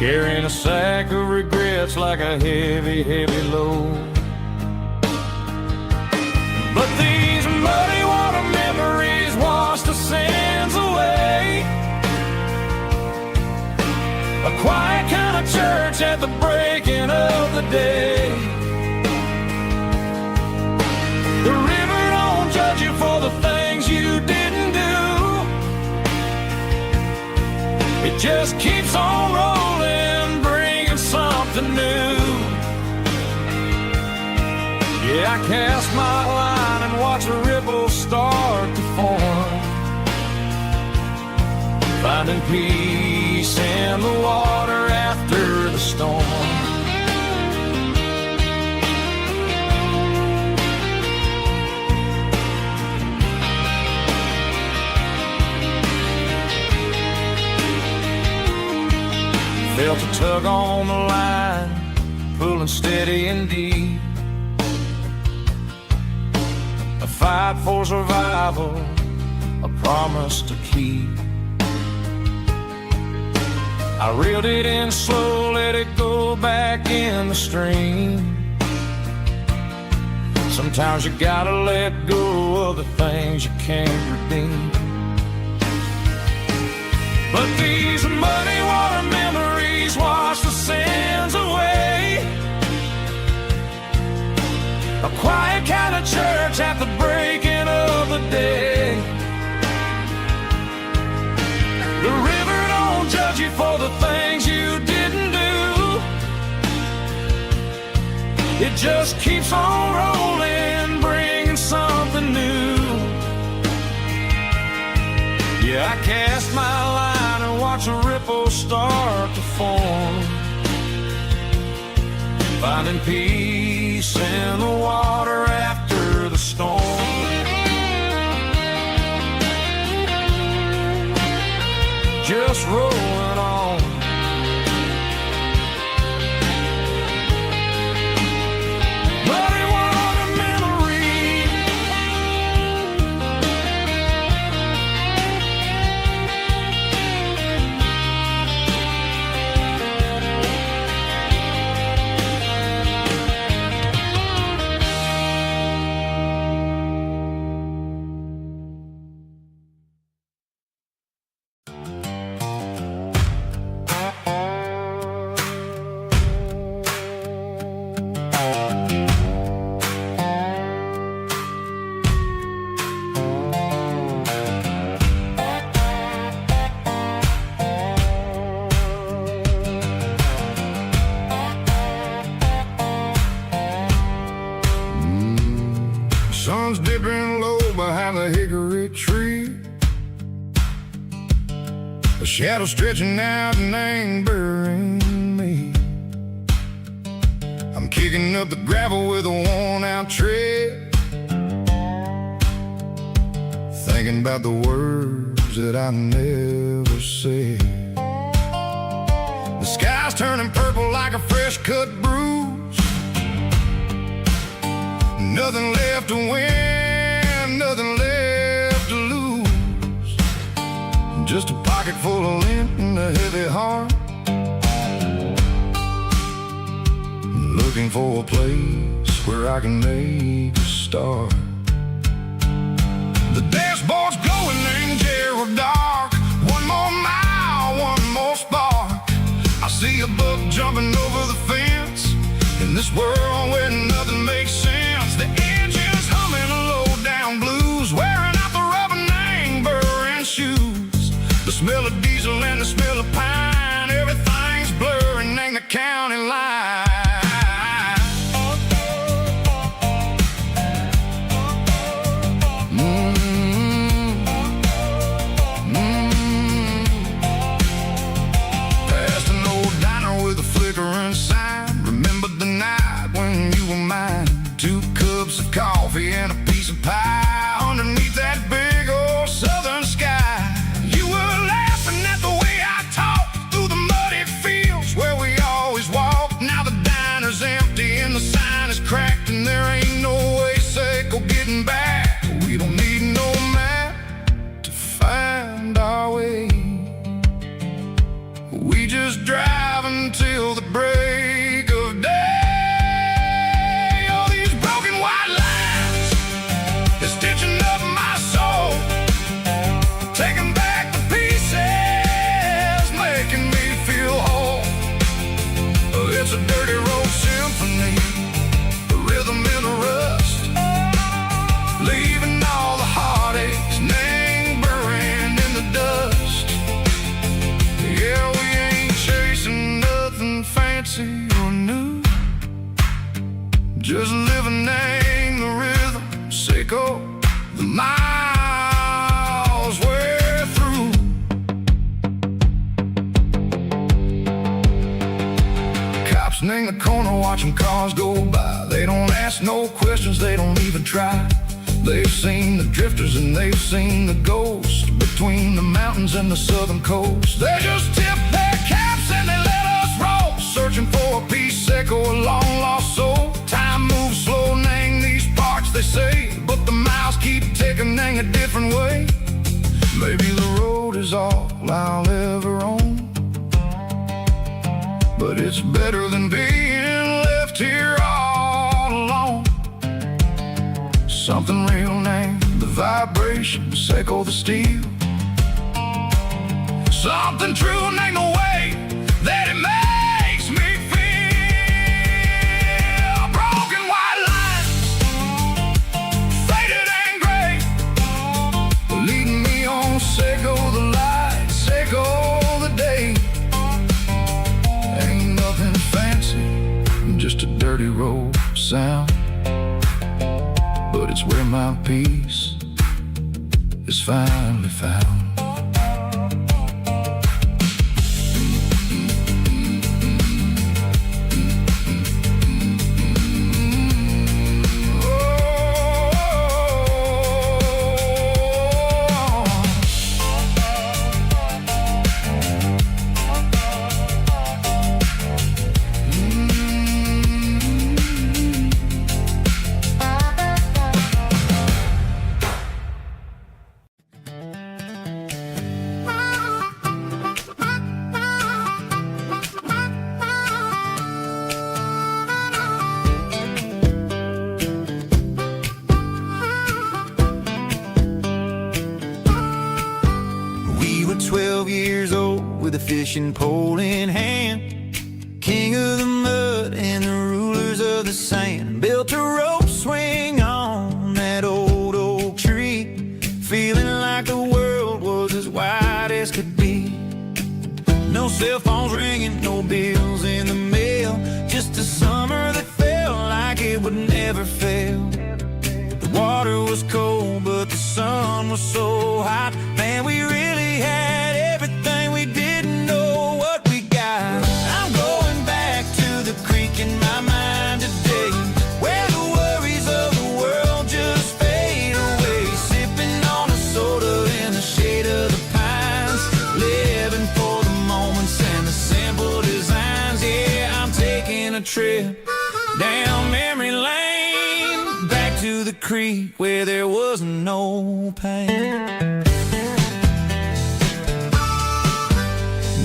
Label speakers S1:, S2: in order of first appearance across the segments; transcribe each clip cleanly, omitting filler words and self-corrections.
S1: carrying a sack of regrets like a heavy, heavy load. But these muddy water memories wash the sins away. A quiet kind of church at the breaking of the day. The river don't judge you for the things you didn't do. It just keeps on rolling, bringing something new. Yeah, I cast my line and watch a ripple start to form, finding peace in the water after the storm. Felt a tug on the line, pulling steady and deep. A fight for survival, a promise to keep. I reeled it in slow, let it go back in the stream. Sometimes you gotta let go of the things you can't redeem. But these muddy water memories wash the sins away. A quiet kind of church at the breaking of the day. The river don't judge you for the things you didn't do. It just keeps on rolling, bringing something new. Yeah, I cast my line and watch a ripple start to form, finding peace in the water after the storm. Just rolling on. Muddy water memory.
S2: Sun's dipping low behind the hickory tree. A shadow stretching out and angering me. I'm kicking up the gravel with a worn-out tread, thinking about the words that I never said. The sky's turning purple like a fresh-cut bruise. Nothing left to win, nothing left to lose. Just a pocket full of lint and a heavy heart, looking for a place where I can make a start. The dashboard's glowing in Gerald dark. One more mile, one more spark. I see a buck jumping over the fence in this world where nothing makes sense. The engine's humming a low-down blues, wearing out the rubber-name burring shoes. The smell of diesel and the smell of pine, everything's blurring, ain't the county line. Past an old diner with a flickering sign. Remember the night when you were mine. 2 cups of coffee and a piece of pie underneath that big old southern sky. You were laughing at the way I talked through the muddy fields where we always walked. Now the diner's empty and the sign is cracked, and there ain't no way safe or getting back. We don't need no map to find our way. We just drive until the break of day. All these broken white lines is stitching up my soul, taking back the pieces, making me feel whole. It's a dirty road symphony, a rhythm in a rust, leaving all the heartaches lingering in the dust. Yeah, we ain't chasing nothing fancy or new, just living in the rhythm, sicko, the miles we're through. Cops in the corner watching cars go by. They don't ask no questions, they don't even try. They've seen the drifters and they've seen the ghosts between the mountains and the southern coast. They just tip their caps and they let us roll, searching for a piece echo, a long lost soul. Time moves slow, nang these parts they say, but the miles keep ticking, nang a different way. Maybe the road is all I'll ever own, but it's better than being left here all alone. Something real named the vibrations echo the steel. Something true named the way that it makes me feel. Broken white lines, faded and gray, leading me on, Seiko the light, Seiko the day. Ain't nothing fancy, just a dirty road sound, but it's where my peace is finally found.
S3: We were 12 years old with a fishing pole in hand, king of the mud and the rulers of the sand. Built a rope swing on that old oak tree, feeling like the world was as wide as could be. No cell phones ringing, no bills in the mail, just a summer that felt like it would never fail. The water was cold, but the sun was so hot. Man, we really had everything, we didn't know what we got. I'm going back to the creek in my mind today, where the worries of the world just fade away. Sipping on a soda in the shade of the pines, living for the moments and the simple designs. Yeah, I'm taking a trip down memory lane, back to the creek where there was no pain.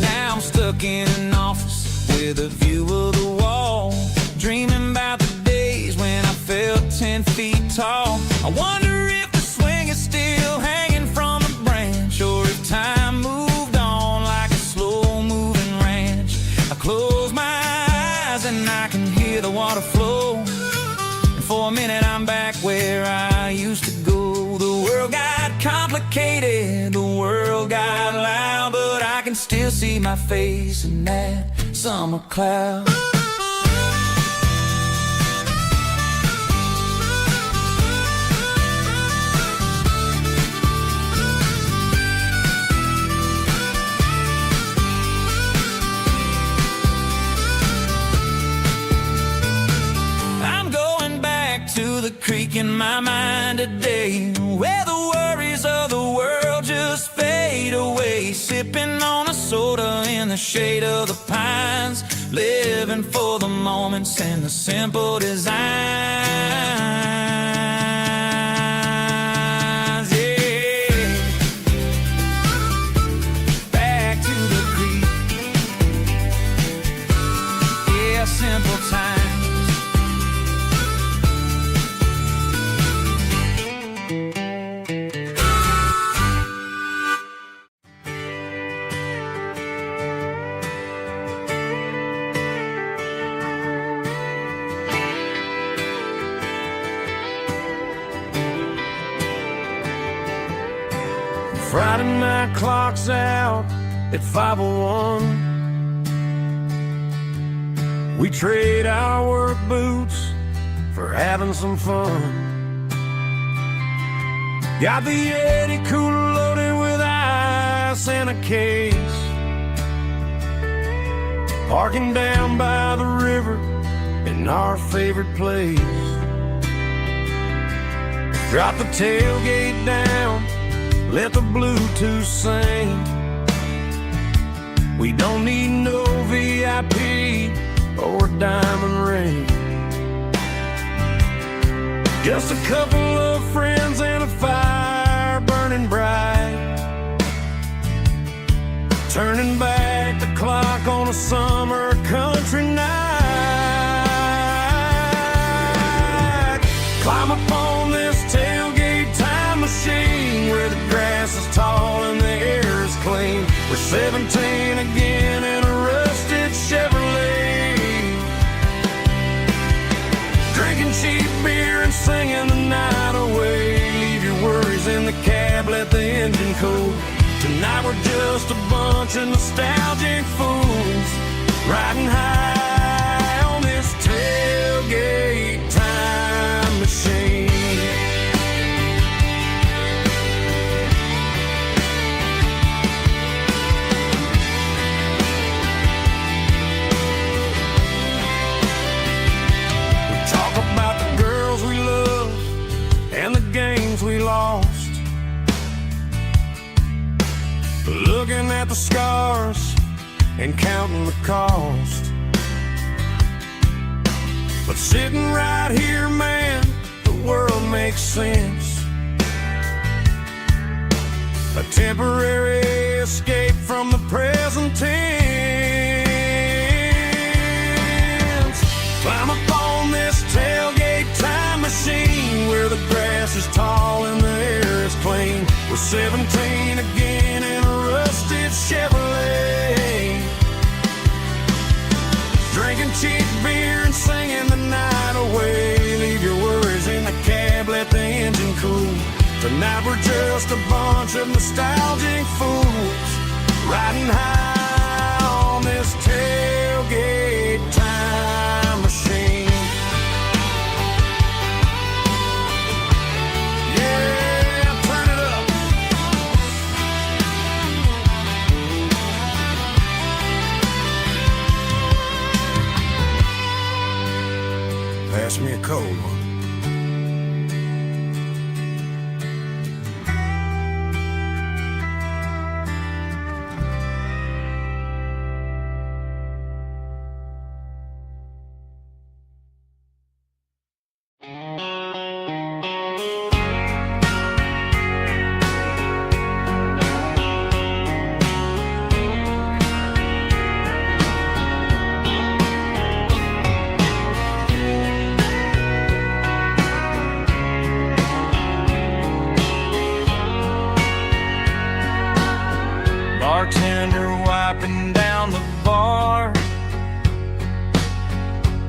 S3: Now I'm stuck in an office with a view of the wall, dreaming about the days when I felt 10 feet tall. I wonder if the swing is still hanging from a branch, or if time moved on like a slow-moving ranch. I close my eyes and I can hear the water flow, and for a minute I'm back where I used to go. The world got complicated, the world got loud, but I can still see my face in that summer cloud. I'm going back to the creek in my mind today, where the worries of the world just fade away. Sipping on a soda in the shade of the pines, living for the moments and the simple designs. Yeah, back to the creek,
S1: Friday night clocks out at 5:01. We trade our work boots for having some fun. Got the Yeti cooler loaded with ice and a case, parking down by the river in our favorite place. Drop the tailgate down, let the Bluetooth sing. We don't need no VIP or a diamond ring. Just a couple of friends and a fire burning bright, turning back the clock on a summer country night. Climb up on this tailgate time machine where the grass is tall and the air is clean. We're 17 again in a rusted Chevrolet, drinking cheap beer and singing the night away. Leave your worries in the cab, let the engine cool. Tonight we're just a bunch of nostalgic fools, riding high on this tailgate time machine. We talk about the girls we love and the games we lost, looking at the scars and counting the cost. But sitting right here, man, the world makes sense. A temporary escape from the present tense. Climb up on this tailgate time machine where the grass is tall and the air is clean. We're 17 again in a rusted Chevrolet, drinking cheap beer and singing the night away. Leave your worries in the cab, let the engine cool. Tonight we're just a bunch of nostalgic fools, riding high on this tailgate time machine. Yeah, turn it up. Pass me a cold one. Bartender wiping down the bar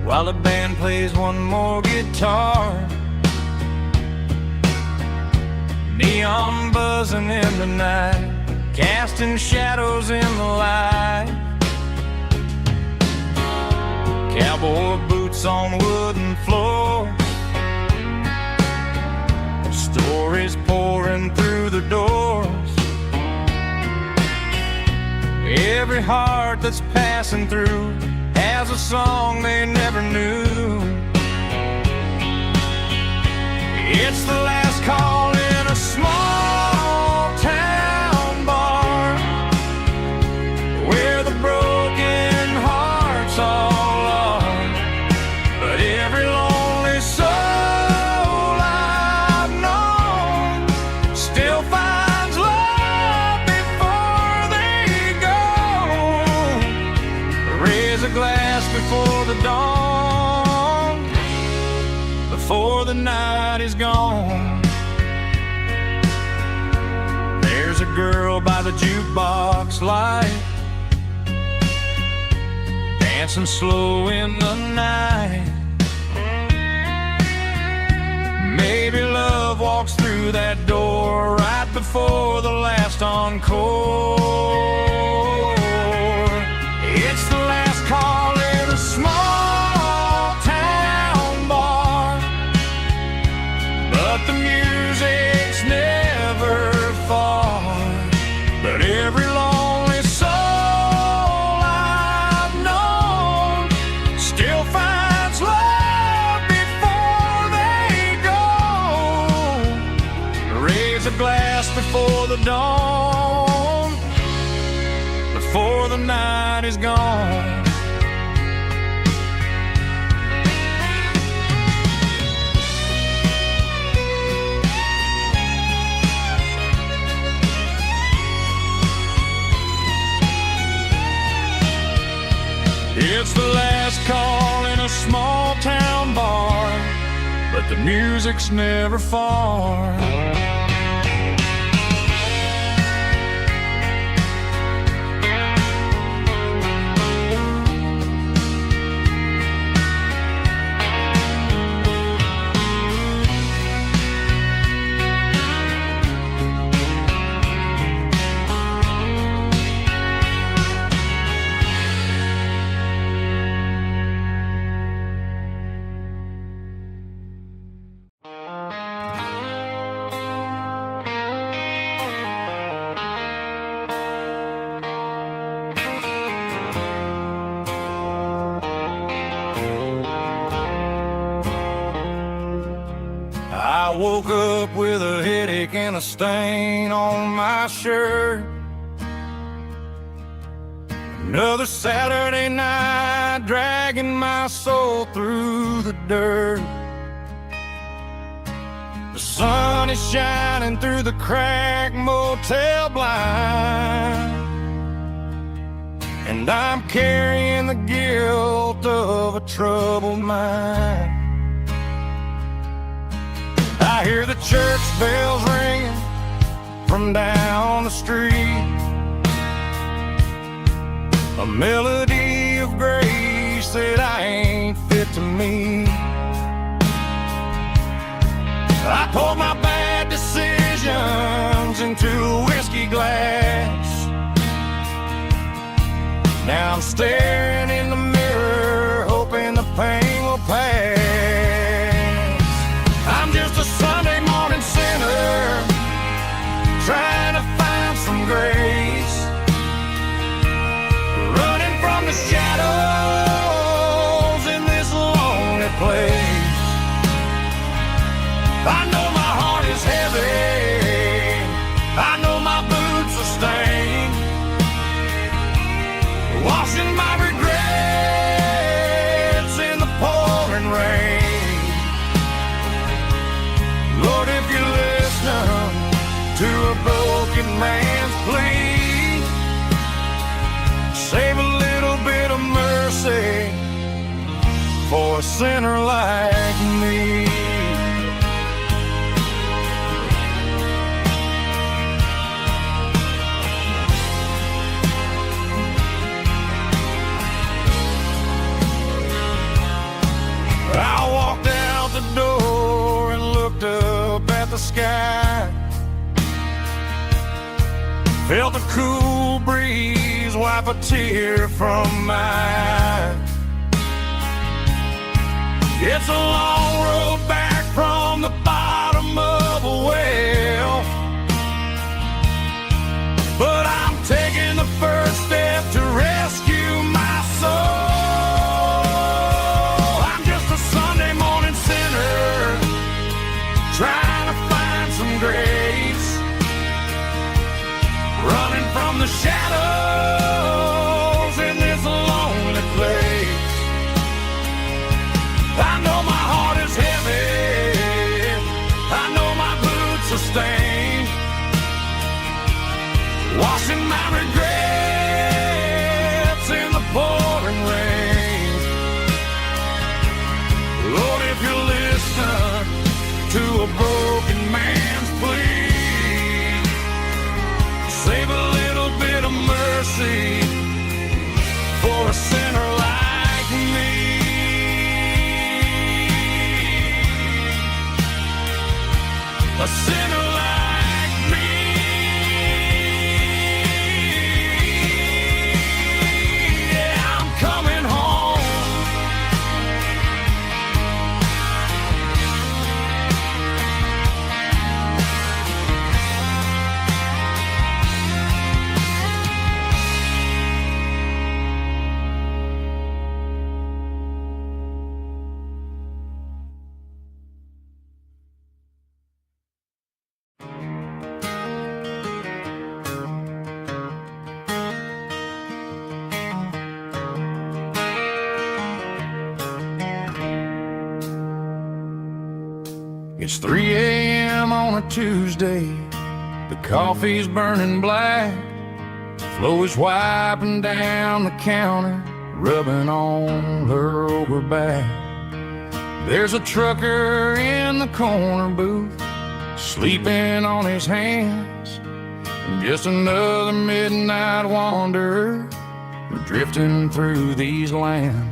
S1: while the band plays one more guitar. Neon buzzing in the night, casting shadows in the light. Cowboy boots on wooden floors, stories pouring through the doors. Every heart that's passing through has a song they never knew. It's the last call in a small town bar where the broken hearts all are. But every lonely soul I've known still finds love before they go. Raise a glass before the dawn, before the night is gone. There's a girl by the jukebox light, dancing slow in the night. Maybe love walks through that door right before the last encore. It's the last call in a small town bar, but the music's never far. But every lonely soul I've known still finds love before they go. Raise a glass before the dawn, before the night is gone. It's the last call in a small town bar, but the music's never far. I woke up with a headache and a stain on my shirt. Another Saturday night dragging my soul through the dirt. The sun is shining through the cracked motel blind, and I'm carrying the guilt of a troubled mind. I hear the church bells ringing from down the street, a melody of grace that I ain't fit to meet. I poured my bad decisions into a whiskey glass. Now I'm staring in the mirror, hoping the pain will pass. I'm just a Sunday morning sinner, trying to find some grace, running from the shadows in this lonely place. I know my heart is heavy, I know my boots are stained, washing my regrets in the pouring rain. Lord, if you listen to a broken man's plea, save a little bit of mercy for a sinner like me. I walked out the door and looked up at the sky, felt the cool breeze wipe a tear from my eye. It's a long road back from the bottom of a well, but I'm taking the first step to rescue my soul. I'm just a Sunday morning sinner, trying to find some grace, running from the shadows in this lonely place. I know my heart is heavy, It's 3 a.m. on a Tuesday. The coffee's burning black. Flo is wiping down the counter, rubbing on her over back. There's a trucker in the corner booth, sleeping on his hands. Just another midnight wanderer, drifting through these lands.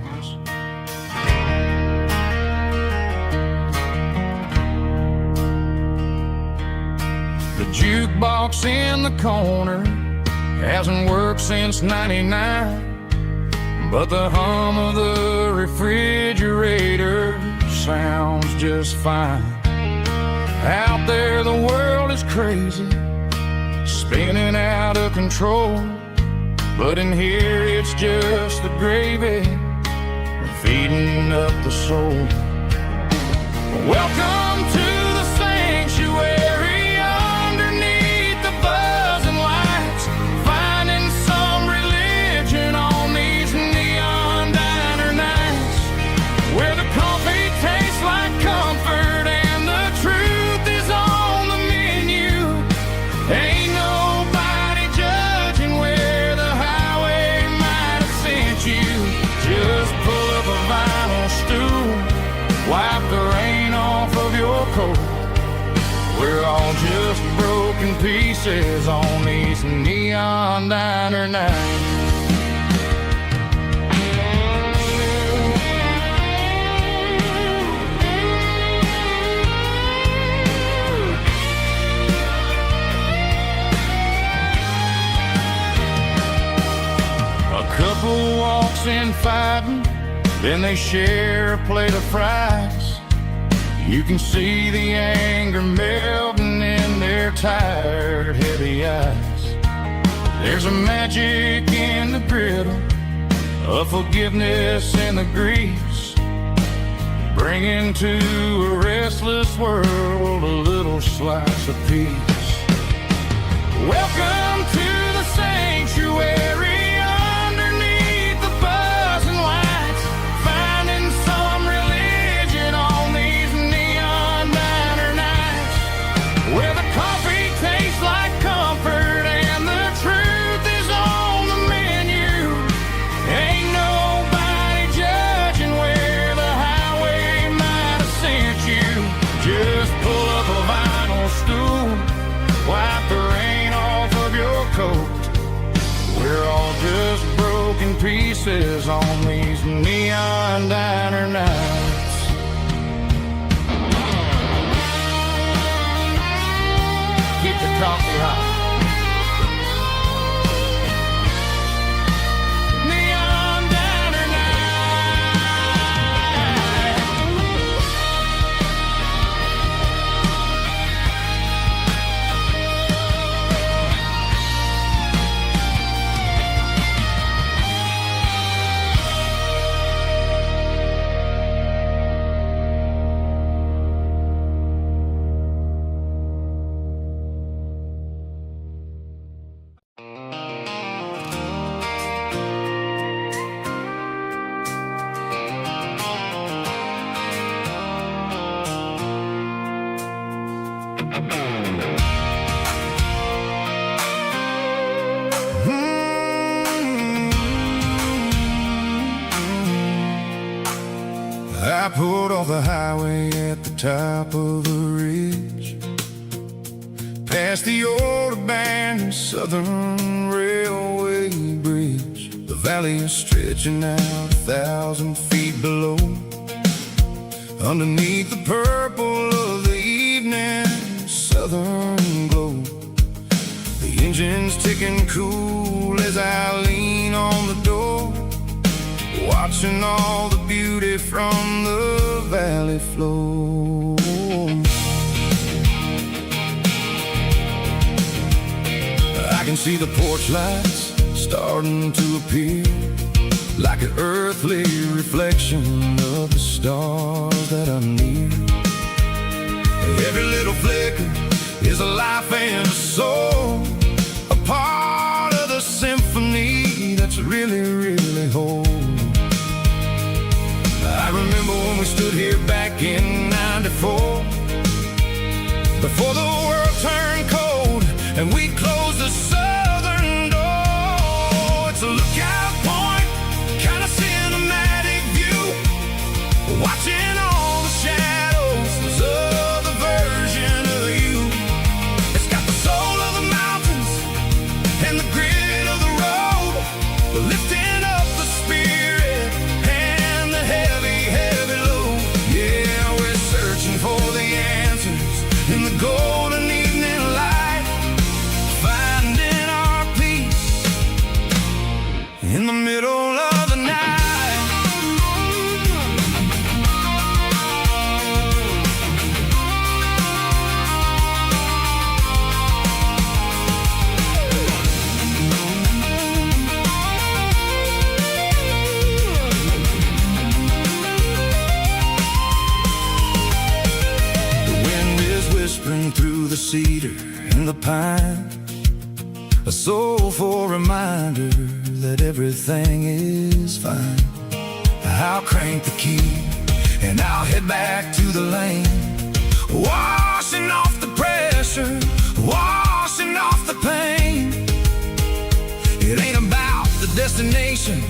S1: The jukebox in the corner hasn't worked since '99, but the hum of the refrigerator sounds just fine. Out there the world is crazy, spinning out of control, but in here it's just the gravy feeding up the soul. Welcome to the sanctuary, underneath the buzzing lights, finding some religion on these neon diner nights, where the coffee tastes like comfort and the truth is on the menu. Ain't nobody judging where the highway might have sent you. Just pull up a vinyl stool, wipe the rain off of your coat. We're all just broken pieces on these neon diner nights. A couple walks in fighting, then they share a plate of fries. You can see the anger melting in their tired, heavy eyes. There's a magic in the griddle, a forgiveness in the grease, bringing to a restless world a little slice of peace. Welcome to the sanctuary, underneath the buzzing lights, finding some religion on these neon diner nights, where the coffee tastes like comfort and the truth is on the menu. Ain't nobody judging where the highway might have sent you. Just pull up a vinyl stool, wipe the rain off of your coat. We're all just broken pieces on these neon diner nights. Keep the coffee hot. Neon diner
S2: I pulled off the highway at the top of the ridge, past the old abandoned Southern Railway bridge. The valley is stretching out 1,000 feet below, underneath the purple of the evening southern glow. The engine's ticking cool as I lean on the door, watching all the beauty from the valley flow. I can see the porch lights starting to appear, like an earthly reflection of the stars that are near. Every little flicker is a life and a soul, a part of the symphony that's really, really whole. I remember when we stood here back in '94, before the world turned cold and we closed the southern door. It's a lookout point, kind of cinematic view, watching all the shadows of the version of you. It's got the soul of the mountains and the grit of the road, lifting up the spirit and the heavy, heavy load. Yeah, we're searching for the answers in the golden evening light, finding our peace in the middle of the night. Whispering through the cedar and the pine, a soulful reminder that everything is fine. I'll crank the key and I'll head back to the lane, washing off the pressure, washing off the pain. It ain't about the destination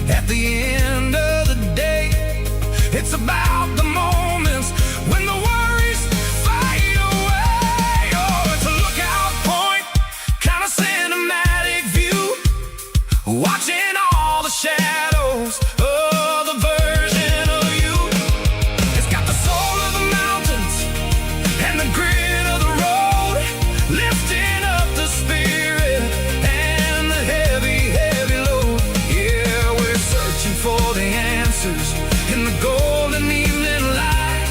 S2: at the end of the day, it's about the moments when the worries fade away. Oh, it's a lookout point, kind of cinematic view, watching all the shadows of the version of you. It's got the soul of the mountains and the grit of the road, lifting up the spirit and the heavy, heavy load. Yeah, we're searching for the answers in the golden evening light,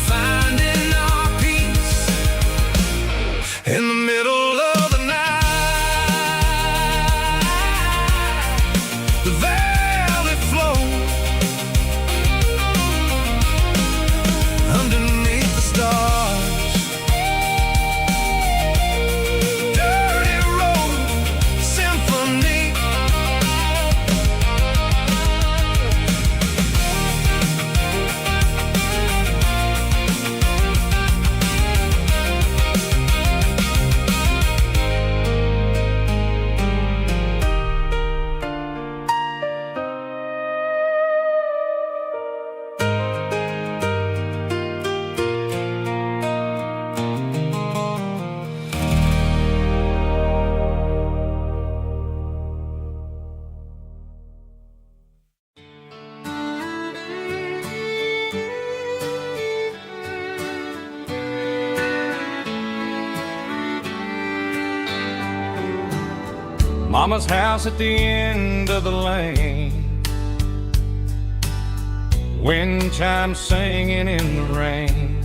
S2: finding our peace in the middle of the night. The valley flows underneath the stars, dirty road symphony.
S1: Mama's house at the end of the lane, wind chimes singing in the rain,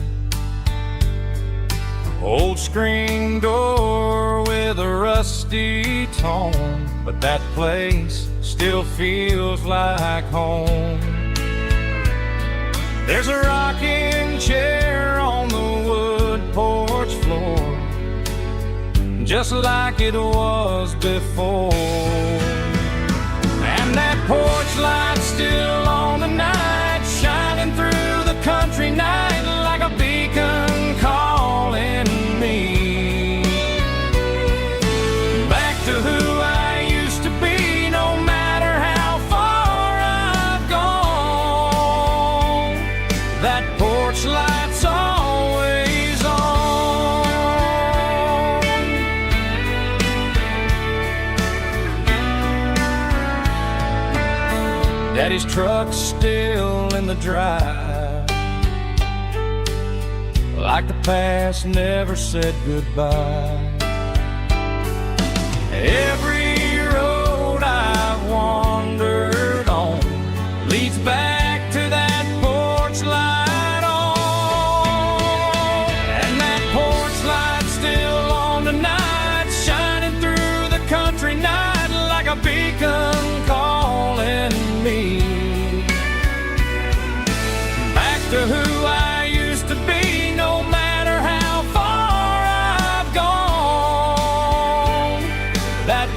S1: old screen door with a rusty tone, but that place still feels like home. There's a rocking chair on the wood porch floor, just like it was before, and that porch light's still on tonight, shining through the country night like a beacon calling me back to who I used to be. No matter how far I've gone, that porch light's always on. Daddy's truck's still in the drive, like the past never said goodbye. Every road I've wandered on leads back to that porch light on, and that porch light's still on tonight, shining through the country night like a beacon calling me back to who I used to be. No matter how far I've gone, that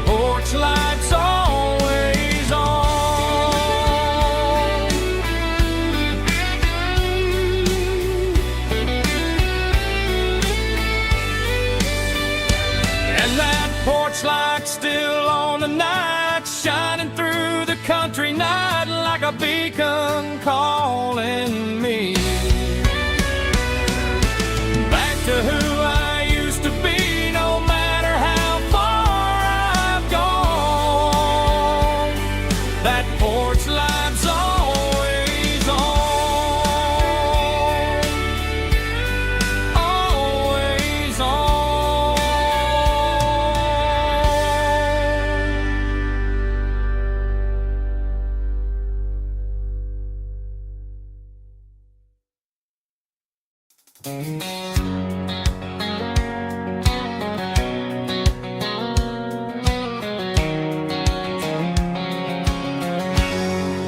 S1: a beacon calling me back to who I used to be, no matter how far I've gone. That porch light's always on, always on.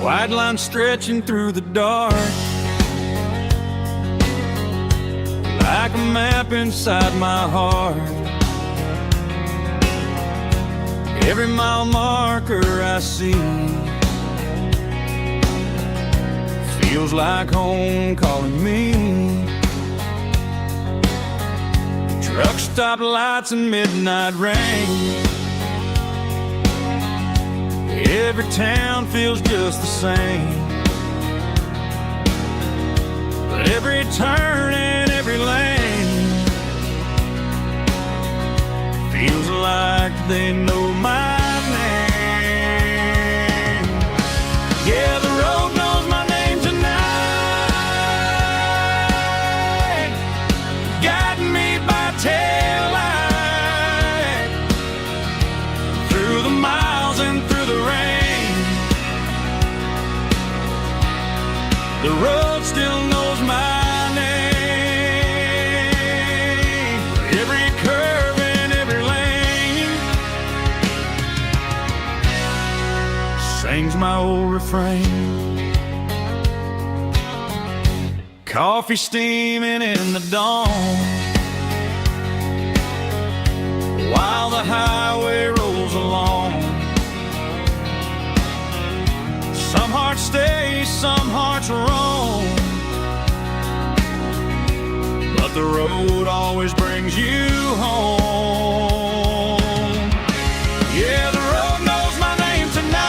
S1: White line stretching through the dark, like a map inside my heart. Every mile marker I see feels like home calling me. Truck stop lights and midnight rain, every town feels just the same. But every turn and every lane feels like they know my name. Yeah, the road knows my name tonight, guiding me by taillight through the miles and through the rain. The road still knows my name. Every curve and every lane sings my old refrain. Coffee steaming in the dawn, while the highway rolls along. Some hearts stay, some hearts roam, but the road always brings you home. Yeah, the road knows my name tonight,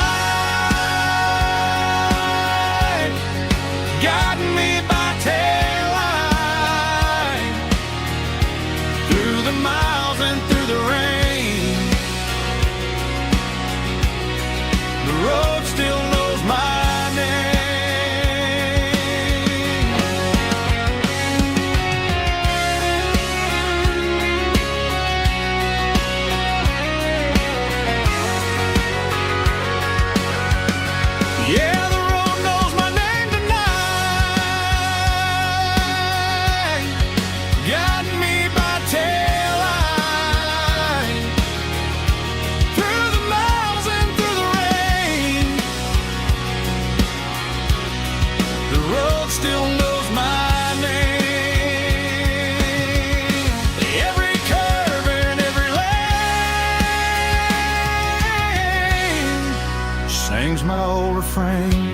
S1: guiding me by taillight through the miles and through the rain. The road still knows my name. Yeah, the road knows my name tonight, guiding me by taillight through the miles and through the rain. The road still knows my name. Every curve and every lane sings my old refrain.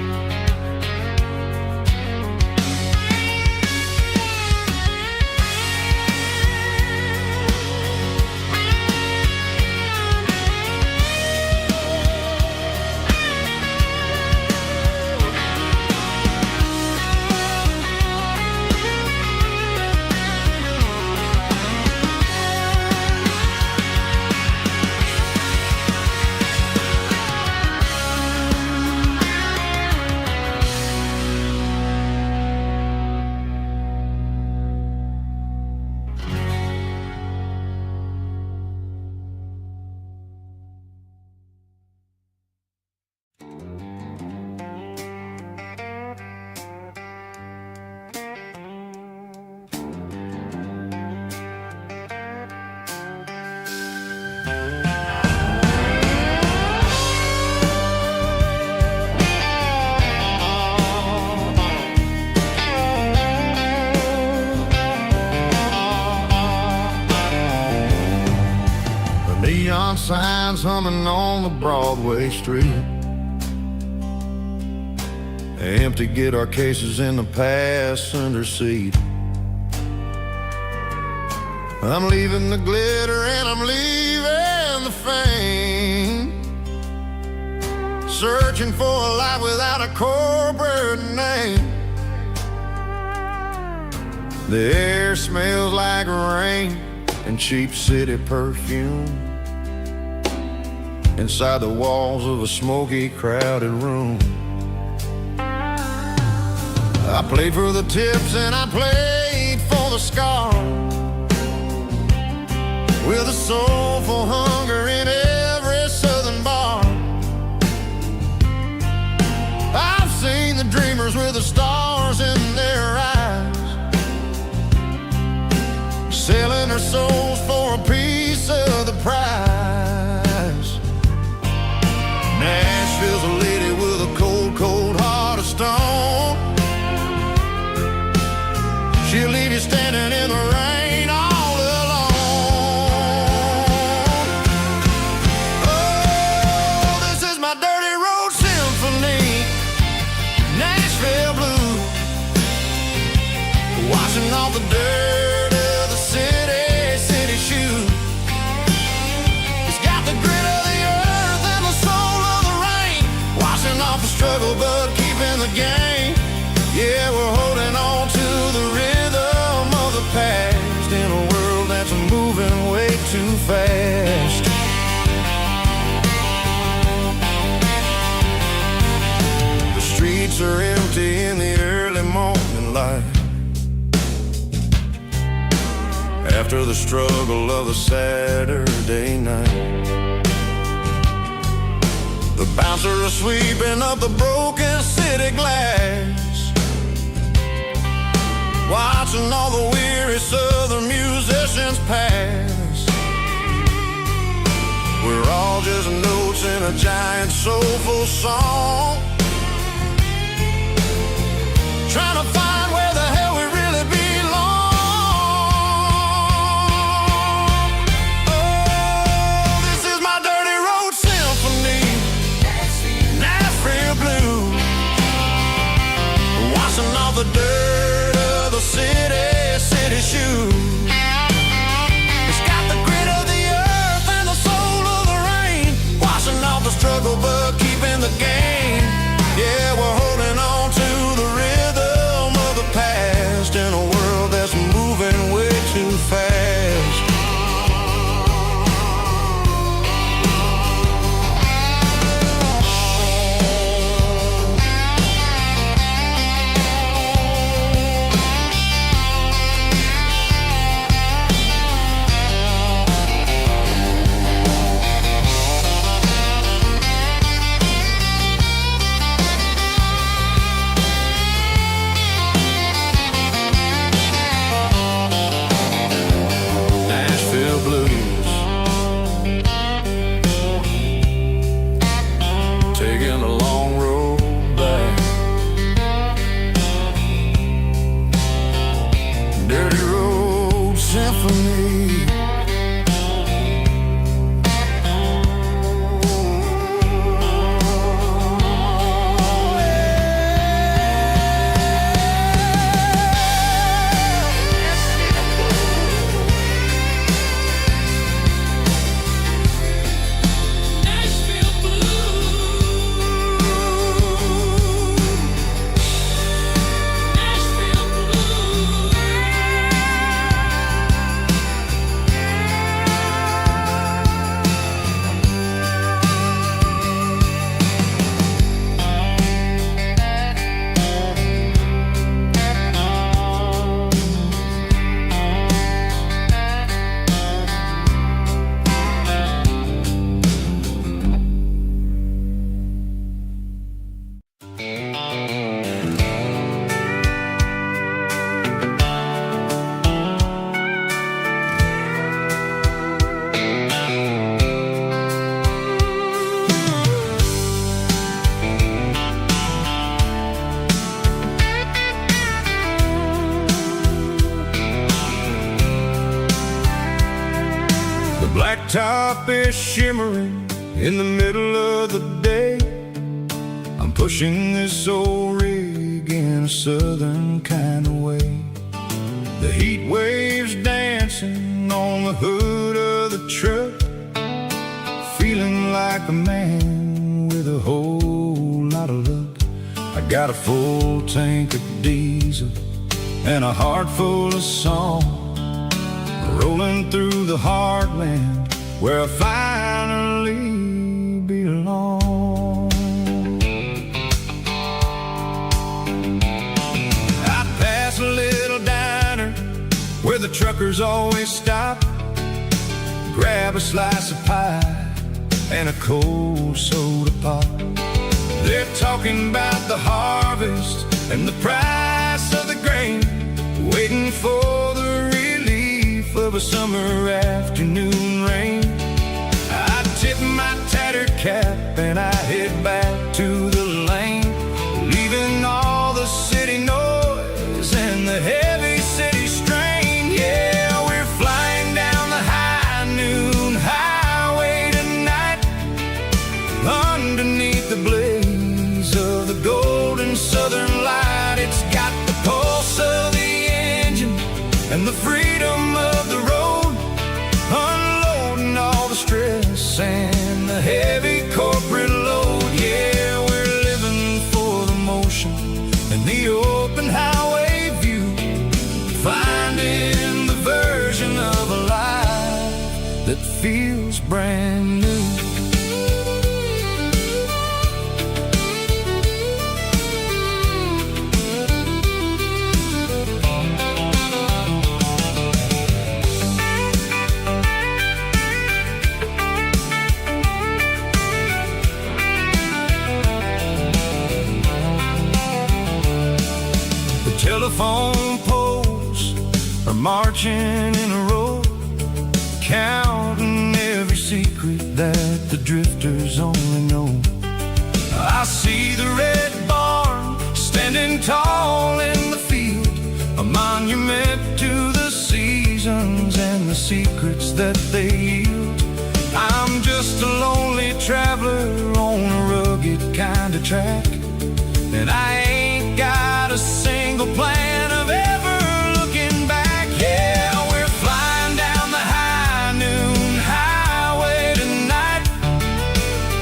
S2: Neon signs humming on the Broadway street, empty guitar cases in the passenger seat. I'm leaving the glitter and I'm leaving the fame, searching for a life without a corporate name. The air smells like rain and cheap city perfume inside the walls of a smoky, crowded room. I played for the tips and I played for the scars, with a soulful hunger in every southern bar. I've seen the dreamers with the stars in their eyes, selling their souls for a piece of the prize. Nashville's a lady with a cold, cold heart of stone. She'll leave you standing in the rain all alone. Oh, this is my dirty road symphony, Nashville Blue, washing off the dirt of the city shoe. It's got the grit of the earth and the soul of the rain, washing off the struggle but keeping the game. Yeah, we're holding on to the rhythm of the past in a world that's moving way too fast. The streets are empty in the early morning light, after the struggle of the Saturday night. The bouncers are sweeping up the broken city glass, watching all the weary southern musicians pass. We're all just notes in a giant soulful song, trying to find where the hell we really belong. Oh, this is my dirty road symphony, Nashville Blue, washing off the dirt of the city shoe. It's got the grit of the earth and the soul of the rain, washing off the struggle but keeping the game. Yeah, we're holding on to the rhythm of the past in a world that's moving way too fast. Nashville Blues, taking a long road back. Dirty road symphony.
S1: Nashville Blue, Nashville Blue.
S2: The blacktop is shimmering in the middle of the day. I'm pushing this old rig in a southern kind of way. The heat waves dancing on the hood of the truck, feeling like a man with a whole got a full tank of diesel and a heart full of song, rolling through the heartland where I finally belong. I pass a little diner where the truckers always stop, grab a slice of pie and a cold soda pop. They're talking about the harvest and the price of the grain, waiting for the relief of a summer afternoon rain. I tip my tattered cap and I head back to the lane, leaving all the city noise and the heavy city strain. Yeah, we're flying down the high noon highway tonight, underneath the blaze of the golden southern light. It's got the pulse of the engine and the freedom of the road, unloading all the stress and the heavy corporate load. Yeah, we're living for the motion and the open highway view, finding the version of a life that feels brand new. Telephone poles are marching in a row, counting every secret that the drifters only know. I see the red barn standing tall in the field, a monument to the seasons and the secrets that they yield. I'm just a lonely traveler on a rugged kind of track, and I ain't got a single plan of ever looking back. Yeah, we're flying down the high noon highway tonight,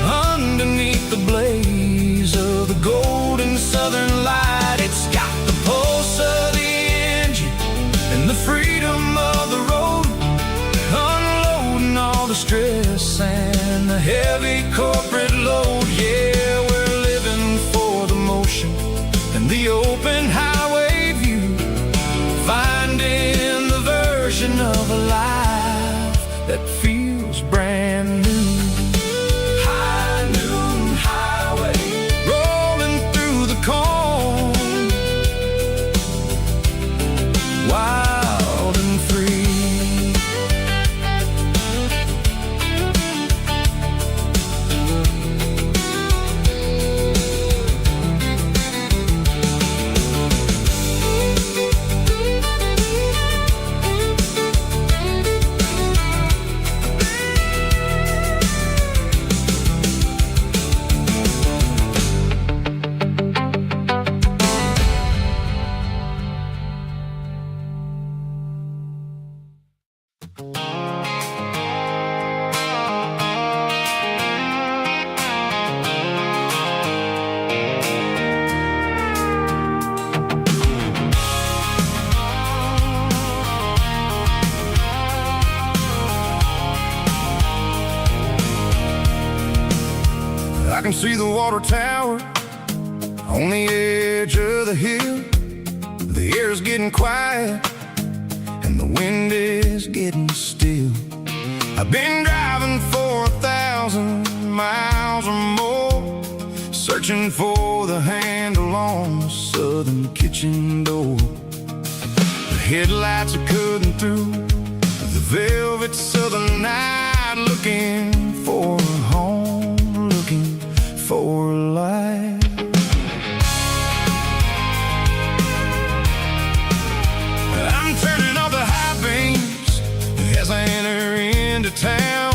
S2: underneath the blaze of the golden southern light. It's got the pulse of the engine and the freedom of the road, unloading all the stress and the heavy corporate load. Yeah, we're living for the motion and the open highway view, finding the version of a life that feels brand new. High noon highway, rolling through the corn, wild and free. I can see the water tower on the edge of the hill. The air's getting quiet and the wind is getting still. I've been driving for 1,000 miles or more, searching for the handle on the southern kitchen door. The headlights are cutting through the velvet southern night, looking for a home, looking for life. I'm turning off the high beams as I enter into town,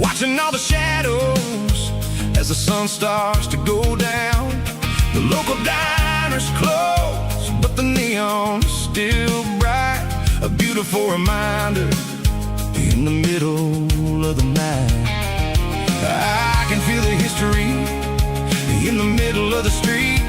S2: watching all the shadows as the sun starts to go down. The local diner's closed, but the neon's still bright, a beautiful reminder in the middle of the night. I can feel the history in the middle of the street,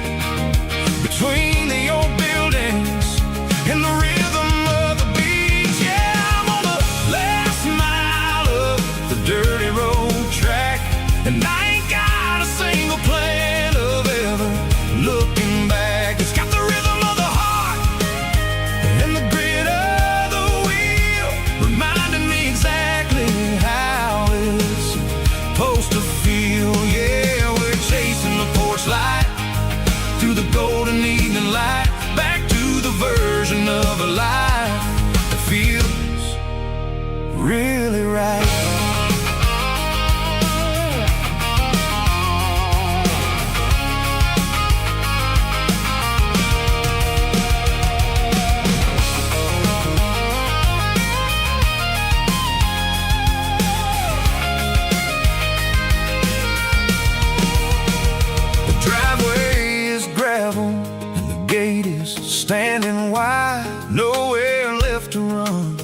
S2: standing wide, nowhere left to run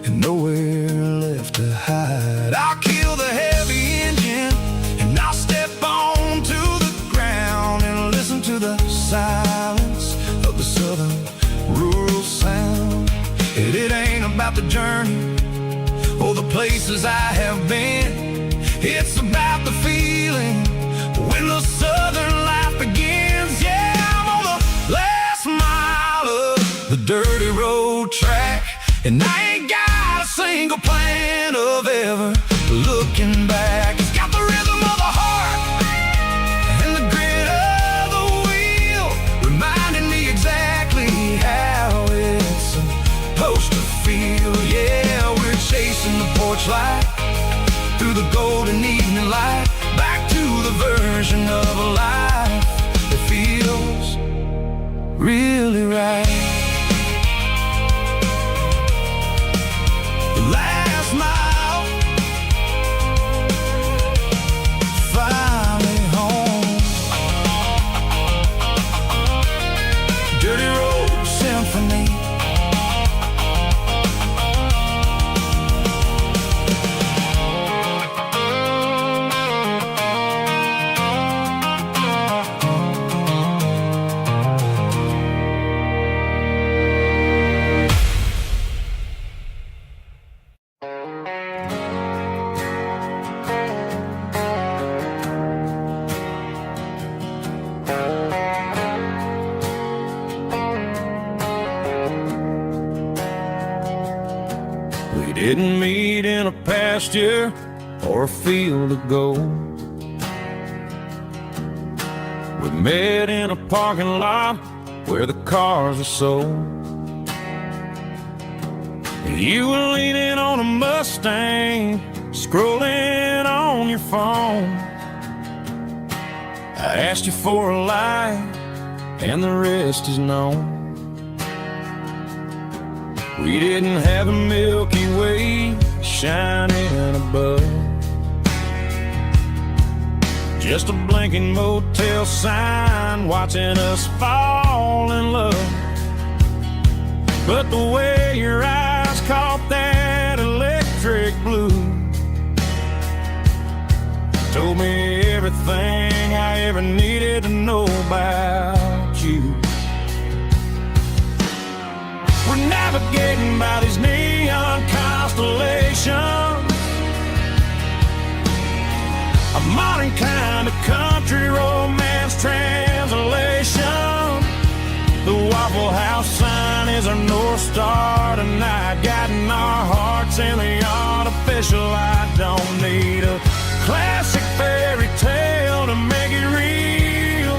S2: and nowhere left to hide. I'll kill the heavy engine and I'll step onto the ground and listen to the silence of the southern rural sound. It ain't about the journey or the places I have been. It's about the feeling when the southern life begins. Yeah, I'm on the last mile of the dirty road track, and I ain't got a single plan of ever looking back. It's got the rhythm of the heart and the grit of the wheel, reminding me exactly how it's supposed to feel. Yeah, we're chasing the porch light through the golden evening light, back to the version of a life that feels really right. The last mile, finally home. Dirty Road Symphony. We didn't meet in a pasture or a field of gold. We met in a parking lot where the cars were sold. You were leaning on a Mustang, scrolling on your phone. I asked you for a light, and the rest is known. We didn't have a Milky Way shining above, just a blinking motel sign watching us fall in love. But the way your eyes caught that electric blue told me everything I ever needed to know about you. We're navigating by these neon constellations, a modern kind of country romance translation. The Waffle House sign is our North Star tonight, guiding our hearts in the artificial light. Don't need a classic fairy tale to make it real,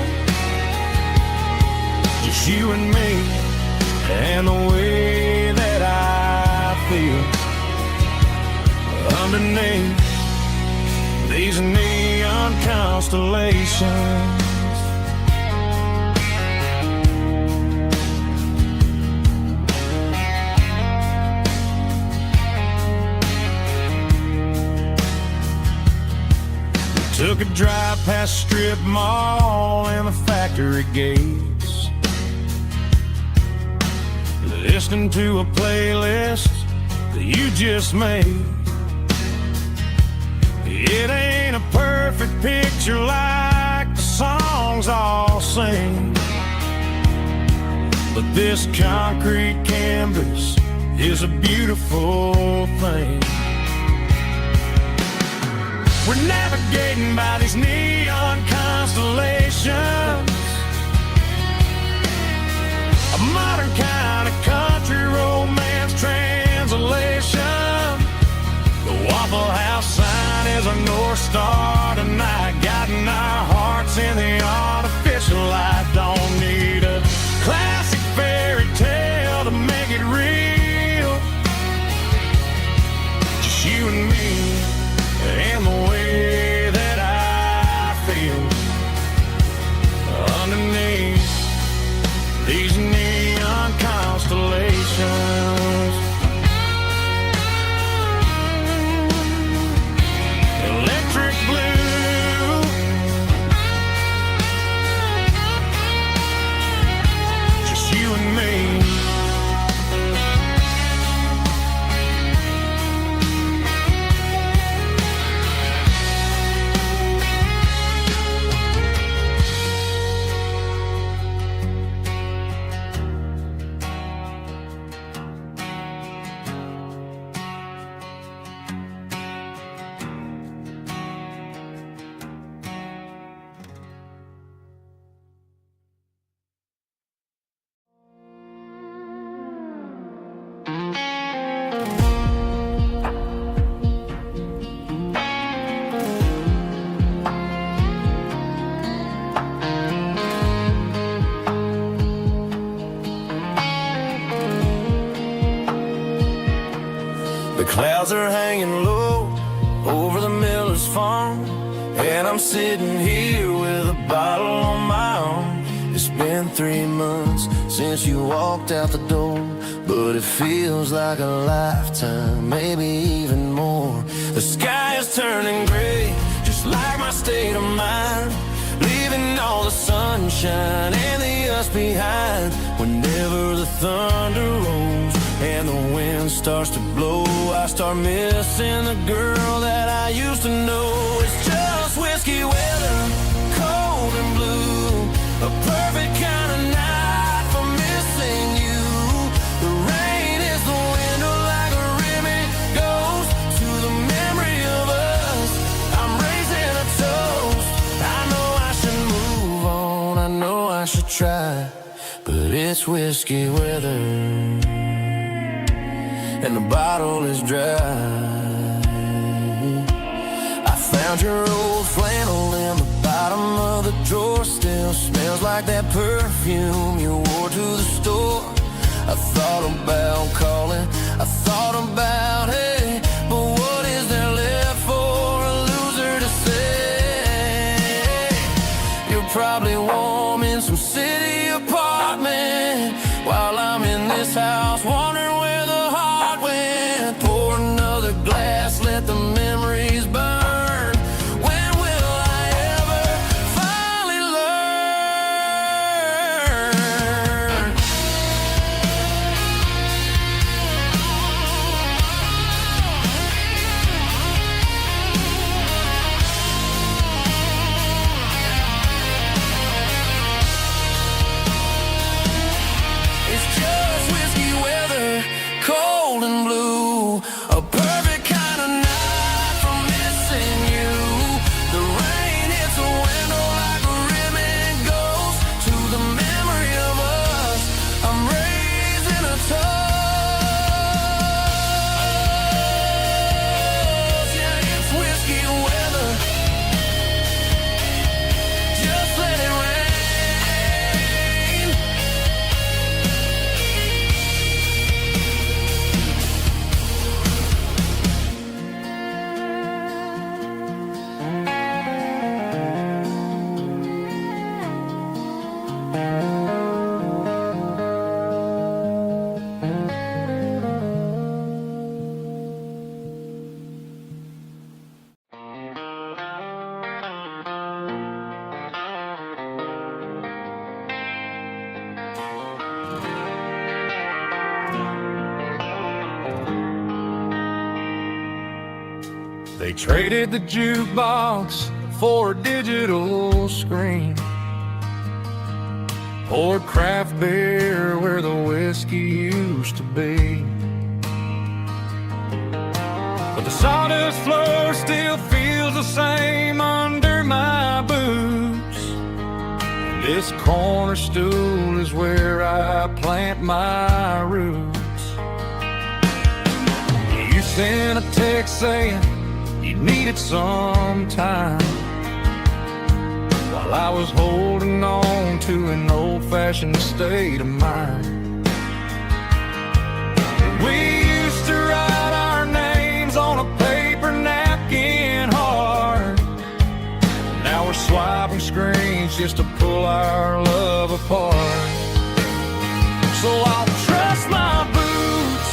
S2: just you and me and the way that I feel underneath these neon constellations. We took a drive past Strip Mall and the factory gates, listening to a playlist that you just made. It ain't a perfect picture like the songs all sing, but this concrete canvas is a beautiful thing. We're navigating by these neon constellations, a modern kind of country romance translation. The Waffle House sign is our North Star tonight, guiding our hearts in the artificial light. Don't need a classic fairy tale to make it real, just you and me and the way that I feel underneath these neon constellations. Electric blue, just you
S1: Clouds are hanging low over the miller's farm, and I'm sitting here with a bottle on my arm. It's been 3 months since you walked out the door, but it feels like a lifetime, maybe even more. The sky is turning gray, just like my state of mind, leaving all the sunshine and the us behind. Whenever the thunder rolls and the wind starts to blow, I start missing the girl that I used to know. It's just whiskey weather, cold and blue, a perfect kind of night for missing you. The rain is the window like a ribbon goes to the memory of us. I'm raising a toast. I know I should move on, I know I should try, but it's whiskey weather and the bottle is dry. I found your old flannel in the bottom of the drawer, still smells like that perfume you wore to the store. I thought about calling, I thought about, hey, but what is there left for a loser to say? You're probably warm in some city apartment while I'm in this house wondering where the heart went. Pour another glass, let the memories burn. When will I ever finally learn? It's just whiskey weather, cold and blue, a perfect kind of night for missing you. The rain hits the window like a ribbon goes to the memory of us. I'm raising a toast. Yeah, it's whiskey weather. Just let it rain. They traded the jukebox for a digital screen, poured craft beer where the whiskey used to be. But the sawdust floor still feels the same under my boots. This corner stool is where I plant my roots. You sent a text saying you needed some time, while I was holding on to an old-fashioned state of mind. We used to write our names on a paper napkin hard. Now we're swiping screens just to pull our love apart. So I'll trust my boots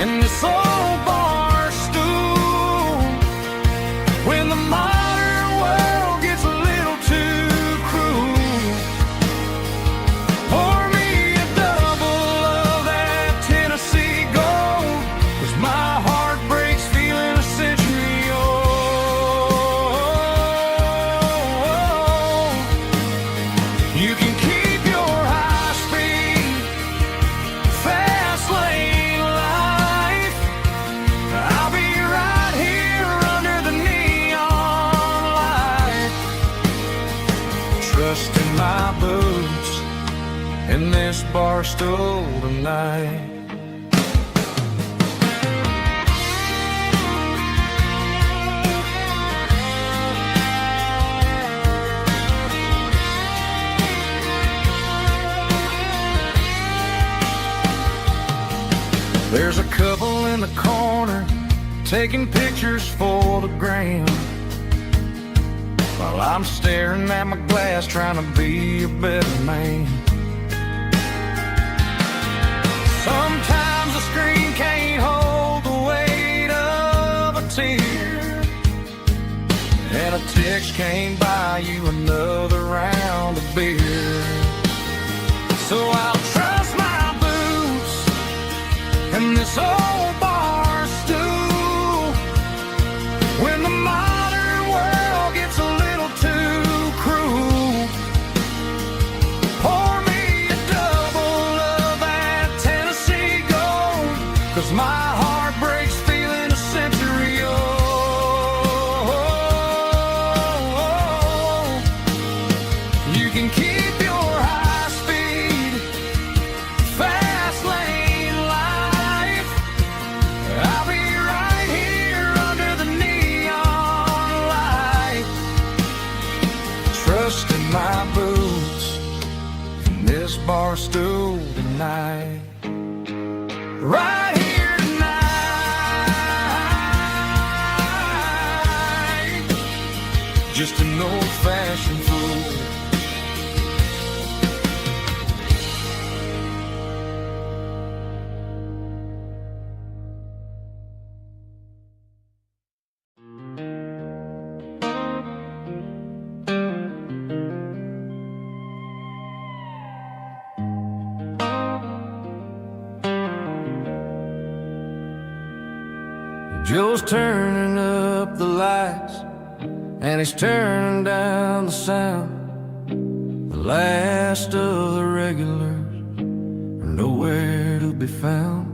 S1: in this old bar stool when the modern world gets a little too cruel. Pour me a double of that Tennessee Gold, 'cause my heart breaks feeling a century old. You can keep your high speed, fast lane life. I'll be right here under the neon light, trusting my boots in this bar stool tonight. There's a couple in the corner taking pictures for the gram, while I'm staring at my glass trying to be a better man. Sometimes the screen can't hold the weight of a tear, and a text can't buy you another round of beer. So I'll trust my boots and this old bar stool when the modern world gets a little too cruel. Pour me a double of that Tennessee Gold, 'cause my heart breaks feeling a century old. You can keep your high speed, fast lane life. I'll be right here under the neon light, trusting my boots and this bar stool tonight. Right here tonight, just an old-fashioned fool. Joe's turning up the lights, and he's turning down the sound. The last of the regulars are nowhere to be found.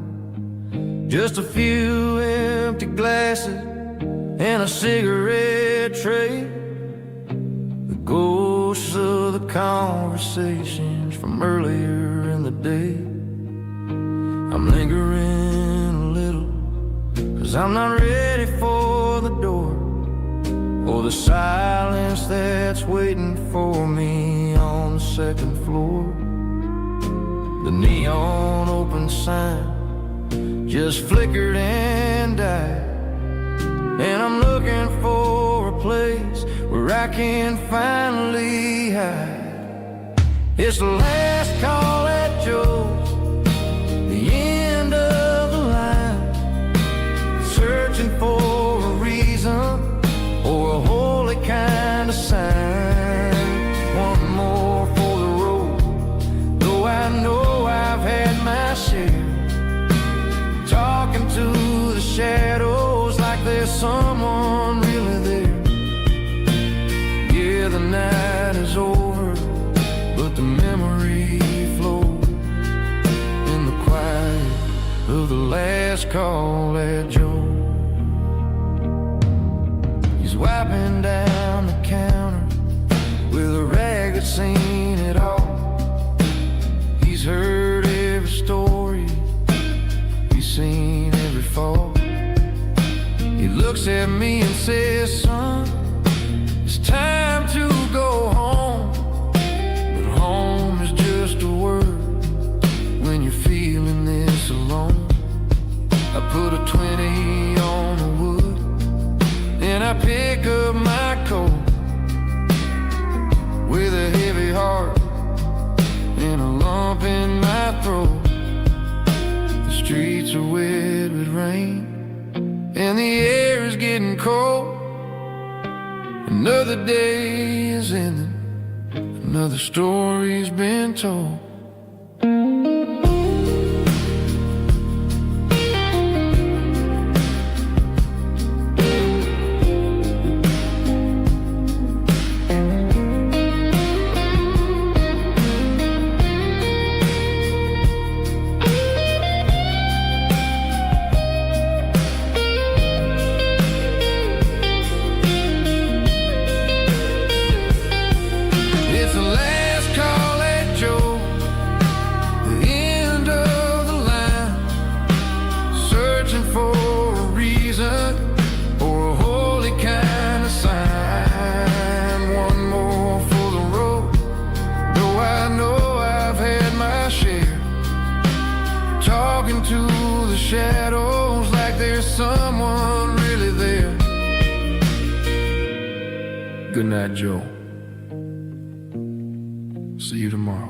S1: Just a few empty glasses and a cigarette tray, the ghosts of the conversations from earlier in the day. I'm lingering a little, 'cause I'm not ready for the door, or the silence that's waiting for me on the second floor. The neon open sign just flickered and died, and I'm looking for a place where I can finally hide. It's the last call at Joe's, the end of the line, searching for a reason or a holy kind of sign. One more for the road, though I know I've had my share, talking to the shadows like there's someone really there. Yeah, the night is over, but the memory flows in the quiet of the last call at Joe. He's wiping down the counter with a rag that's seen it all. He's heard every story, he's seen every fall. He looks at me and says, "Son, it's time to go home." But home is just a word when you're feeling this alone. I put a 20 on the wood, and I pick up my coat with a heavy heart and a lump in my throat. The streets are wet with rain, and the air is getting cold. Another day is ending, another story's been told. It's the last call at Joe, the end of the line, searching for a reason or a holy kind of sign. One more for the road, though I know I've had my share, talking to the shadows like there's someone
S2: Good night, Joe. See you tomorrow.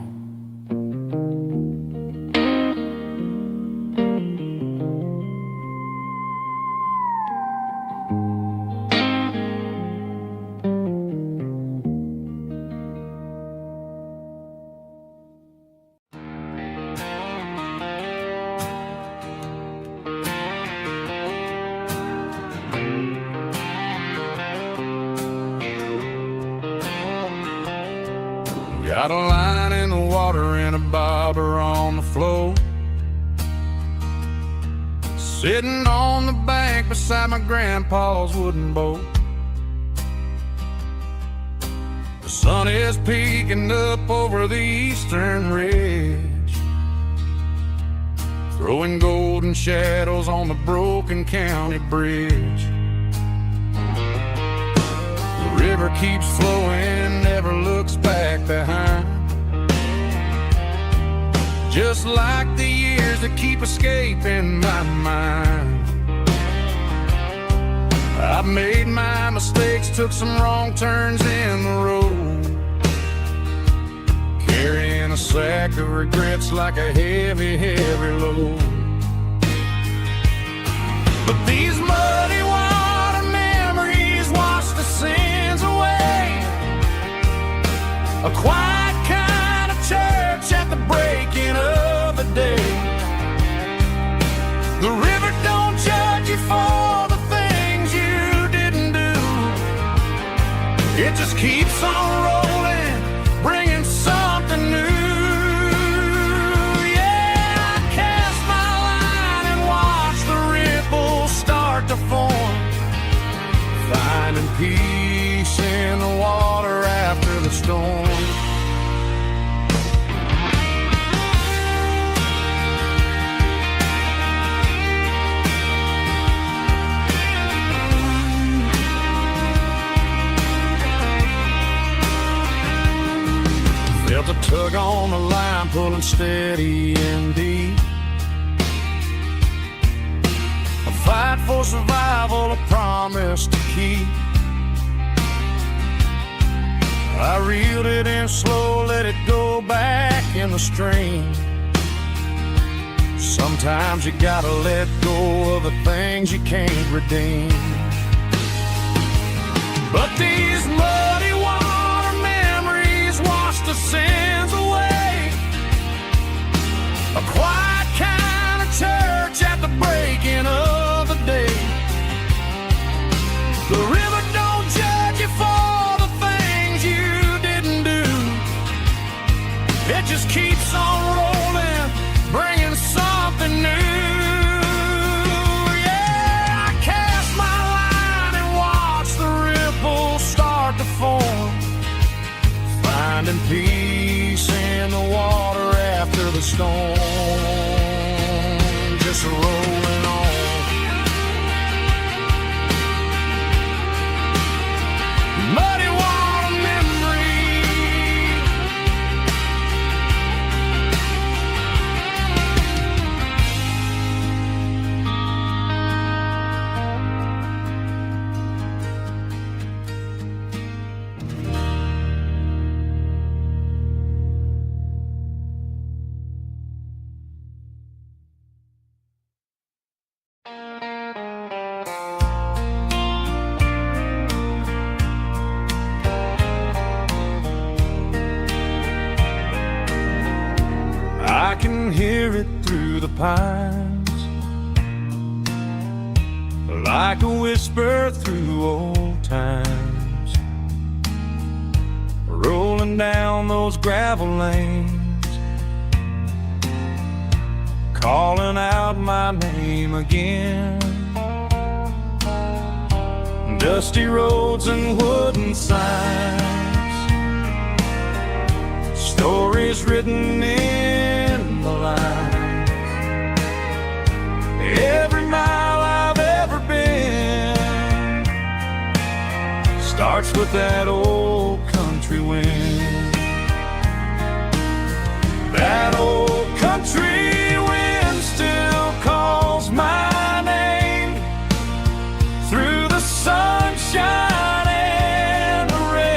S1: Got a line in the water and a bobber on the floor. Sitting on the bank beside my grandpa's wooden boat. The sun is peeking up over the eastern ridge, throwing golden shadows on the broken county bridge. The river keeps flowing, never looks back behind, just like the years that keep escaping my mind. I've made my mistakes, took some wrong turns in the road, carrying a sack of regrets like a heavy, heavy load. But these muddy water memories wash the sins away. A quiet kind of church at the breaking of the day. The river don't judge you for the things you didn't do. It just keeps on rolling, bringing something new. Yeah, I cast my line and watch the ripples start to form, finding peace in the water after the storm. Felt a tug on the line, pulling steady and deep. A fight for survival, a promise to keep. I reeled it in slow, let it go back in the stream. Sometimes you gotta let go of the things you can't redeem. But these muddy water memories wash the sins away. A quiet kind of church at the breaking of the day. The river don't judge you for the things you didn't do. It just keeps on rolling, bringing something new. Yeah, I cast my line and watch the ripples start to form, finding peace in the water after the storm. Just rolling on. Muddy water memory. I can hear it through the pines, like a whisper through old times, rolling down those gravel lanes, calling out my name again. Dusty roads and wooden signs, stories written in the lines. Every mile I've ever been starts with that old country wind. That old country wind still calls my name through the sunshine and the rain.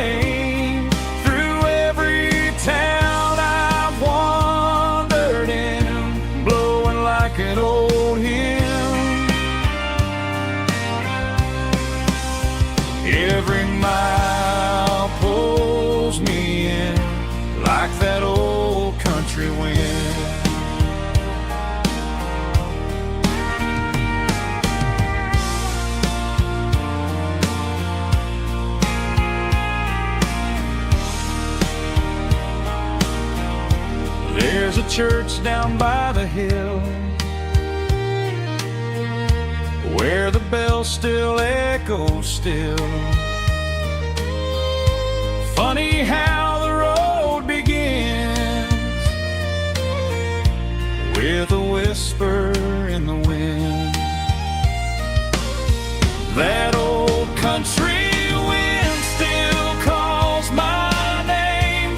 S1: There's a church down by the hill where the bell still echoes still. Funny how the road begins with a whisper in the wind. That old country wind still calls my name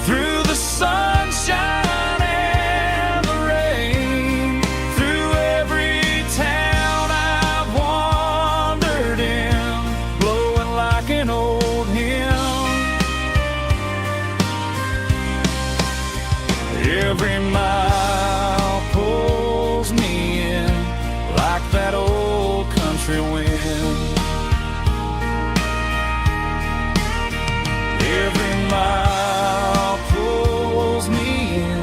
S1: through the sunshine and the rain, through every town I've wandered in, blowing like an old hymn. Every mile pulls me in like that old country wind. Every mile pulls me in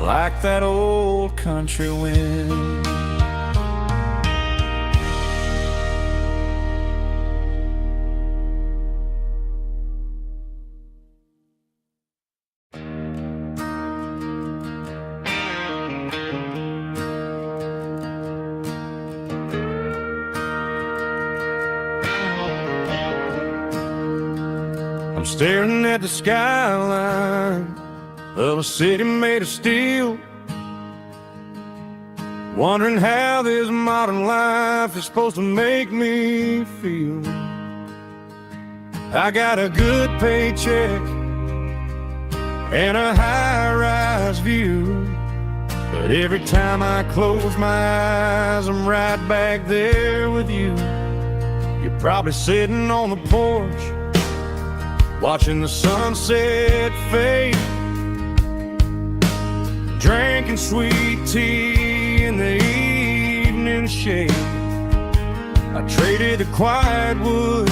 S1: like that old country wind. I'm staring at the skyline of a city made of steel, wondering how this modern life is supposed to make me feel. I got a good paycheck and a high-rise view, but every time I close my eyes, I'm right back there with you. You're probably sitting on the porch, watching the sunset fade, drinking sweet tea in the evening shade. I traded the quiet woods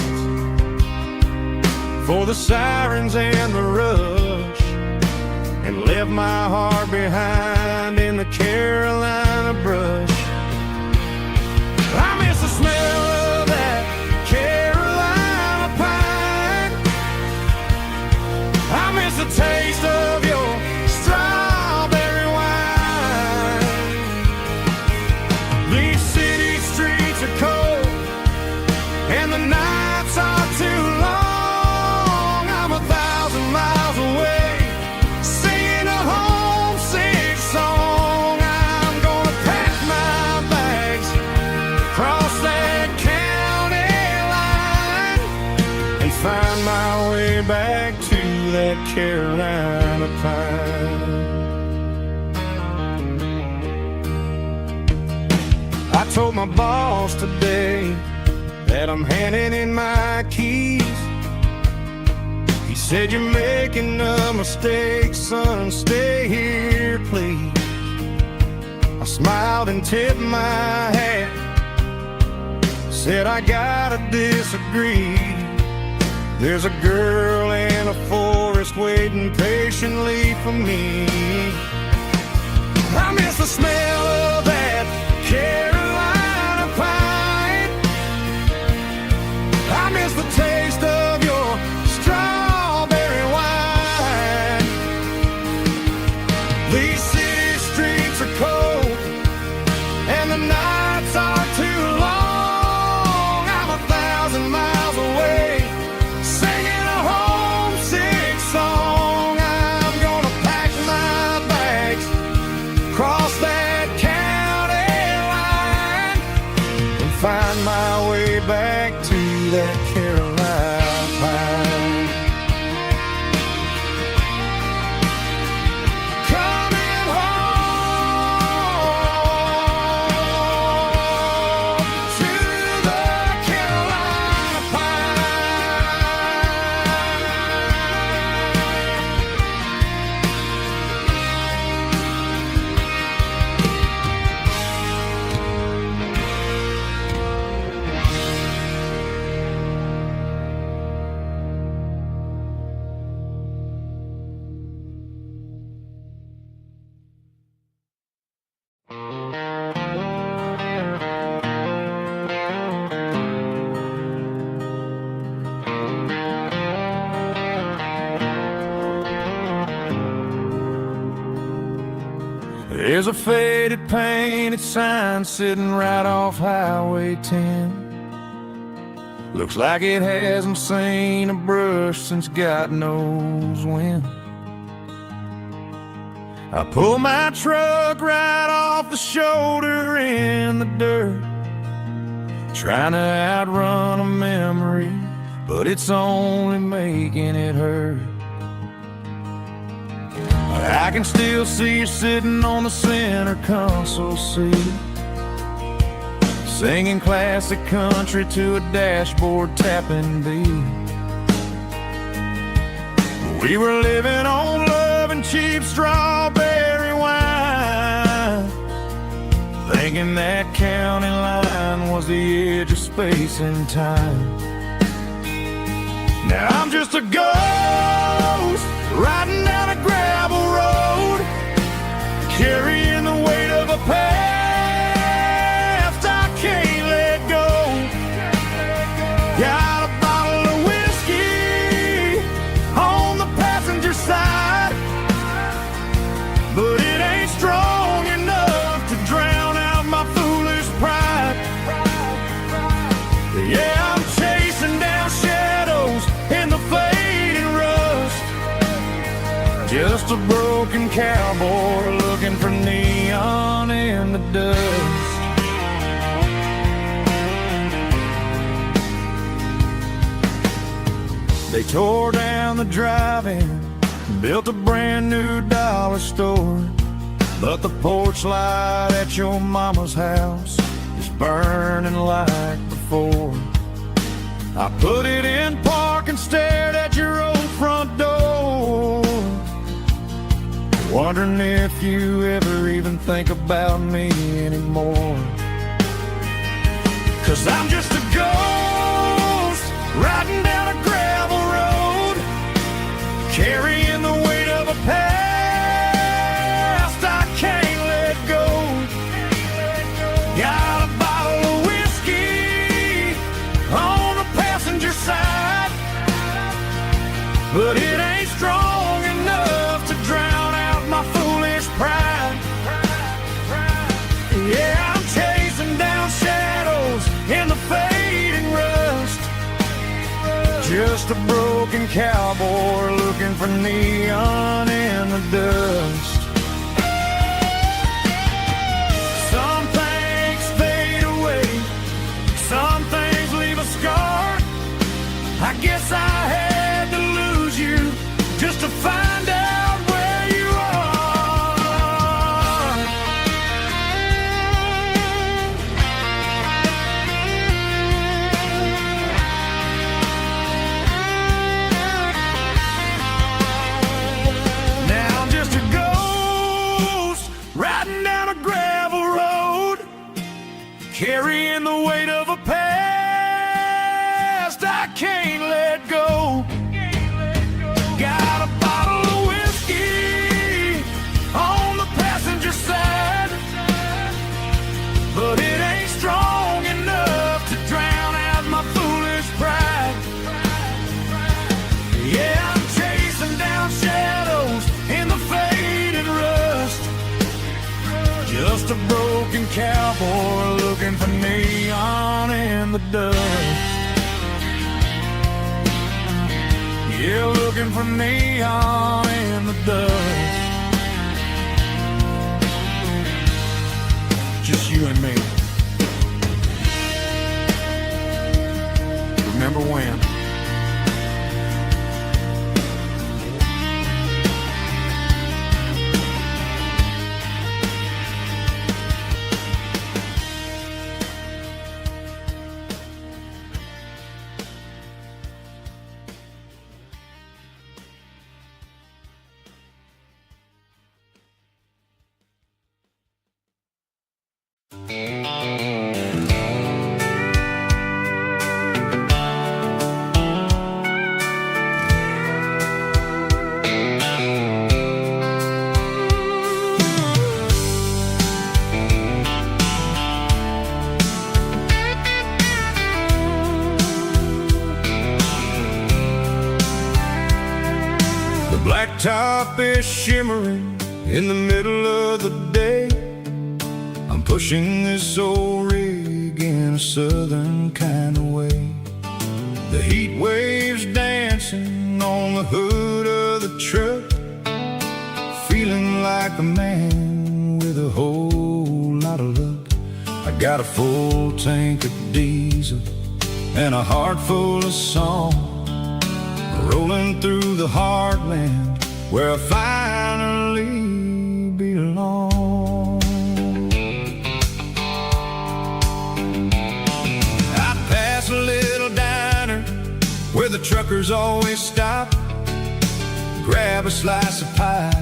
S1: for the sirens and the rush, and left my heart behind in the Carolina brush. I miss the smell of that Carolina pine. I miss the taste of your strawberry wine. These city streets are cold and the nights are too long. I'm 1,000 miles away, singing a homesick song. I'm gonna pack my bags, cross that county line, and find my way back to that Carolina pine. I told my boss today that I'm handing in my keys. He said, "You're making a mistake, son, stay here, please." I smiled and tipped my hat, said, "I gotta disagree. There's a girl in a forest waiting patiently for me." I miss the smell of that Carolina pine. I miss the taste of your strawberry wine. These city streets are cold and the nights are too long. I'm 1,000 miles away, singing a homesick song. I'm gonna pack my bags, cross that county There's a faded painted sign sitting right off Highway 10. Looks like it hasn't seen a brush since God knows when. I pull my truck right off the shoulder in the dirt, trying to outrun a memory, but it's only making it hurt. I can still see you sitting on the center console seat, singing classic country to a dashboard tapping beat. We were living on love and cheap strawberry wine, thinking that county line was the edge of space and time. Now I'm just a ghost riding down a gravel road, carrying the weight of a past I can't let go. Got a bottle of whiskey on the passenger side, but it ain't strong enough to drown out my foolish pride. Yeah, I'm chasing down shadows in the fading rust, just a broken cowboy looking for neon in the dust. They tore down the drive-in, built a brand new dollar store, but the porch light at your mama's house is burning like before. I put it in park and stared at your old front door, wondering if you ever even think about me anymore. 'Cause I'm just a ghost riding down a gravel road, carrying the weight of a past I can't let go. Got a bottle of whiskey on the passenger side, but it ain't strong enough to drown out my foolish pride. Yeah, I'm chasing down shadows in the fading rust, just a broken cowboy looking for neon in the dust. Some things fade away, some things leave a scar. I guess I had to lose you just to find out where you are. Now I'm just a ghost riding down a gravel road, carrying the weight of a past I can't let go. Got a bottle of whiskey on the passenger side, but it ain't strong enough to drown out my foolish pride. Yeah, I'm chasing down shadows in the fading rust, just a broken cowboy looking for neon in the dust. Yeah, looking for neon in the dust. Just you and me. Remember when? Blacktop is shimmering
S2: In the middle of the day, I'm pushing this old rig in a southern kind of way. The heat waves dancing on the hood of the truck, feeling like a man with a whole lot of luck. I got a full tank of diesel and a heart full of song, rolling through the heartland where I finally belong. I pass a little diner where the truckers always stop, grab a slice of pie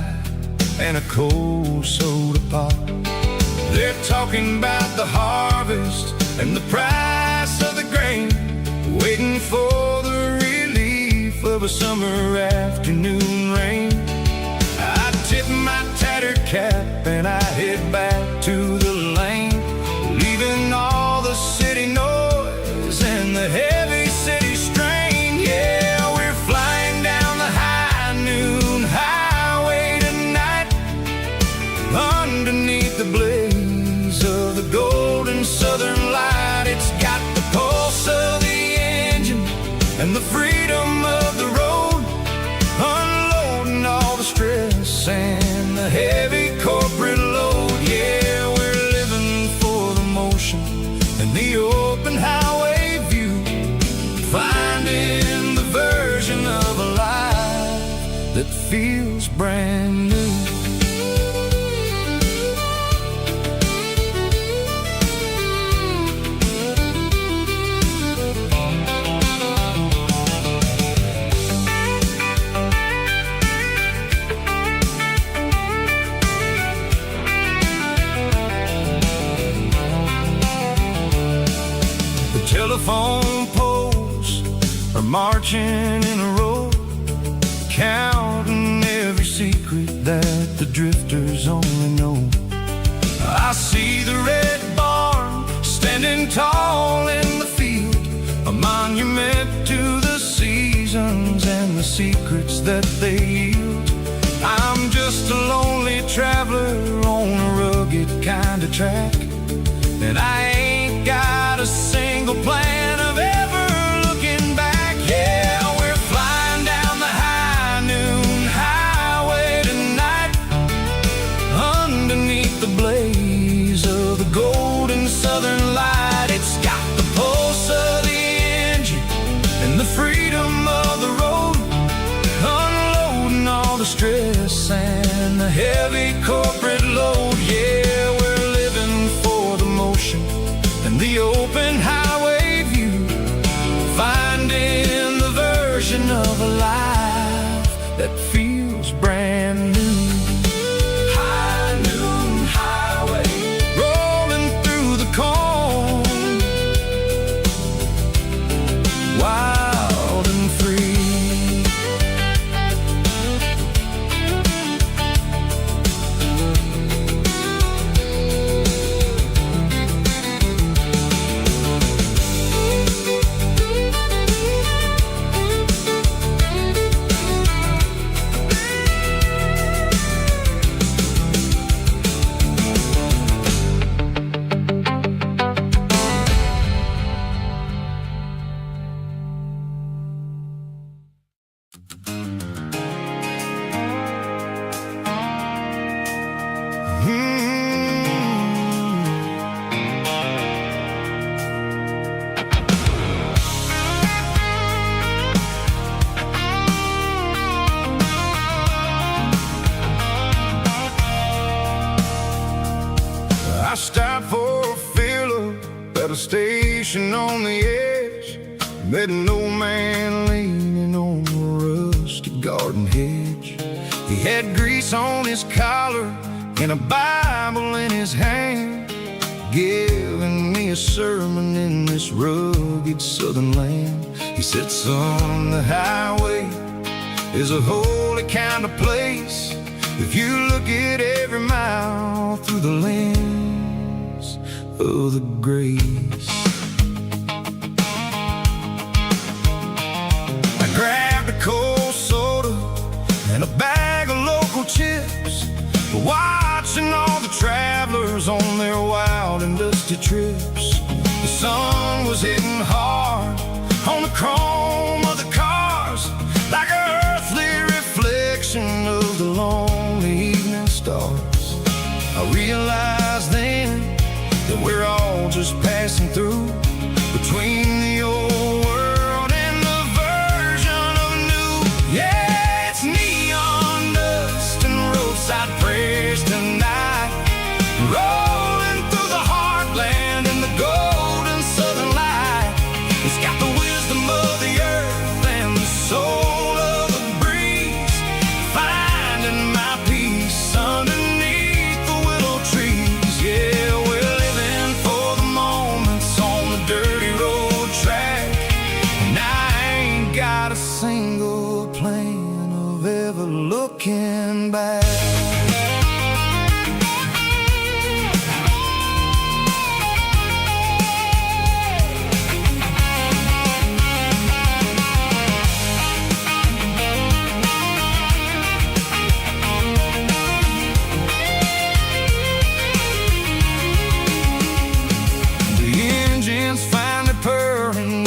S2: and a cold soda pop. They're talking about the harvest and the price of the grain, waiting for the relief of a summer afternoon rain. I tip my tattered cap and I head back to the lane, leaving all the city noise and the heavy city strain. Yeah, we're flying down the high noon highway tonight, underneath the blaze of the golden southern light. It's got the pulse of the engine and the freedom of the road, unloading all the stress and the heavy corporate load. Yeah, we're living for the motion and the open highway view, finding the version of a life that feels brand new. Telephone poles are marching in a row, counting every secret that the drifters only know. I see the red barn standing tall in the field, a monument to the seasons and the secrets that they yield. I'm just a lonely traveler on a rugged kind of track, and I ain't got a single plan of ever looking back. Yeah, we're flying down the high noon highway tonight, underneath the blaze of the golden southern light. It's got the pulse of the engine and the freedom of the road, unloading all the stress and the heavy corporate load. Yeah, we're living for the motion and the open highway view, finding the version of a life that feels brand new. High noon highway, rolling through the corn, wild and free. I stopped for a fill-up at a station on the edge, met an old man leaning on a rusty garden hedge. He had grease on his collar and a Bible in his hand, giving me a sermon in this rugged southern land. He said, son, the highway is a holy kind of place if you look at every mile through the lens of the grace. I grabbed a cold soda and a bag of local chips, sun was hitting hard on the chrome of the cars, like an earthly reflection of the lonely evening stars. I realized then that we're all just passing through between the old world and the version of new. Yeah, it's neon dust and roadside prayers tonight, rolling through the heartland in the golden southern light. It's got the wisdom of the earth and the soul of the breeze, finding my peace underneath the willow trees. Yeah, we're living for the moments on the dirty road track, and I ain't got a single plan of ever looking back.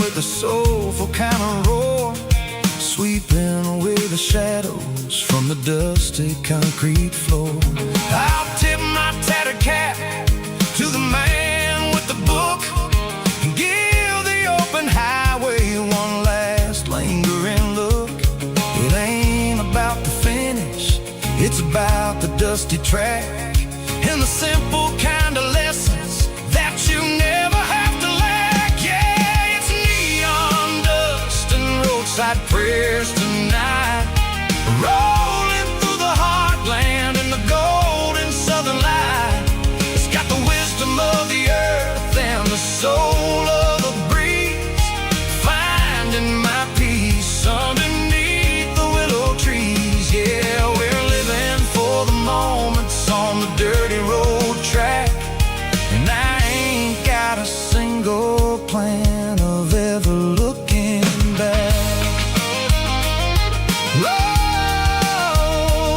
S2: A soulful kind of roar, sweeping away the shadows from the dusty concrete floor. I'll tip my tattered cap to the man with the book and give the open highway one last lingering look. It ain't about the finish, it's about the dusty track and the simple kind of lessons that you never have to lack. Yeah, it's neon dust and roadside prayers tonight, rolling through the heartland in the golden southern light. It's got the wisdom of the earth and the soul of the breeze, finding my peace underneath the willow trees. Yeah, we're living for the moments on the dirty road track, and I ain't got a single plan of ever looking back.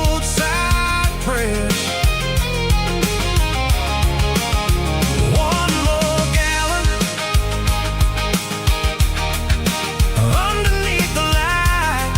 S2: Roadside prayers, one more gallon underneath the light.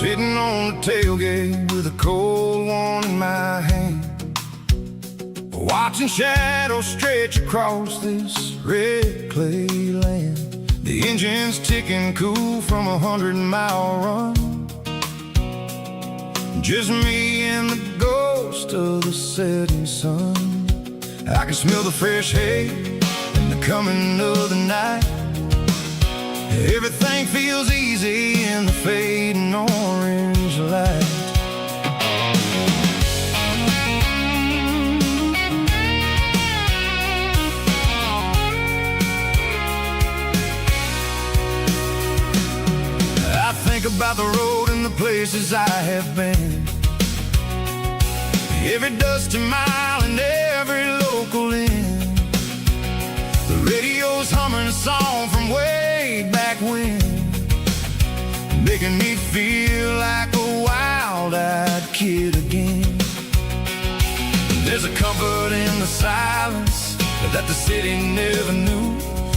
S2: Sitting on the tailgate with a cold one in my hand, watching shadows stretch across this red clay land. The engine's ticking cool from 100-mile run, just me and the ghost of the setting sun. I can smell the fresh hay and the coming of the night. Everything feels easy in the fading orange light. I think about the road and the places I have been, every dusty mile and every local inn. The radio's humming a song from way back when, making me feel like a wild-eyed kid again. There's a comfort in the silence that the city never knew,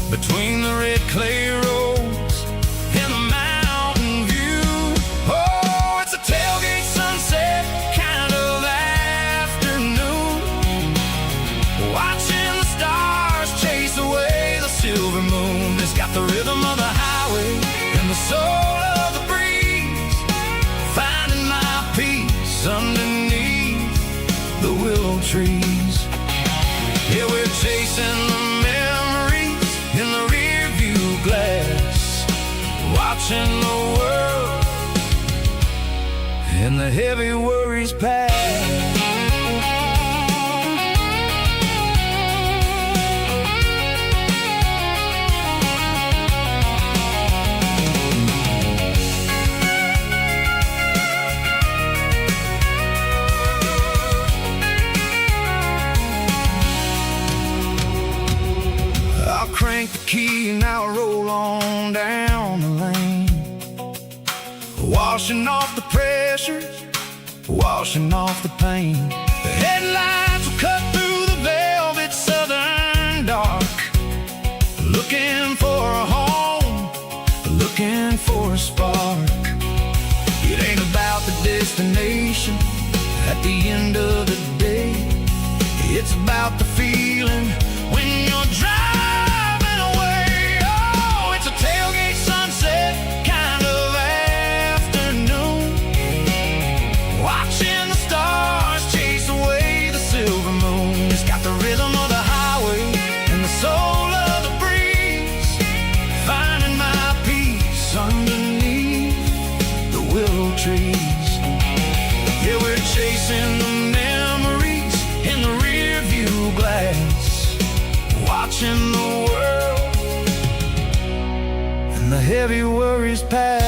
S2: between the red clay roads and the mountain view. Oh, it's a tailgate sunset kind of afternoon, watching the stars chase away the silver moon. It's got the rhythm of the highway and the soul of the breeze, finding
S3: watching the world and the heavy worries pass. I'll crank the key and I'll roll on down the lane, washing off the pressures, washing off the pain. The headlights will cut through the velvet southern dark, looking for a home, looking for a spark. It ain't about the destination at the end of the day, it's about the feeling when you're driving away. Oh, it's a tailgate sunset kind of afternoon, watching the stars chase away the silver moon. It's got the rhythm of the highway and the soul of the breeze, finding my peace underneath the willow trees. Yeah, we're chasing the memories in the rear view glass, watching the world and the heavy worries pass.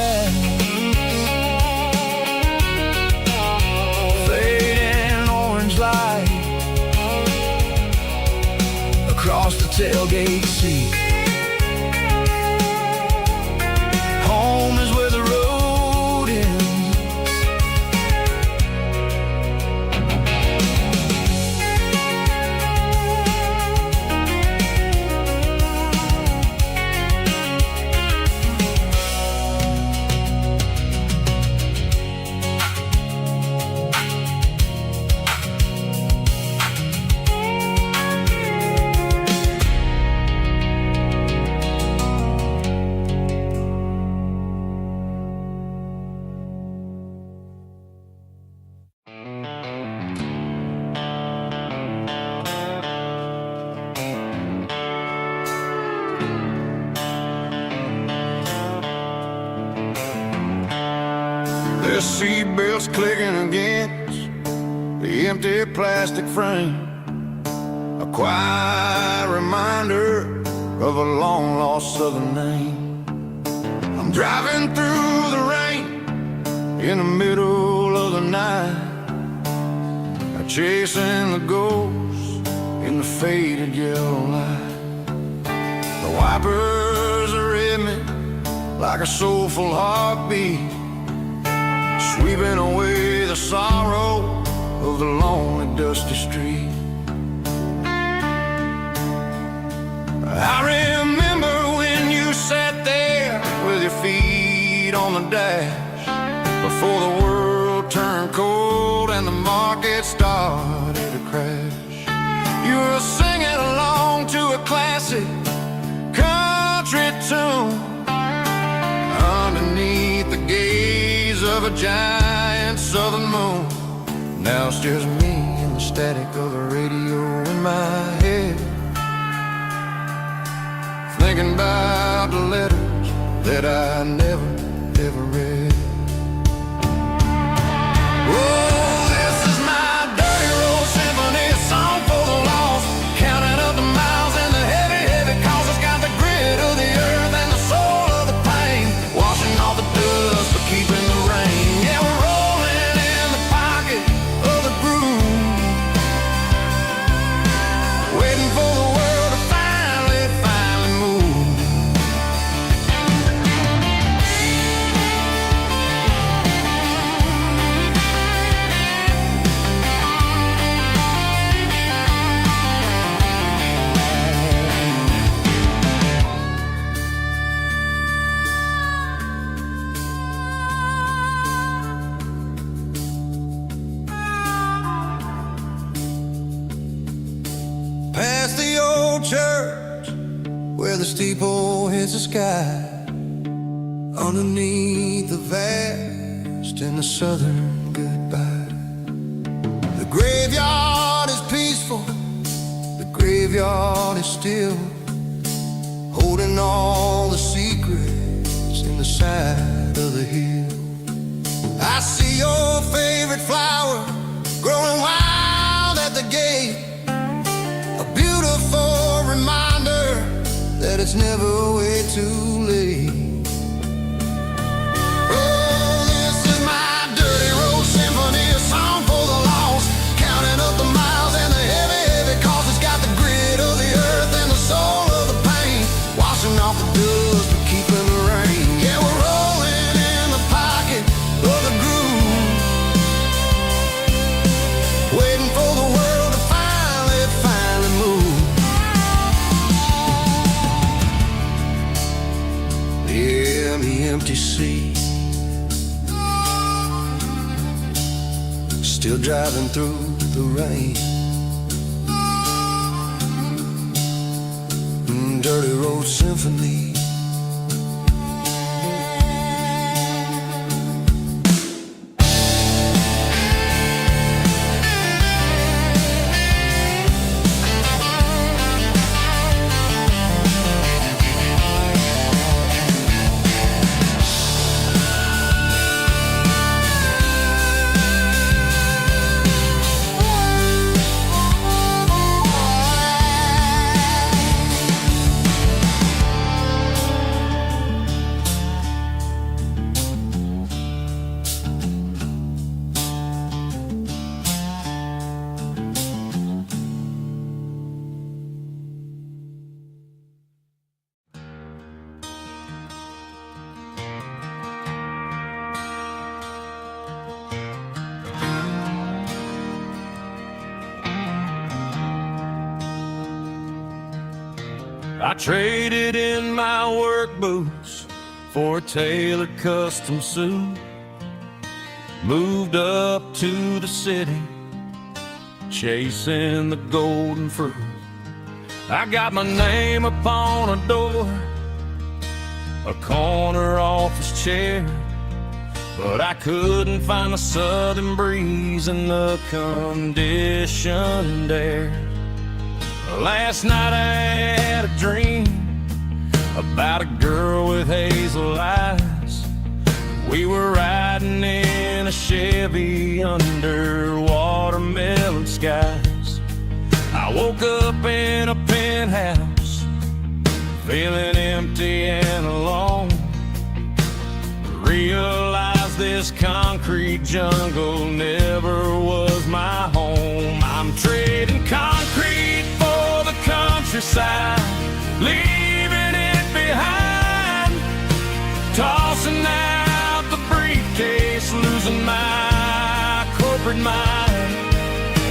S3: Fading orange light across the tailgate seat. Home is where the road ends.
S2: The seatbelt's clicking against the empty plastic frame, a quiet reminder of a long-lost southern name. I'm driving through the rain in the middle of the night, chasing the ghosts in the faded yellow light. The wipers are in me like a soulful heartbeat, sweeping away the sorrow of the lonely, dusty street. I remember when you sat there with your feet on the dash, before the world turned cold and the market started to crash. You were singing along to a classic country tune underneath the gaze of a giant southern moon. Now it's just me and the static of the radio in my head, thinking about the letters that I never, ever read. Oh, this is my dirty road symphony, a song for the lost, counting up the miles and the heavy, heavy calls. It's got the grit of the earth and the soul of the pain, washing off the dust but keeping the rain. Yeah, we're rolling in the pocket of the groove, waiting for the world to finally move. Past the old church where the steeple hits the sky, underneath the vast and the southern goodbye. The graveyard is peaceful, the graveyard is still, holding all the secrets in the
S3: side of the hill. I see your favorite flower growing wild at the gate, a beautiful reminder that it's never way too late. Oh, this is my dirty road symphony, a song for the lost, counting up the miles and the heavy, heavy cost. It's got the grit of the earth and the soul of the pain, washing off the dust but keeping the rain. Yeah, we're rolling in the pocket of the groove, waiting for the world to finally move. Yeah, the empty sea, still driving through the rain. Dirty road symphony.
S1: I traded in my work boots for a tailored custom suit. Moved up to the city, chasing the golden fruit. I got my name upon a door, a corner office chair, but I couldn't find the southern breeze in the conditioned air. Last night I had a dream about a girl with hazel eyes. We were riding in a Chevy under watermelon skies. I woke up in a penthouse, feeling empty and alone. Realized this concrete jungle never was my home. I'm trading concrete for the countryside, leaving it behind, tossing out the briefcase, losing my corporate mind.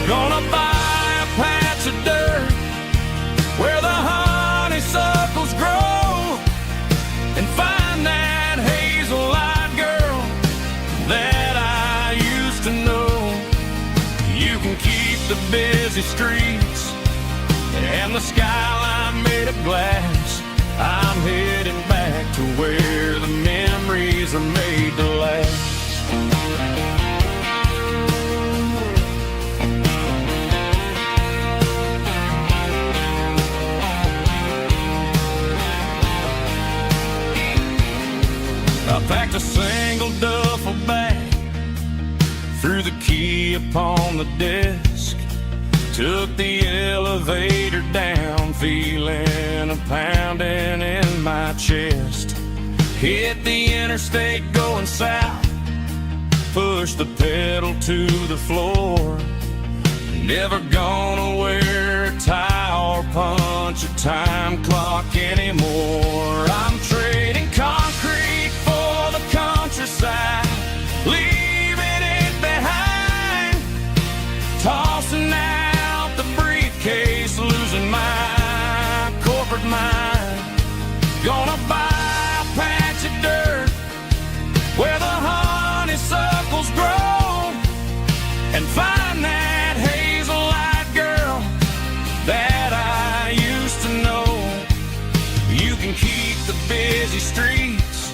S1: Gonna buy a patch of dirt where the honeysuckles grow and find that hazel-eyed girl that I used to know. You can keep the busy streets and the skyline made of glass. I'm heading back to where the memories are made to last. I packed a single duffel bag, threw the key upon the desk, took the elevator down, feeling a pounding in my chest. Hit the interstate going south, pushed the pedal to the floor. Never gonna wear a tie or punch a time clock anymore. I'm trading concrete for the countryside, leaving it behind, tossing out the briefcase, losing my corporate mind. Gonna buy a patch of dirt where the honeysuckles grow and find that hazel-eyed girl that I used to know. You can keep the busy streets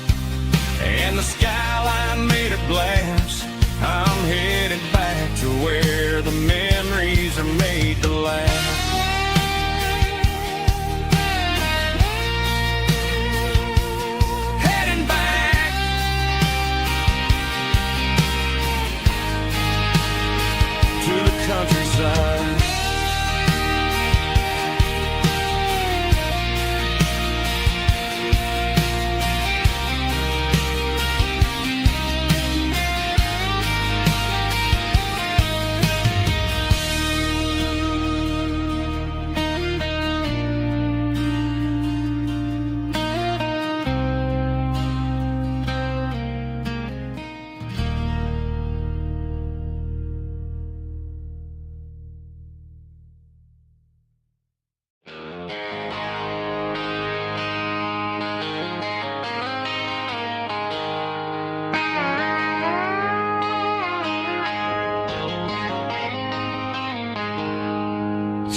S1: and the skyline made of glass. I'm headed back to where the memories are made to last. Heading back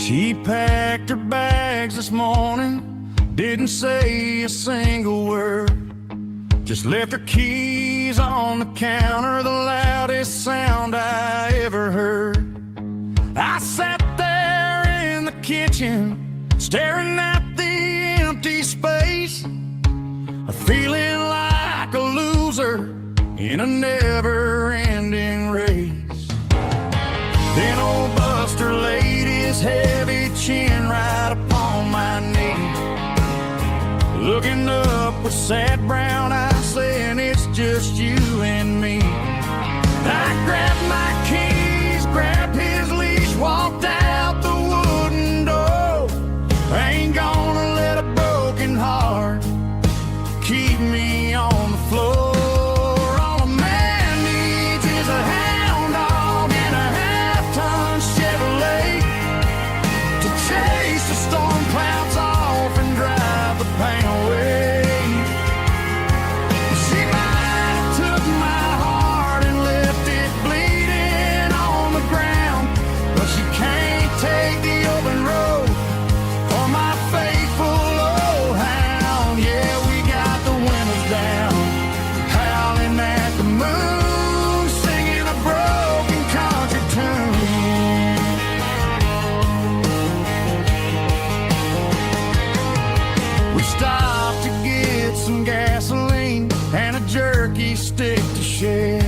S3: She packed her bags this morning, didn't say a single word, just left her keys on the counter, the loudest sound I ever heard. I sat there in the kitchen, staring at the empty space, feeling like a loser in a never-ending race. Then old Buster laid his heavy chin right upon my knee, looking up with sad brown eyes, saying it's just you and me. I grabbed my keys, grabbed his leash, walked out the wooden door. I ain't gonna let a broken heart keep me on the floor. All a man needs is a hound dog and a half-ton Chevrolet to chase the storm clouds off and drive the pain away. She might have took my heart and left it bleeding on the ground, but she can't take the open road for my faithful old hound. Yeah, we got the windows down, howling at the moon, singing a broken country tune. We stopped to get some gasoline and a jerky stick to share.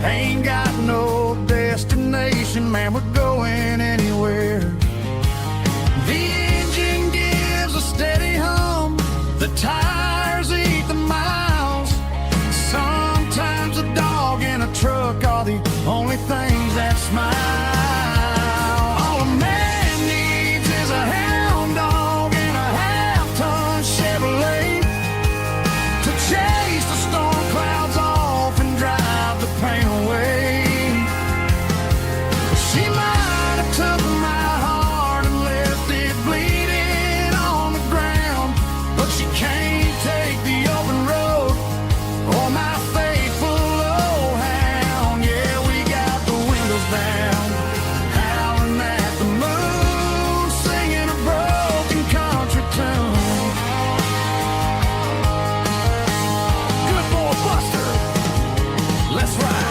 S3: Ain't got no destination, man, we're going anywhere. The engine gives a steady hum, the tires eat the miles. Sometimes a dog and a truck are the only things that smile. All a man needs is a hound dog and a half-ton Chevrolet to chase the storm clouds off and drive the pain away. She might have took my heart and left it bleeding on the ground, but she can't take the open road or my faithful old hound. Yeah, we got the windows down, howling at the moon, singing a broken country tune. Good boy Buster, let's ride.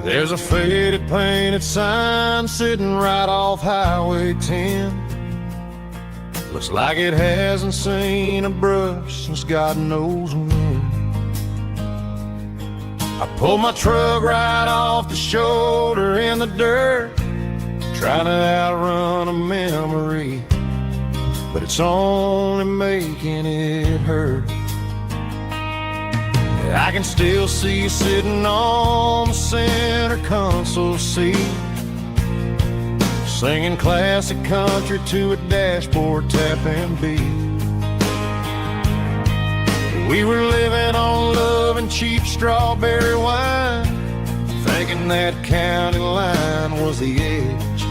S3: There's a faded painted sign sitting right off Highway 10. Looks like it hasn't seen a brush since God knows when. I pulled my truck right off the shoulder in the dirt, trying to outrun a memory, but it's only making it hurt. I can still see you sitting on the center console seat, singing classic country to a dashboard tapping beat. We were living on love and cheap strawberry wine, thinking that county line was the edge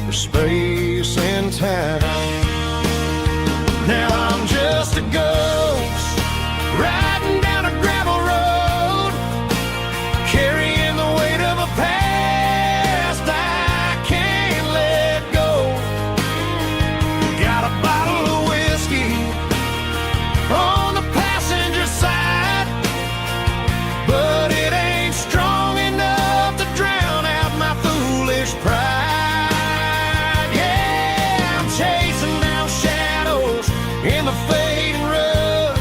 S3: for space and time. Now I'm just a ghost riding down a gravel road, carrying the weight of a past I can't let go. Got a bottle of whiskey on the passenger side, but it ain't strong enough to drown out my foolish pride. Yeah, I'm chasing down shadows in the fading rush,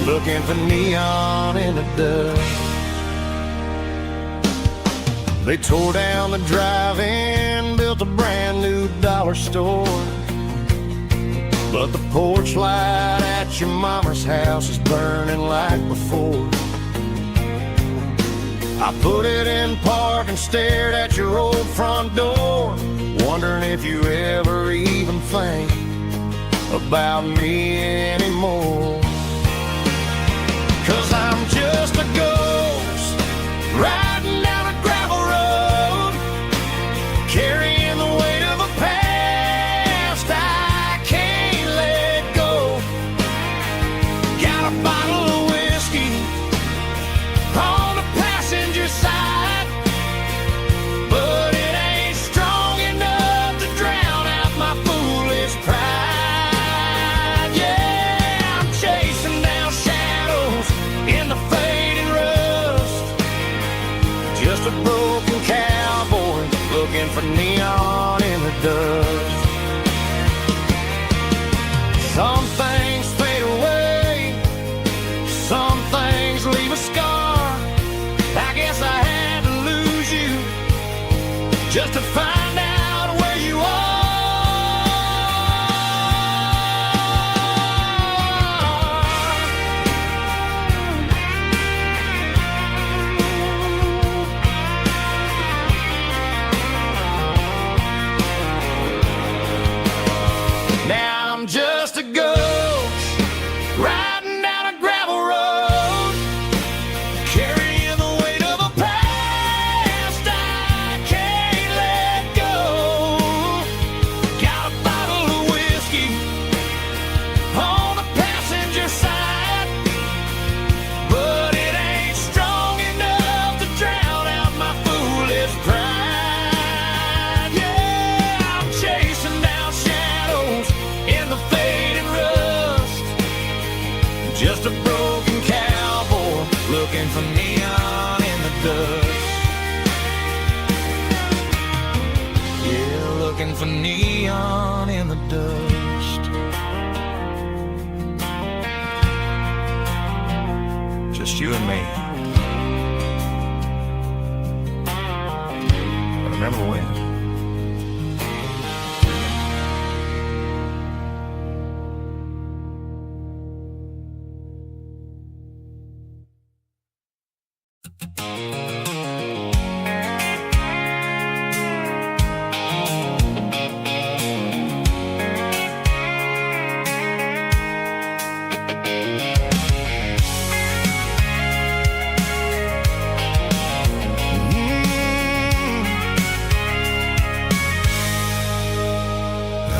S3: looking for neon in the dust. They tore down the drive-in, built a brand new dollar store, but the porch light at your mama's house is burning like before. I put it in park and stared at your old front door, wondering if you ever even think about me anymore. 'Cause I'm just a ghost riding down a gravel road, carrying the weight of a past I can't let go. Got a bottle of whiskey on the passenger side, but it ain't strong enough to drown out my foolish pride. Yeah, I'm chasing down shadows in the fading rust, just a broken cowboy looking for neon in the dust. Some things fade away, some things leave a scar. I guess I had to lose you just to find out where you are. Now I'm just a ghost riding down a gravel road, carrying the weight of a past I can't let go. Got a bottle of whiskey on the passenger side, but it ain't strong enough to drown out my foolish pride. Yeah, I'm chasing down shadows in the fading rust, just a broken cowboy looking for neon in the dust. Yeah, looking for neon in the dust. Just you and me. I remember when.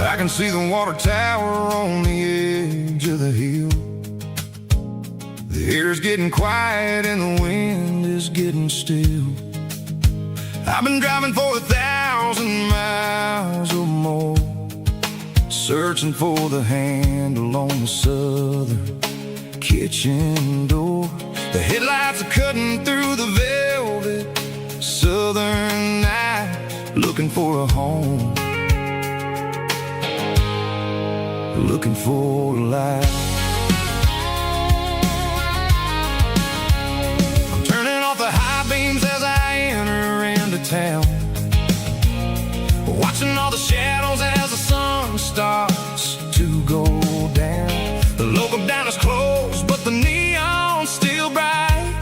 S2: I can see the water tower on the edge of the hill. The air's getting quiet and the wind is getting still. I've been driving for 1,000 miles or more, searching for the handle on the southern kitchen door. The headlights are cutting through the velvet southern night, looking for a home, looking for a light. I'm turning off the high beams as I enter into town, watching all the shadows as the sun starts to go down. The local diner's closed, but the neon's still bright,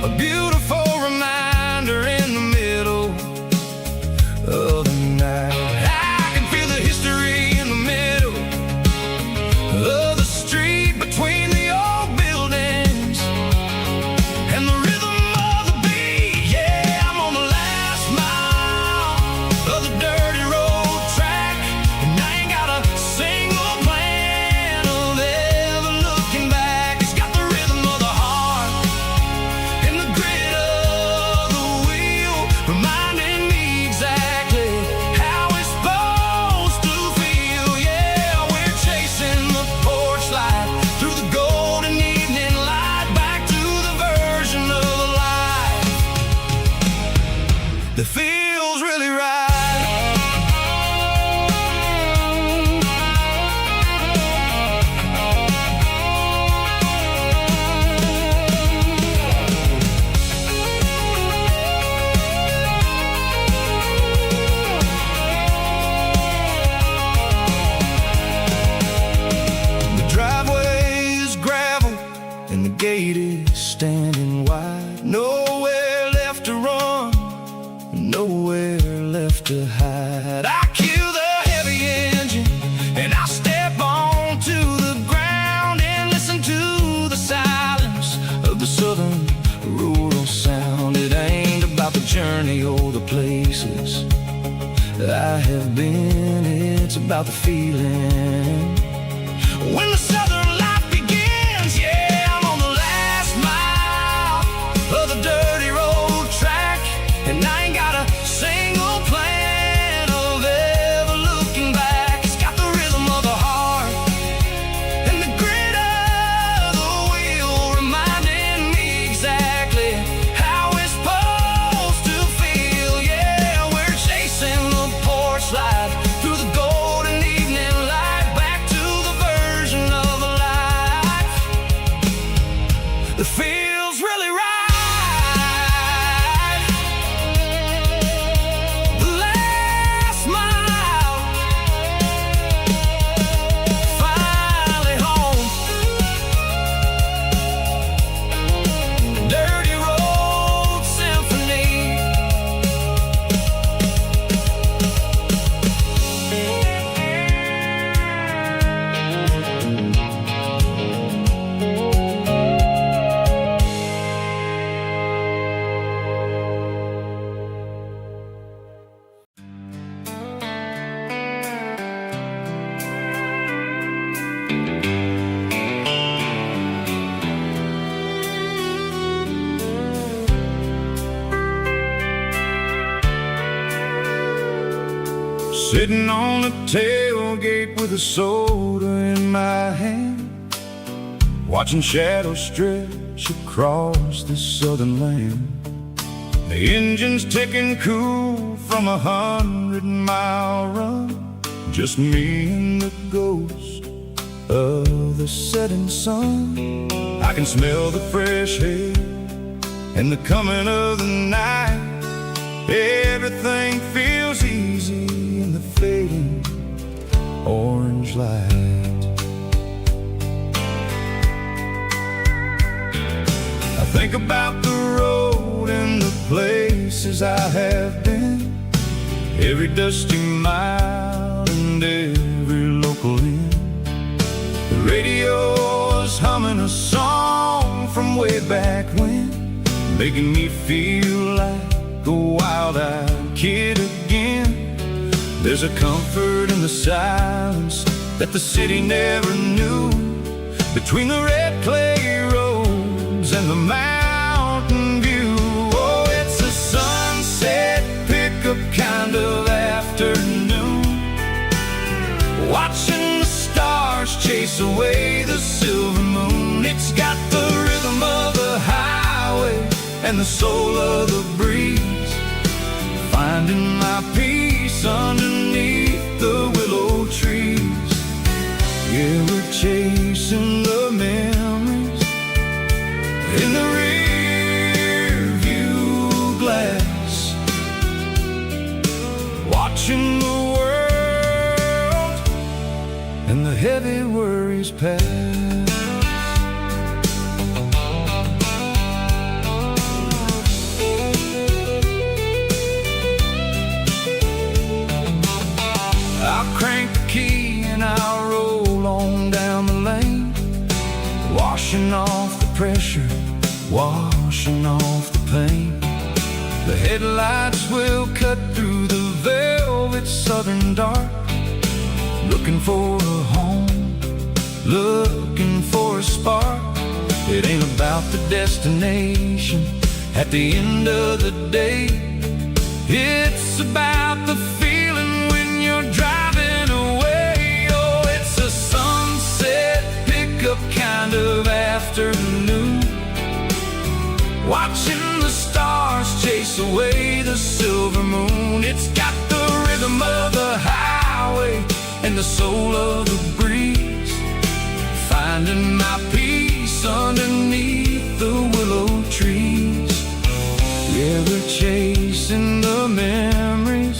S2: a beautiful reminder in the middle of the night. I can feel the history in the middle of the street, between the old buildings and the rhythm of the beat. Yeah, I'm on the last mile of the dirty road track, and I ain't got a places I have been. It's about the feeling when the southern life begins. Yeah, I'm on the last mile of the dirty road track, and I ain't got a single plan of ever looking back. It's got the rhythm of the heart and the grit of the wheel, reminding me exactly how it's supposed to feel. Yeah, we're chasing the porch light through the golden evening light, back to the version of a life that feels really right. The last mile, finally home. Dirty Road Symphony. Sitting on the tailgate with a soda in my hand, watching shadows stretch across this southern land. The engine's ticking cool from 100-mile run, just me and the ghost of the setting sun. I can smell the fresh air and the coming of the night. Everything feels easy in the fading orange light. I think about the road and the places I have been, every dusty mile and every local inn. The radio is humming a song from way back when, making me feel like a wild-eyed kid again. There's a comfort in the silence that the city never knew, between the red clay roads and the mountain view. Oh, it's a sunset pickup kind of afternoon, watching the stars chase away the silver moon. It's got the rhythm of the highway and the soul of the breeze, finding my peace underneath the willow trees. Yeah, we're chasing the memories in the rear view glass, watching the world and the heavy worries pass. Crank the key and I'll roll on down the lane, washing off the pressure, washing off the pain. The headlights will cut through the velvet southern dark, looking for a home, looking for a spark. It ain't about the destination at the end of the day, it's about the feeling when you're driving away. Oh, it's a sunset pickup kind of afternoon, watching the stars chase away the silver moon. It's got the rhythm of the highway and the soul of the breeze, finding my peace underneath the willow trees. Yeah, we're chasing the memories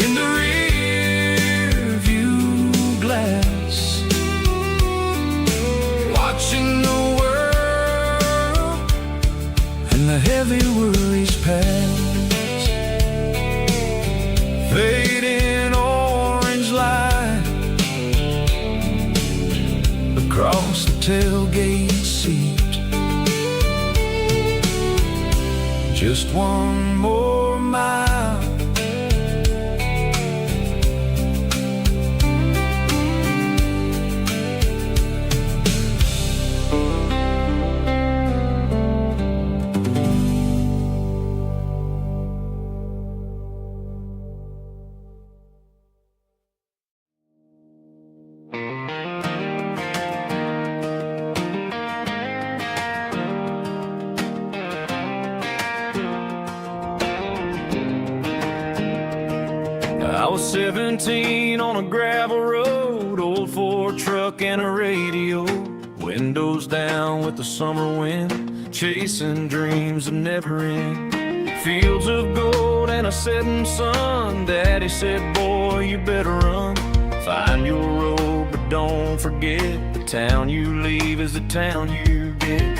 S2: in the rear view glass, watching the world and the heavy worries pass. Fading orange light across the tailgate seat, just one more mile
S1: was 17 on a gravel road, old Ford truck and a radio, windows down with the summer wind, chasing dreams that never end. Fields of gold and a setting sun. Daddy said, boy, you better run. Find your road, but don't forget, the town you leave is the town you get.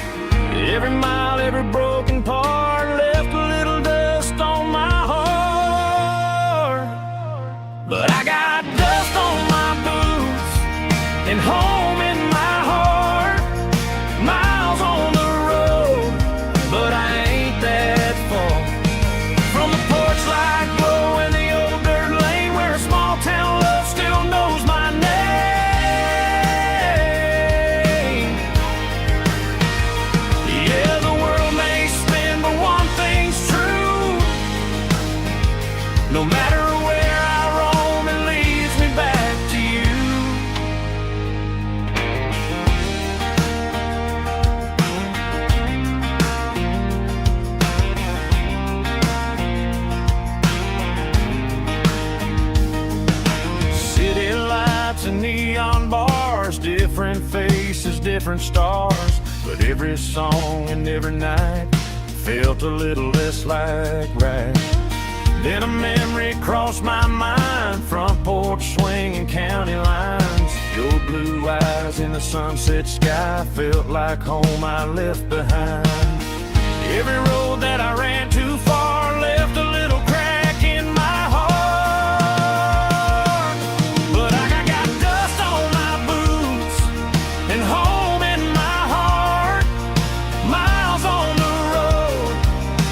S1: Every mile, every broken part left a little dust on my heart. But I got dust on my boots and home in my heart. Miles on the road, but I ain't that far from the porch light glow and the old dirt lane where a small town love still knows my name. Yeah, the world may spin, but one thing's true. No matter where I roam, it leads me back to you. City lights and neon bars, different faces, different stars, but every song and every night felt a little less like right. Then a memory crossed my mind, front porch swinging county lines. Your blue eyes in the sunset sky felt like home I left behind. Every road that I ran too far left a little crack in my heart. But I got dust on my boots and home in my heart. Miles on the road,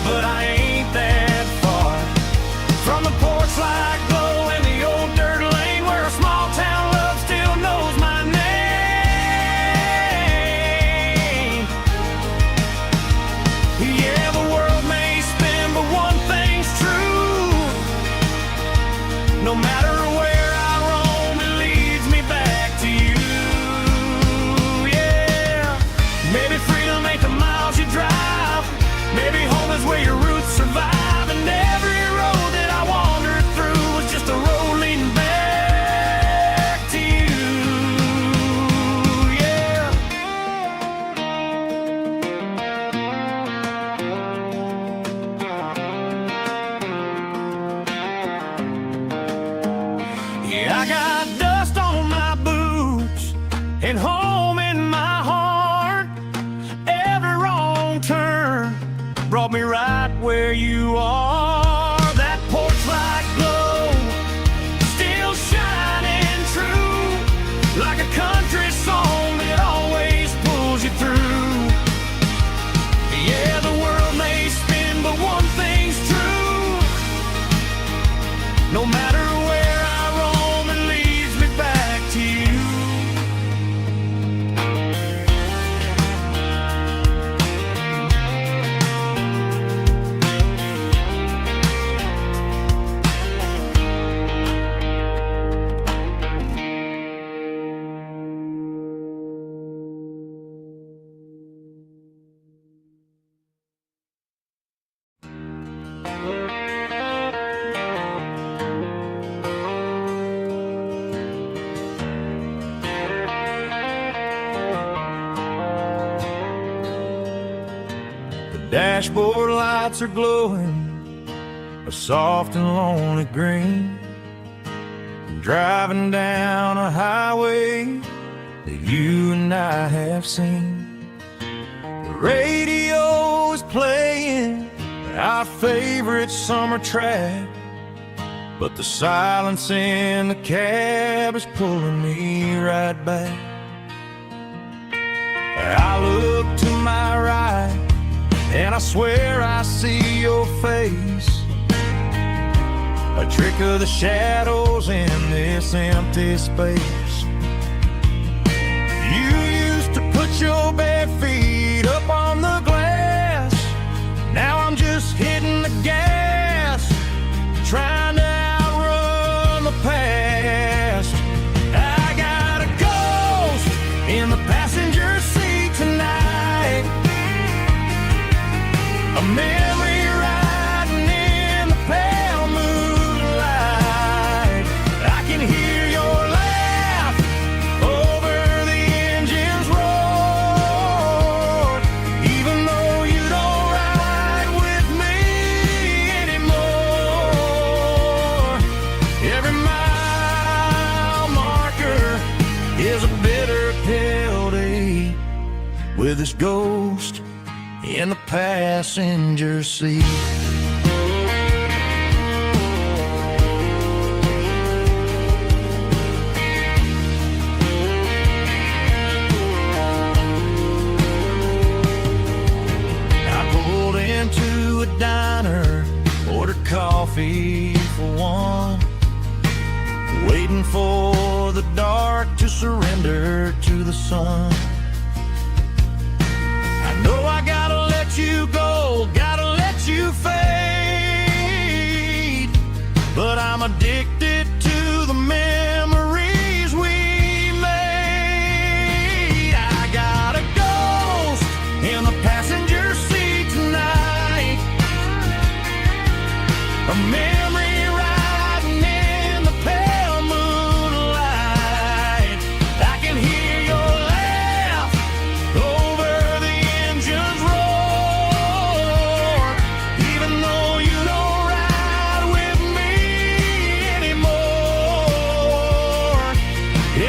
S1: but I ain't that far from the porch light glow and the old dirt lane where a small town love still knows my name. Yeah, the world may spin, but one thing's true. No matter where I roam, it leads me back to you. Yeah, maybe freedom ain't the miles you drive. Maybe home is where your roots survive. And every road that I wandered through was just a road leading back to you. Yeah. Yeah, I got dust on my boots and home in my heart. Every wrong turn brought me right where you are. That porch light glow still shining true, like a country song that always pulls you through. Yeah, the world may spin, but one thing's true. No matter where I roam, it leads me back to you. Dashboard lights are glowing a soft and lonely green. I'm driving down a highway that you and I have seen. The radio is playing our favorite summer track, but the silence in the cab is pulling me right back. I look to my right and I swear I see your face, a trick of the shadows in this empty space. You used to put your bare feet up on the glass. Now I'm just hitting the gas, trying to outrun the past. I got a ghost in the passenger seat tonight, a memory riding in the pale moonlight.
S3: with his ghost in the passenger seat. I pulled into a diner, ordered coffee for one, waiting for the dark to surrender to the sun. I know I gotta let you go, gotta let you fade, but I'm addicted to the memories we made. I got a ghost in the passenger seat tonight, a memory riding in the pale moonlight. I can hear your laugh over the engine's roar, even though you don't ride with me anymore.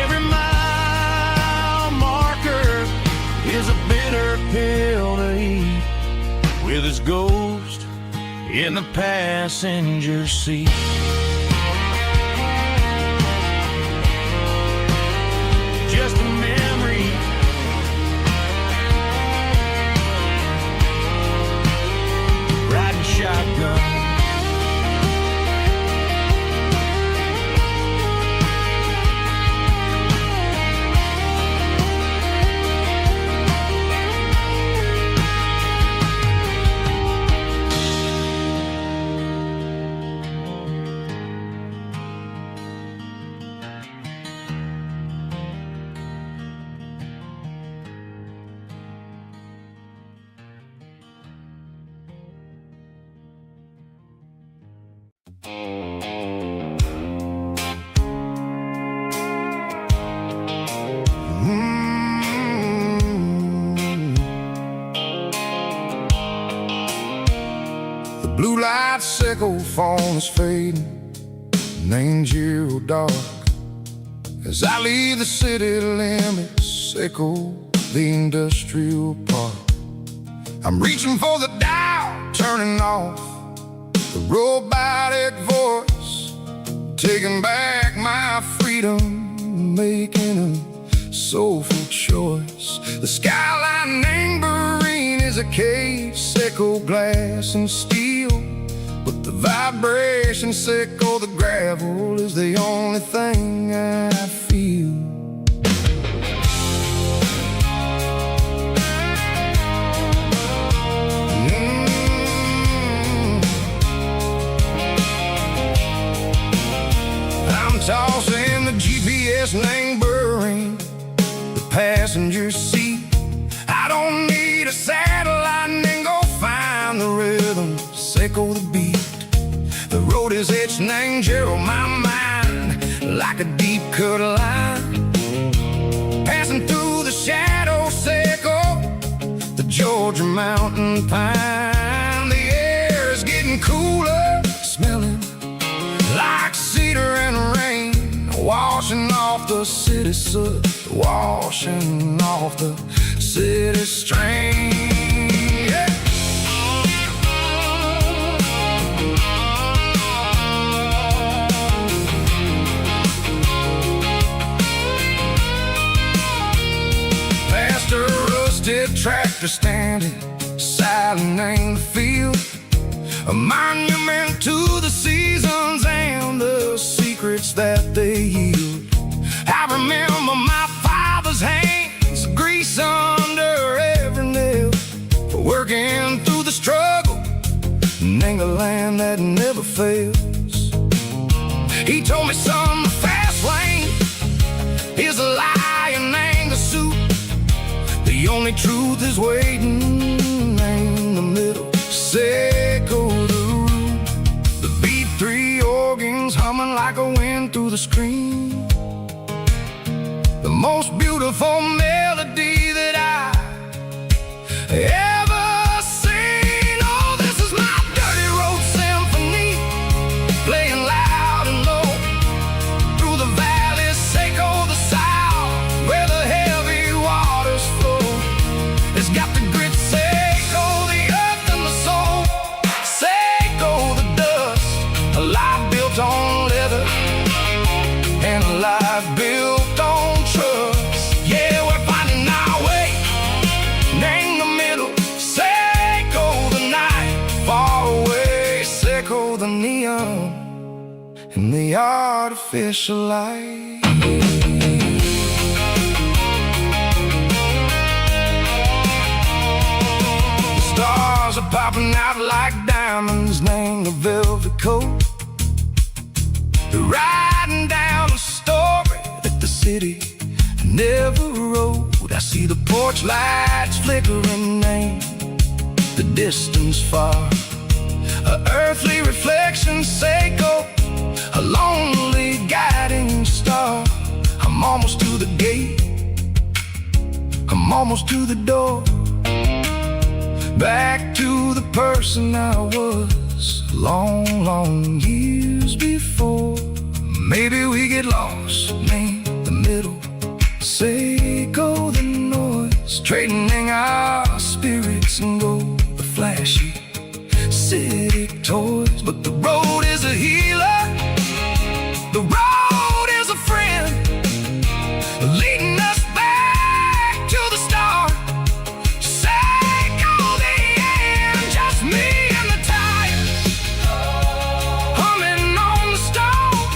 S3: Every mile marker is a bitter pill to eat, with his ghost in the passenger seat. Just a memory, riding shotgun.
S2: The blue light sickle phone is fading, named zero dark. As I leave the city limits, sickle the industrial park. I'm reaching for the dial, turning off the robotic voice, taking back my freedom, making a soulful choice. The skyline named Marine is a cage, sickle glass and steel, but the vibration sickle, the gravel, is the only thing I feel. I'm tossing the GPS named Marine, the passenger seat. I don't need a satellite and go find the rhythm, sickle the beat. The road is etched named Gerald, my mind, like a deep cut line, passing through the shadow sickle, the Georgia mountain pine. The air is getting cooler, smelling like cedar and rain, washing off the city soot, washing off the city strain. Yeah. Past a rusted tractor standing silent in the field, a monument to the seasons and the secrets that they yield. I remember my father's hands, grease under every nail, working through the struggle, and the land that never fails. He told me, son, the fast lane is a lion and the suit. The only truth is waiting in the middle, sickle the root. The B3 organs humming like a wind through the screen, the most beautiful melody that I ever seen. Oh, this is my dirty road symphony, playing loud and low through the valleys, sickle the south, where the heavy waters flow. artificial light. The stars are popping out like diamonds, named the velvet coat. They're riding down a story that the city never wrote. I see the porch lights flickering, name the distance far. A earthly reflection, Seiko, a lonely guiding star. I'm almost to the gate, I'm almost to the door. Back to the person I was long, long years before. Maybe we get lost, name the middle, Seiko the noise, trading our spirits and go the flashy city toys. But the road is a healer, the road is a friend, leading us back to the start. Seiko the end, just me and the tires, humming on the stove.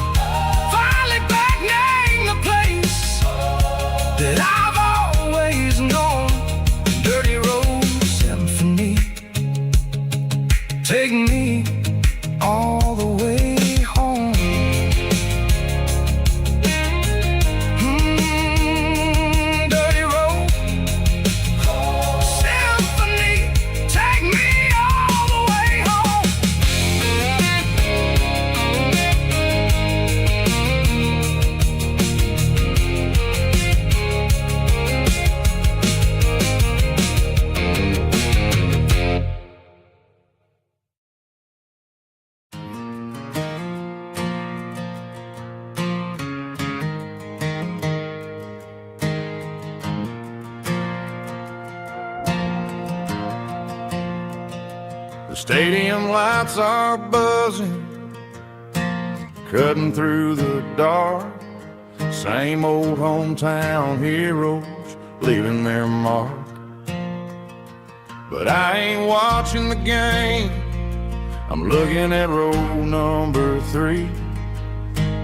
S2: Finally back, name the place that I've always known. Dirty Road Symphony, take me all the way home. Dirty Road Symphony, take me all the way home. The stadium lights are buzzing, cutting through the dark. Same old hometown heroes leaving their mark. But I ain't watching the game, I'm looking at row number 3,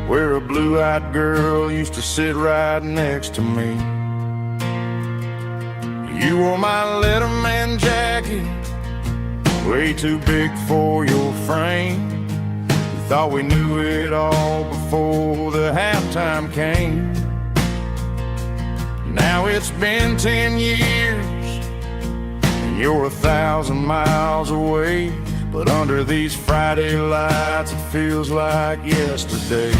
S2: where a blue-eyed girl used to sit right next to me. You wore my Letterman jacket, way too big for your frame. We thought we knew it all before the halftime came. Now it's been 10 years and you're 1,000 miles away, but under these Friday lights it feels like yesterday.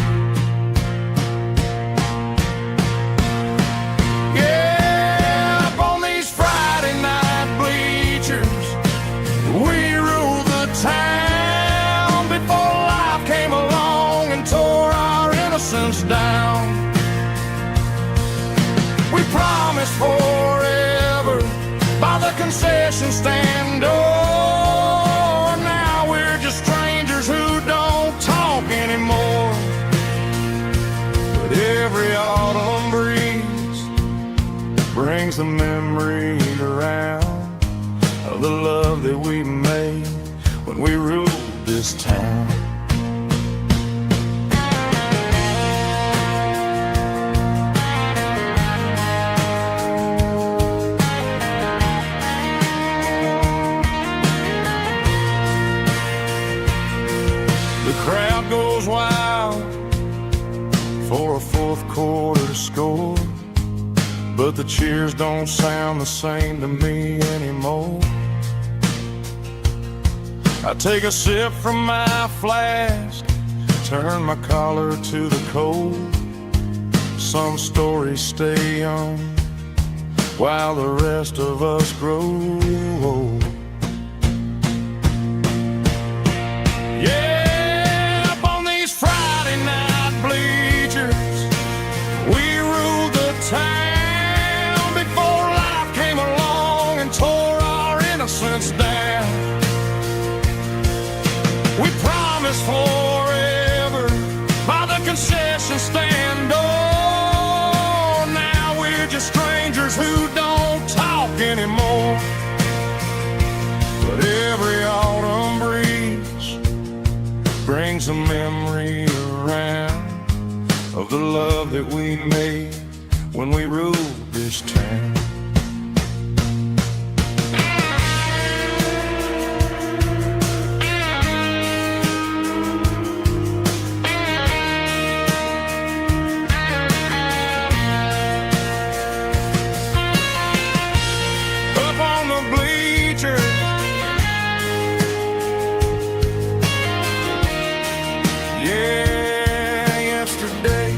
S2: Yeah, up on these Friday night bleachers, we ruled the town before life came along and tore our innocence down. We promised forever by the concession stand door. Now we're just strangers who don't talk anymore. But every autumn breeze brings the memory around of the love that we made when we ruled this town. The crowd goes wild for a fourth quarter score, but the cheers don't sound the same to me anymore. I take a sip from my flask, turn my collar to the cold. Some stories stay young while the rest of us grow old. Yeah, up on these Friday night bleachers, we ruled the town before life came along and tore our innocence down. We promised forever by the concession stand door. Now we're just strangers who don't talk anymore. But every autumn breeze brings a memory around that we made when we ruled this town. Up on the bleachers, yeah, yesterday.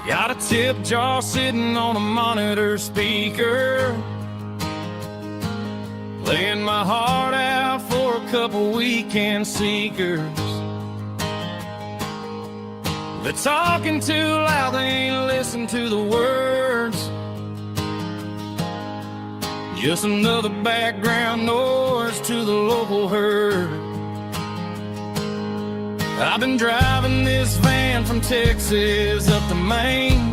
S2: Got a tip jar sitting on a monitor speaker, playing my heart out for a couple weekend seekers. They're talking too loud, they ain't listen to the words. Just another background noise to the local herd. I've been driving this van from Texas up to Maine,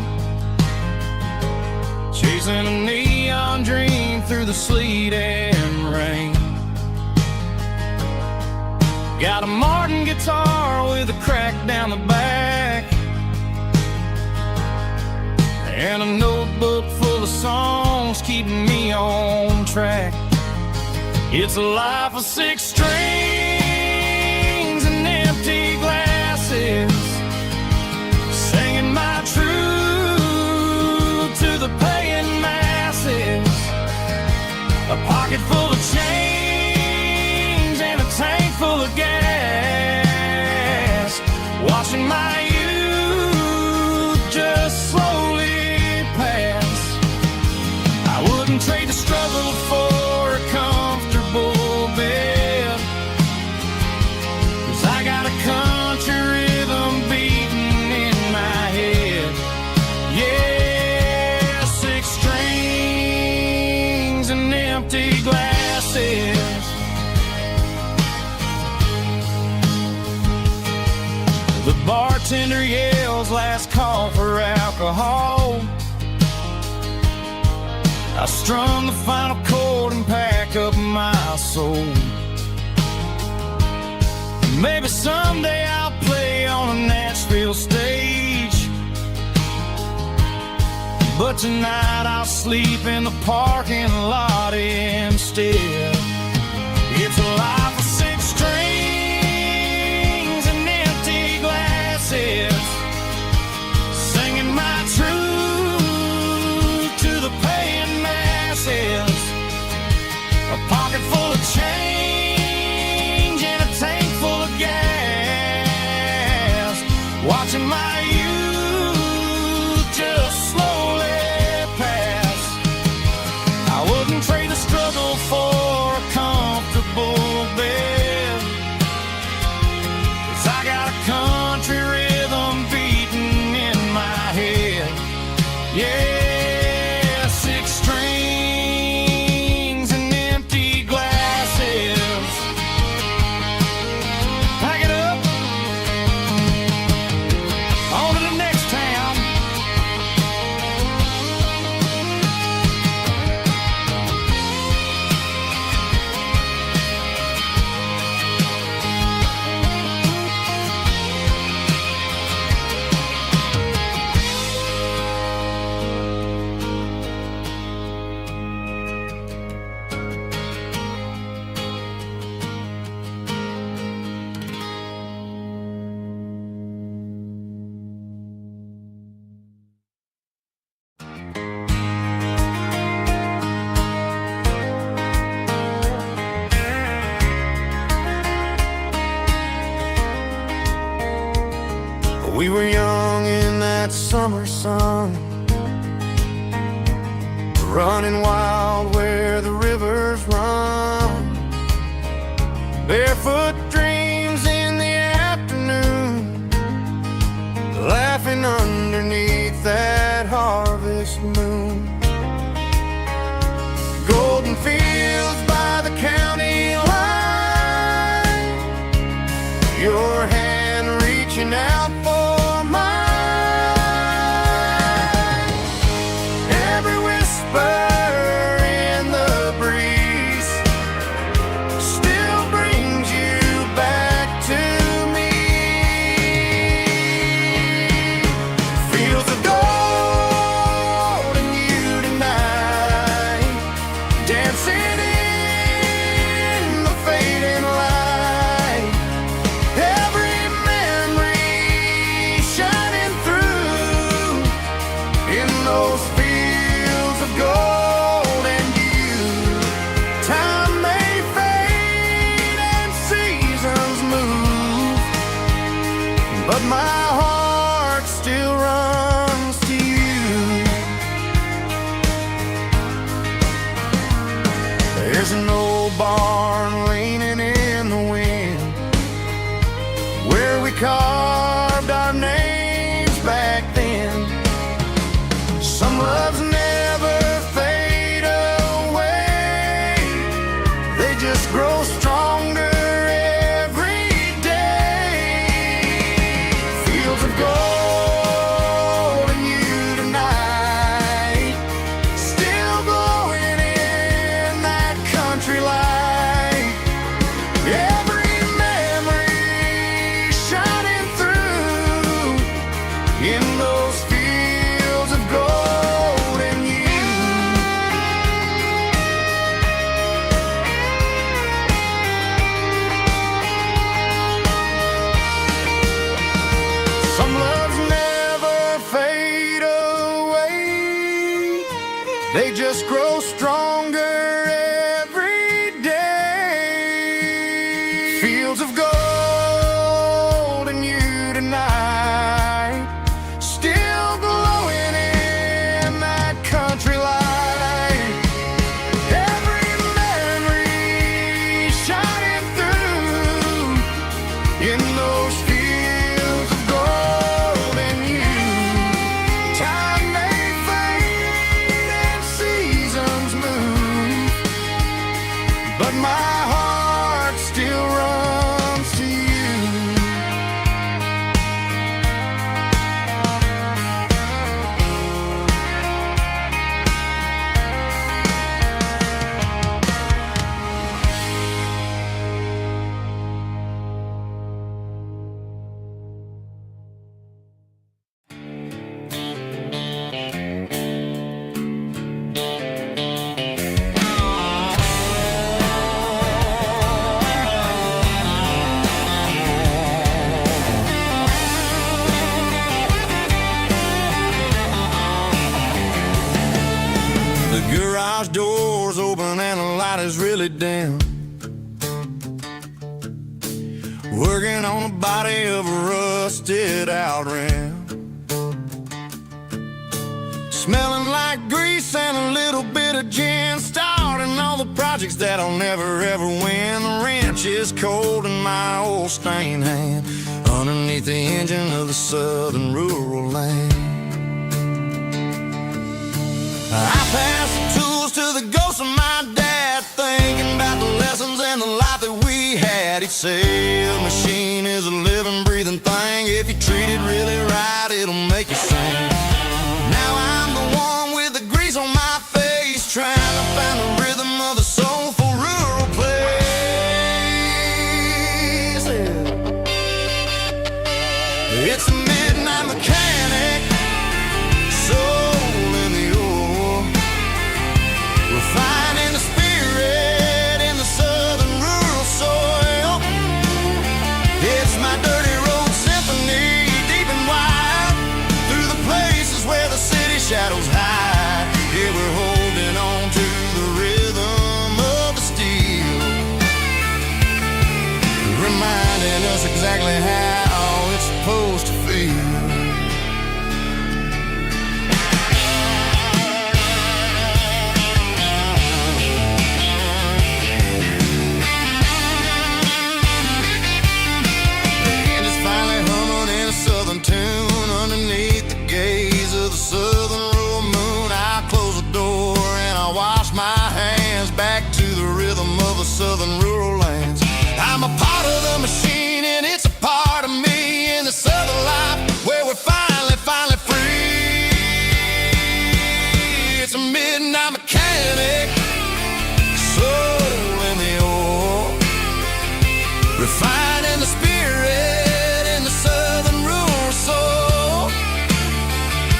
S2: chasing a neon dream through the sleet and rain. Got a Martin guitar with a crack down the back, and a notebook full of songs keeping me on track. It's a life of 6 strings and empty glasses, singing my truth to the paying masses. A pocket full of change and a tank full of gas, watching my youth just slowly pass. I wouldn't trade the struggle for a comfortable bed, 'cause I got a country rhythm beating in my head. Yeah, 6 strings and empty glasses. The bartender yells last call for alcohol. I strum the final chord and pack up my soul. Maybe someday I'll play on a Nashville stage, but tonight I'll sleep in the parking lot instead. It's a life of 6 strings and empty glasses, singing my truth to the paying masses. A pocket full of change and a tank full of gas, watching my youth just slowly pass. I wouldn't trade the struggle for a comfortable bed, 'cause I got a country rhythm beating in my head. Yeah, 6 strings and empty glasses. Pack it up.
S3: We were young in that summer sun, running wild where the rivers run. Barefoot dreams in the afternoon, laughing underneath that harvest moon. Golden fields by the county line, your hand reaching out for mine. Every whisper in the breeze still brings you back to me. Fields of gold and you tonight, dancing in the fading light. Every memory shining through in those fields of gold and you. Time may fade and seasons move, but my heart still runs to you. There's an old barn leaning in the wind, where we carved our names back then. Some loves never fade away, they just grow stronger every day. Fields of gold and you tonight, still glowing in that country light. Every memory shining through in those fields of gold and you. Some loves never fade away, they just grow stronger every day. Fields of gold and you tonight, still glowing in that country light. Every memory shining through in those fields of gold and you. Time may fade and seasons move, but my heart still runs to you. The garage door's open and the light is really dim. Working on the body of a rusted out rim. Smelling like grease and a little bit of gin. Starting all the projects that I'll never ever win. The wrench is cold in my old stained hand, underneath the engine of the southern rural land. I pass the tools to the ghost of my dad, thinking about the lessons and the life that we had. He'd say a machine is a living, breathing thing. If you treat it really right, it'll make you sing. Now I'm the one with the grease on my face, trying to find the rhythm of a soulful rural place. It's a midnight mechanic, soul in the ore, refining the spirit in the southern rural soil. It's my dirty road symphony, deep and wide, through the places where the city shadows hide. Yeah, we're holding on to the rhythm of the steel, reminding us exactly how it's supposed to feel.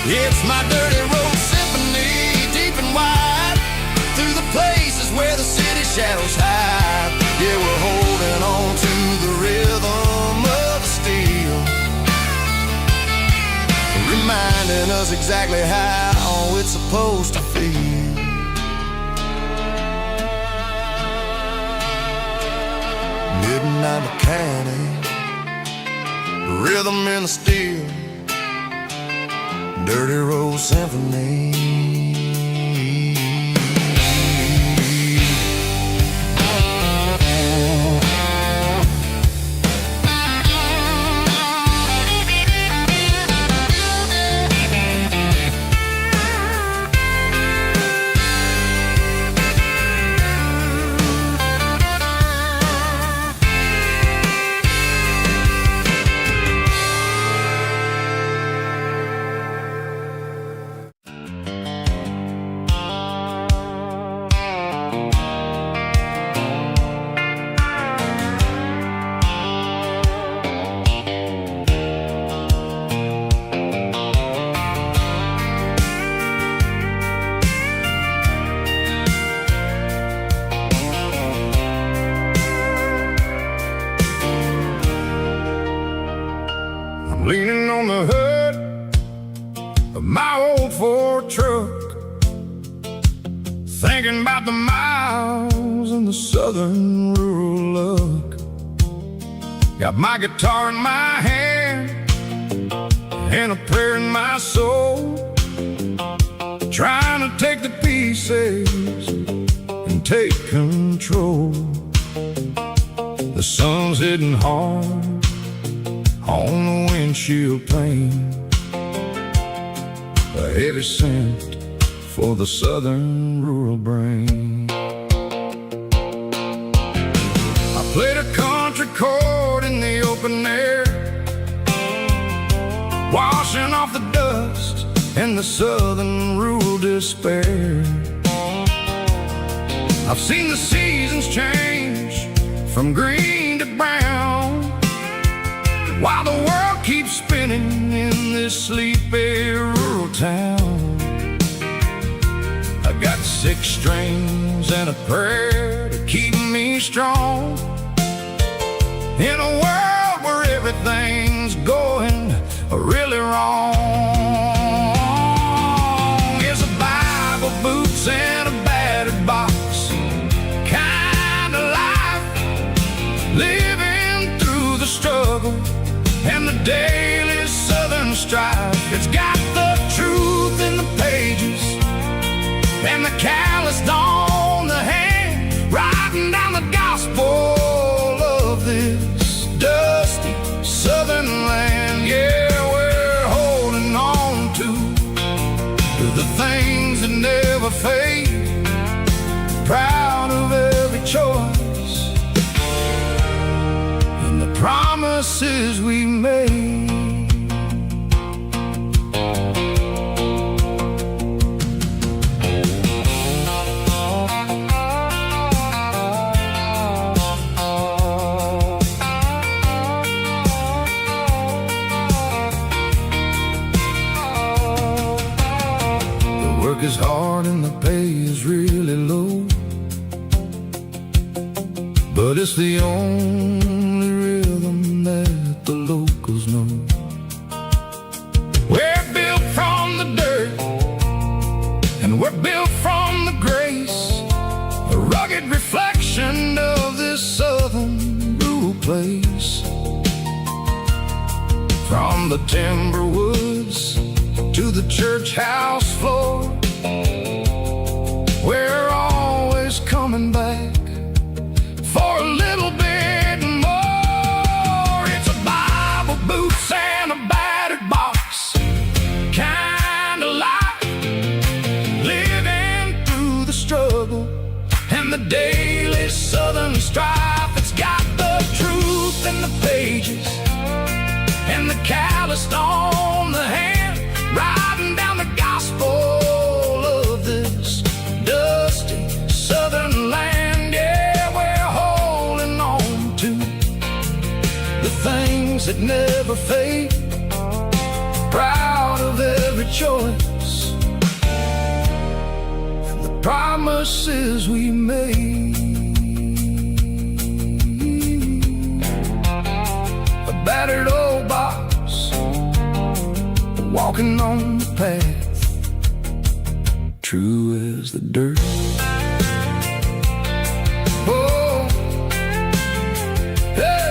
S3: It's my dirty road symphony, deep and wide, through the places where the city shadows hide. Yeah, we're holding on to the rhythm of the steel, reminding us exactly how it's supposed to feel. Midnight mechanic, rhythm in the steel, dirty road symphony.
S2: Leaning on the hood of my old Ford truck, thinking about the miles and the southern rural look. Got my guitar in my hand and a prayer in my soul, trying to take the pieces and take control. The sun's hitting hard on the windshield pane, a heavy scent for the southern rural brain. I played a country chord in the open air, washing off the dust and the southern rural despair. I've seen the seasons change from green to brown, while the world keeps spinning in this sleepy rural town. I got 6 strings and a prayer to keep me strong, in a world where everything's going really wrong. It's a Bible, boots, and a battered box kind of life, living through the struggle and the daily southern strife. It's got the truth in the pages and the calloused on the hand, writing down the gospel of this dusty southern land. Yeah, we're holding on to the things that never fade, proud of every choice and the promises we made. The work is hard and the pay is really low, but it's the only rhythm that the locals know. We're built from the dirt and we're built from the grace, a rugged reflection of this southern rural place. From the timber woods to the church house floor, we're always coming back for a little bit more. It's a Bible, boots, and a battered box kind of life, living through the struggle and the daily southern strife. It's got the truth in the pages and the calloused on the hand, writing down the gospel of this dusty southern land. Yeah, we're holding on to the things that never fade, proud of every every choice and the promises we made. A battered old box walking on the path, true as the dirt. Oh, hey.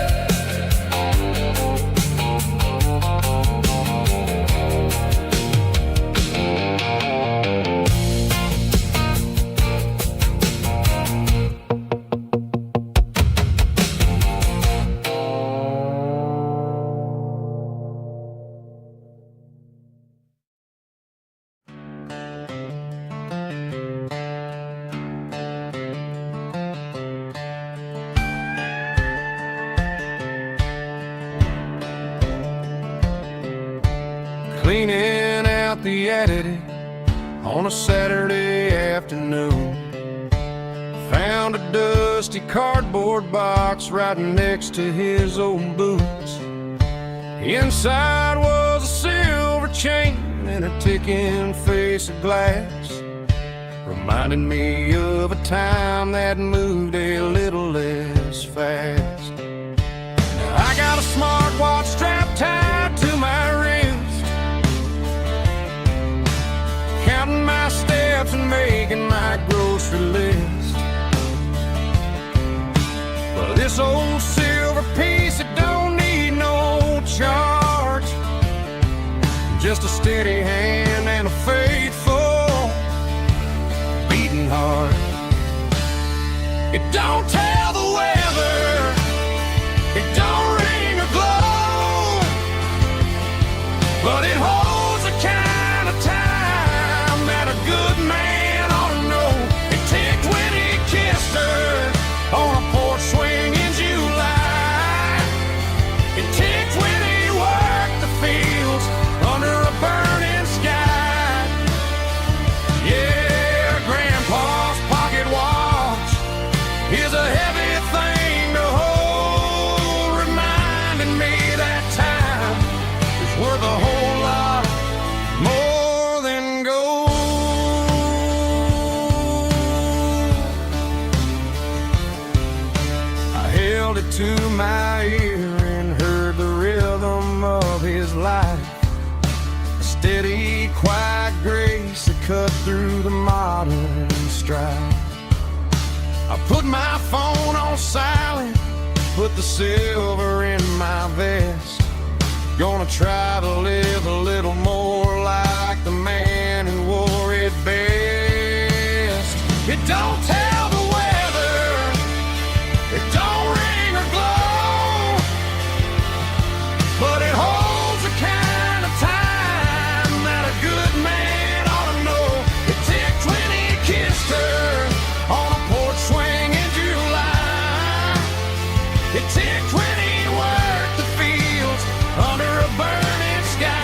S1: Cleaning out the attic on a Saturday afternoon, found a dusty cardboard box right next to his old boots. Inside was a silver chain and a ticking face of glass, reminding me of a time that moved a little less fast. Now I got a smartwatch strapped tied to my wrist, counting my steps and making my grocery list. But this old silver piece, it don't need no charge, just a steady hand and a faithful beating heart. It don't tell the weather, it don't ring or glow, but it holds the kind of time that a good man ought to know. It ticked when he kissed her on a porch swing in July. It ticked when he worked the fields under a burning sky. Yeah, Grandpa's pocket watch is a heavy thing to hold, reminding me that time is worth a whole lot more than gold. I held it to my ear and heard the rhythm of his life, a steady, quiet grace that cut through the modern strife. I put my phone on silent, put the silver in my vest. Gonna try to live a little more like the man who wore it best. It don't tell the weather, it don't ring or glow, but it holds the kind of time that a good man ought to know. It ticked when he kissed her on a porch swing in July. It ticked when he worked the fields under a burning sky.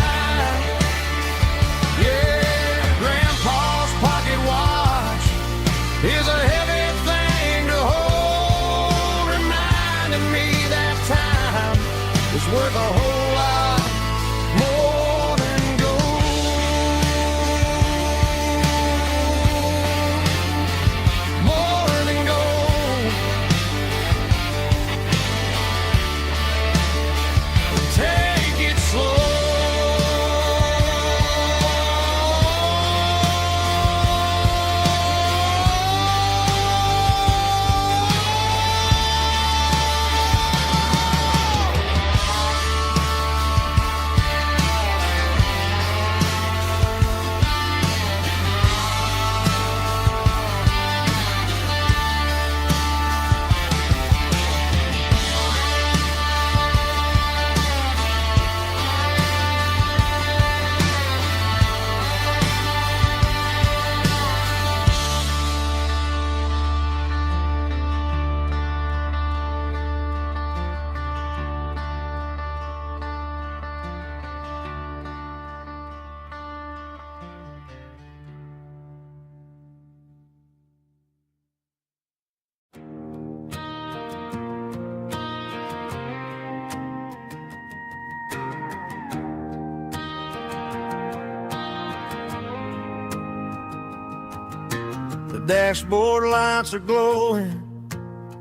S3: dashboard lights are glowing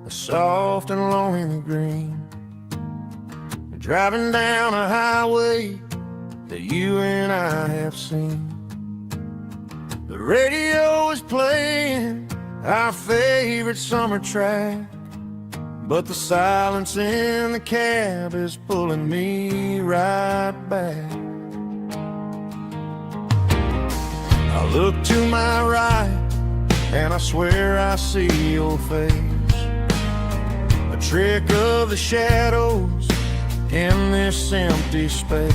S3: a soft and lonely green. Driving down a highway that you and I have seen. The radio is playing our favorite summer track, but the silence in the cab is pulling me right back. I look to my right and I swear I see your face, a trick of the shadows in this empty space.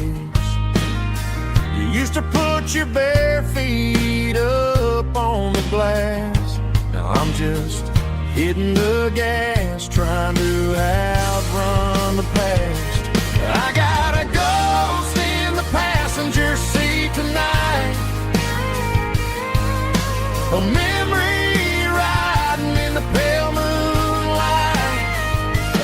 S3: You used to put your bare feet up on the glass. Now I'm just hitting the gas, trying to outrun the past. I got a ghost in the passenger seat tonight, a memory riding in the pale moonlight.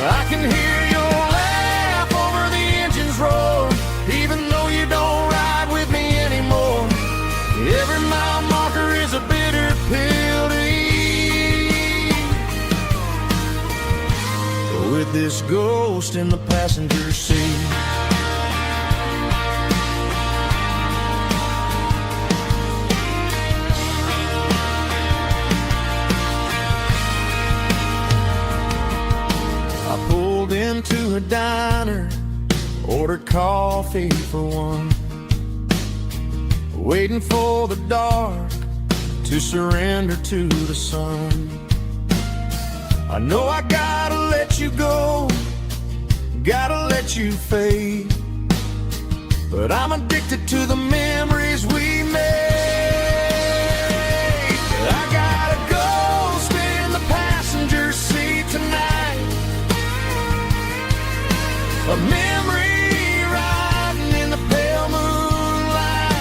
S3: I can hear your laugh over the engine's roar, even though you don't ride with me anymore. Every mile marker is a bitter pill to eat, with this ghost in the passenger seat. I pulled into a diner, ordered coffee for one, waiting for the dark to surrender to the sun. I know I gotta let you go, gotta let you fade, but I'm addicted to the memories we made. I got a ghost in the passenger seat tonight, a memory riding in the pale moonlight.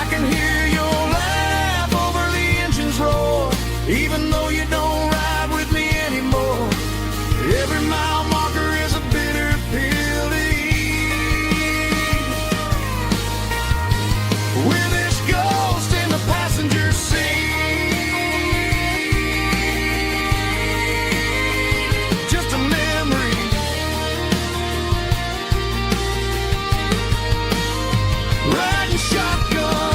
S3: I can hear your laugh over the engine's roar, even though you don't ride with me anymore. Every mile marker is a bitter pill to eat, with this ghost in the passenger seat. Just a memory, riding shotgun.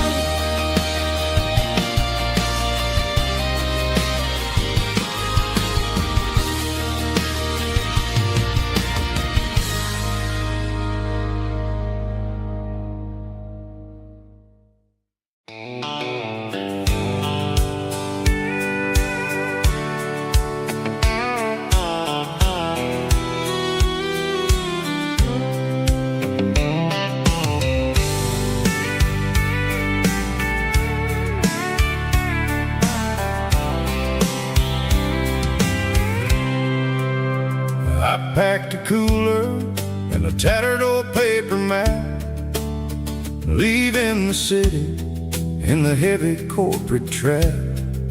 S3: I packed a cooler and a tattered old paper map, leaving the city in the heavy corporate trap.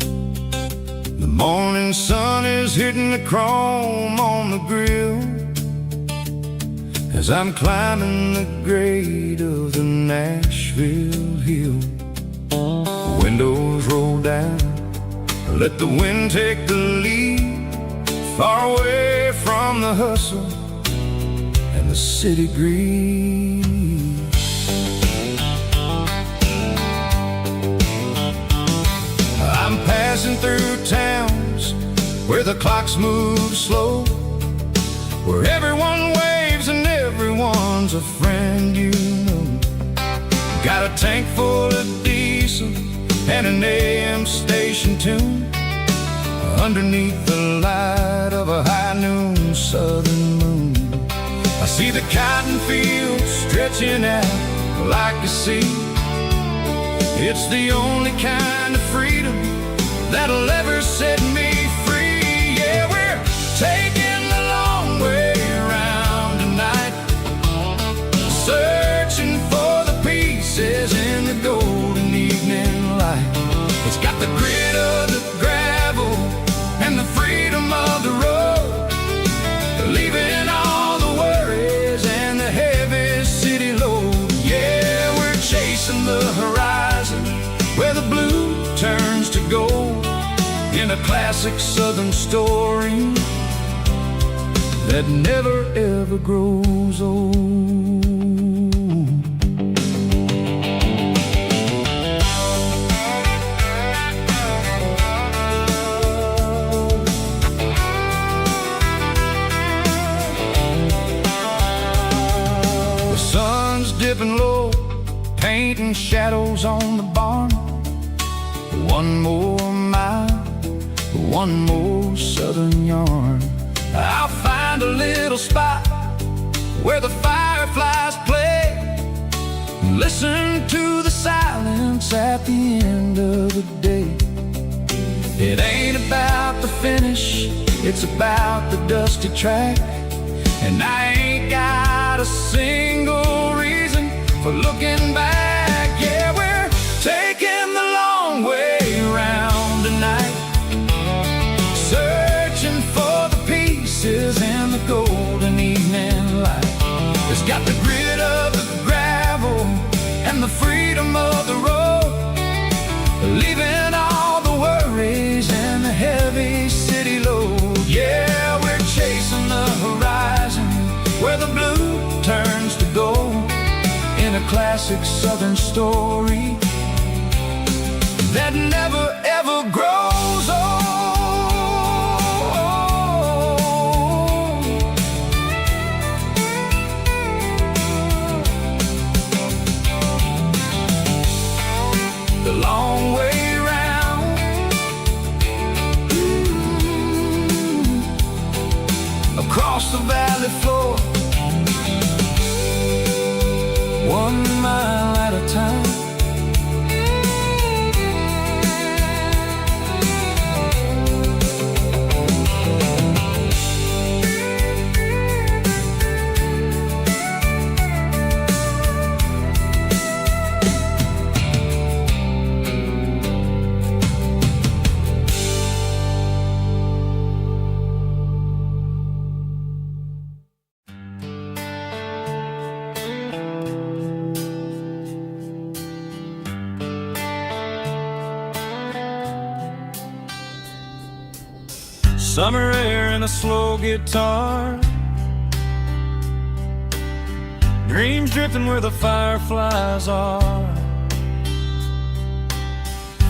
S3: The morning sun is hitting the chrome on the grill as I'm climbing the grade of the Nashville hill. Windows roll down, let the wind take the lead, far away from the hustle and the city greed. I'm passing through towns where the clocks move slow, where everyone waves and everyone's a friend you know. Got a tank full of diesel and an AM station tune underneath the light of a high noon southern moon. I see the cotton fields stretching out like a sea. It's the only kind of freedom that'll ever set me free. Yeah, we're taking the long way around tonight, searching for the pieces in the golden evening light. It's got the grit of the gravel and the freedom of the road, leaving all the worries and the heavy city load. Yeah, we're chasing the horizon where the blue turns to gold.
S2: classic Southern story that never ever grows old. The sun's dipping low, painting shadows on the barn. One more mile, one more Southern yarn. I'll find a little spot where the fireflies play, listen to the silence at the end of the day. It ain't about the finish, it's about the dusty track. And I ain't got a single reason for looking back. Yeah, we're taking the long way round tonight, searching for the pieces in the golden evening light. It's got the grit of the gravel and the freedom of the road, leaving all the worries and the heavy city load. Yeah, we're chasing the horizon where the blue turns to gold, in a classic Southern story that never ever grows old. The long way round, across the valley floor, 1 mile at a time.
S1: Summer air and a slow guitar, dreams drifting where the fireflies are.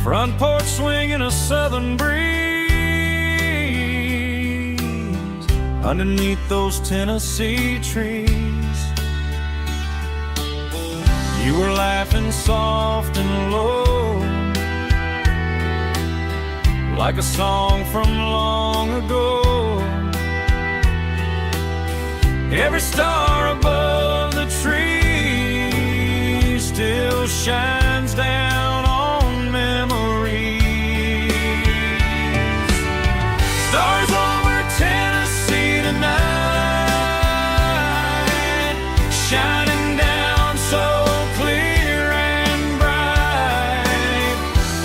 S1: Front porch swinging a southern breeze underneath those Tennessee trees. You were laughing soft and low, like a song from long ago. Every star above the tree still shines down on memories. Stars over Tennessee tonight, shining down so clear and bright.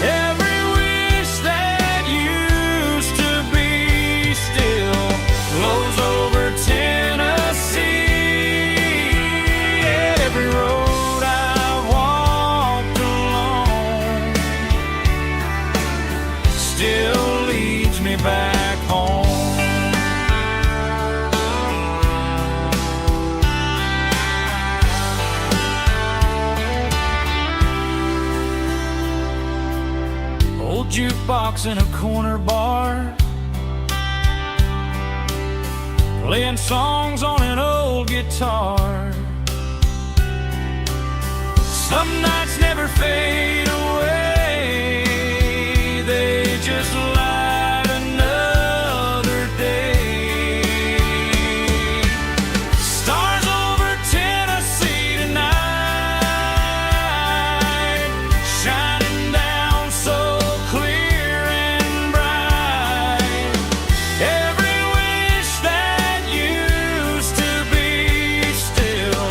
S1: Every wish that used to be still glows over Tennessee. Every road I've walked along still leads me back home. Old jukebox in a corner bar, playing songs on an old guitar. Some nights never fade away, they just light another day. Stars over Tennessee tonight, shining down so clear and bright. Every wish that used to be still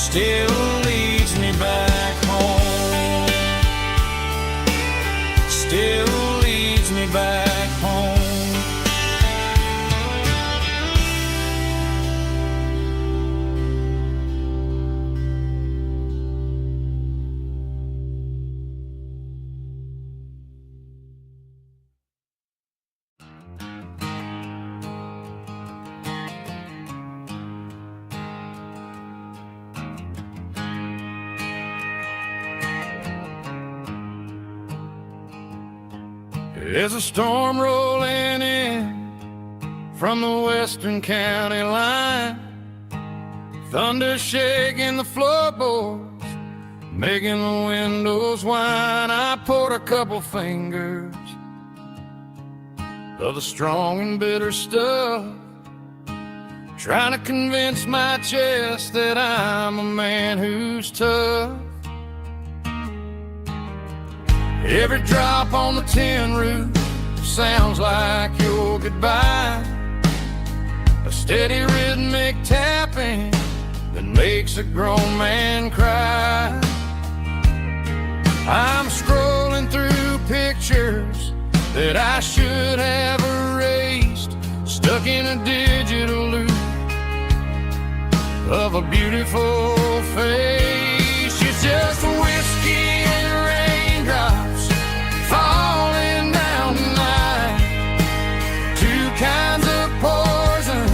S1: still leads me back home. Still leads me back home. There's a storm rolling in from the western county line, thunder shaking the floorboards, making the windows whine. I poured a couple fingers of the strong and bitter stuff, trying to convince my chest that I'm a man who's tough. Every drop on the tin roof sounds like your goodbye, a steady rhythmic tapping that makes a grown man cry. I'm scrolling through pictures that I should have erased, stuck in a digital loop of a beautiful face. It's just whiskey and raindrops falling down tonight, two kinds of poison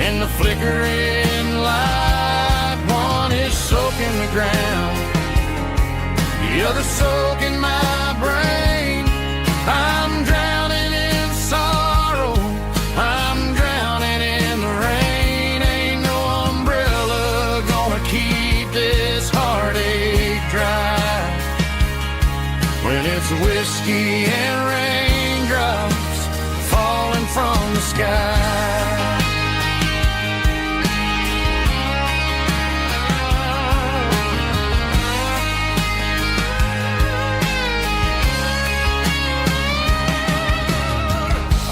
S1: in the flickering light. One is soaking the ground, the other soaking my brain. I'm drowning in sorrow, I'm drowning in the rain. Ain't no umbrella gonna keep this heartache dry when it's whiskey and raindrops falling from the sky.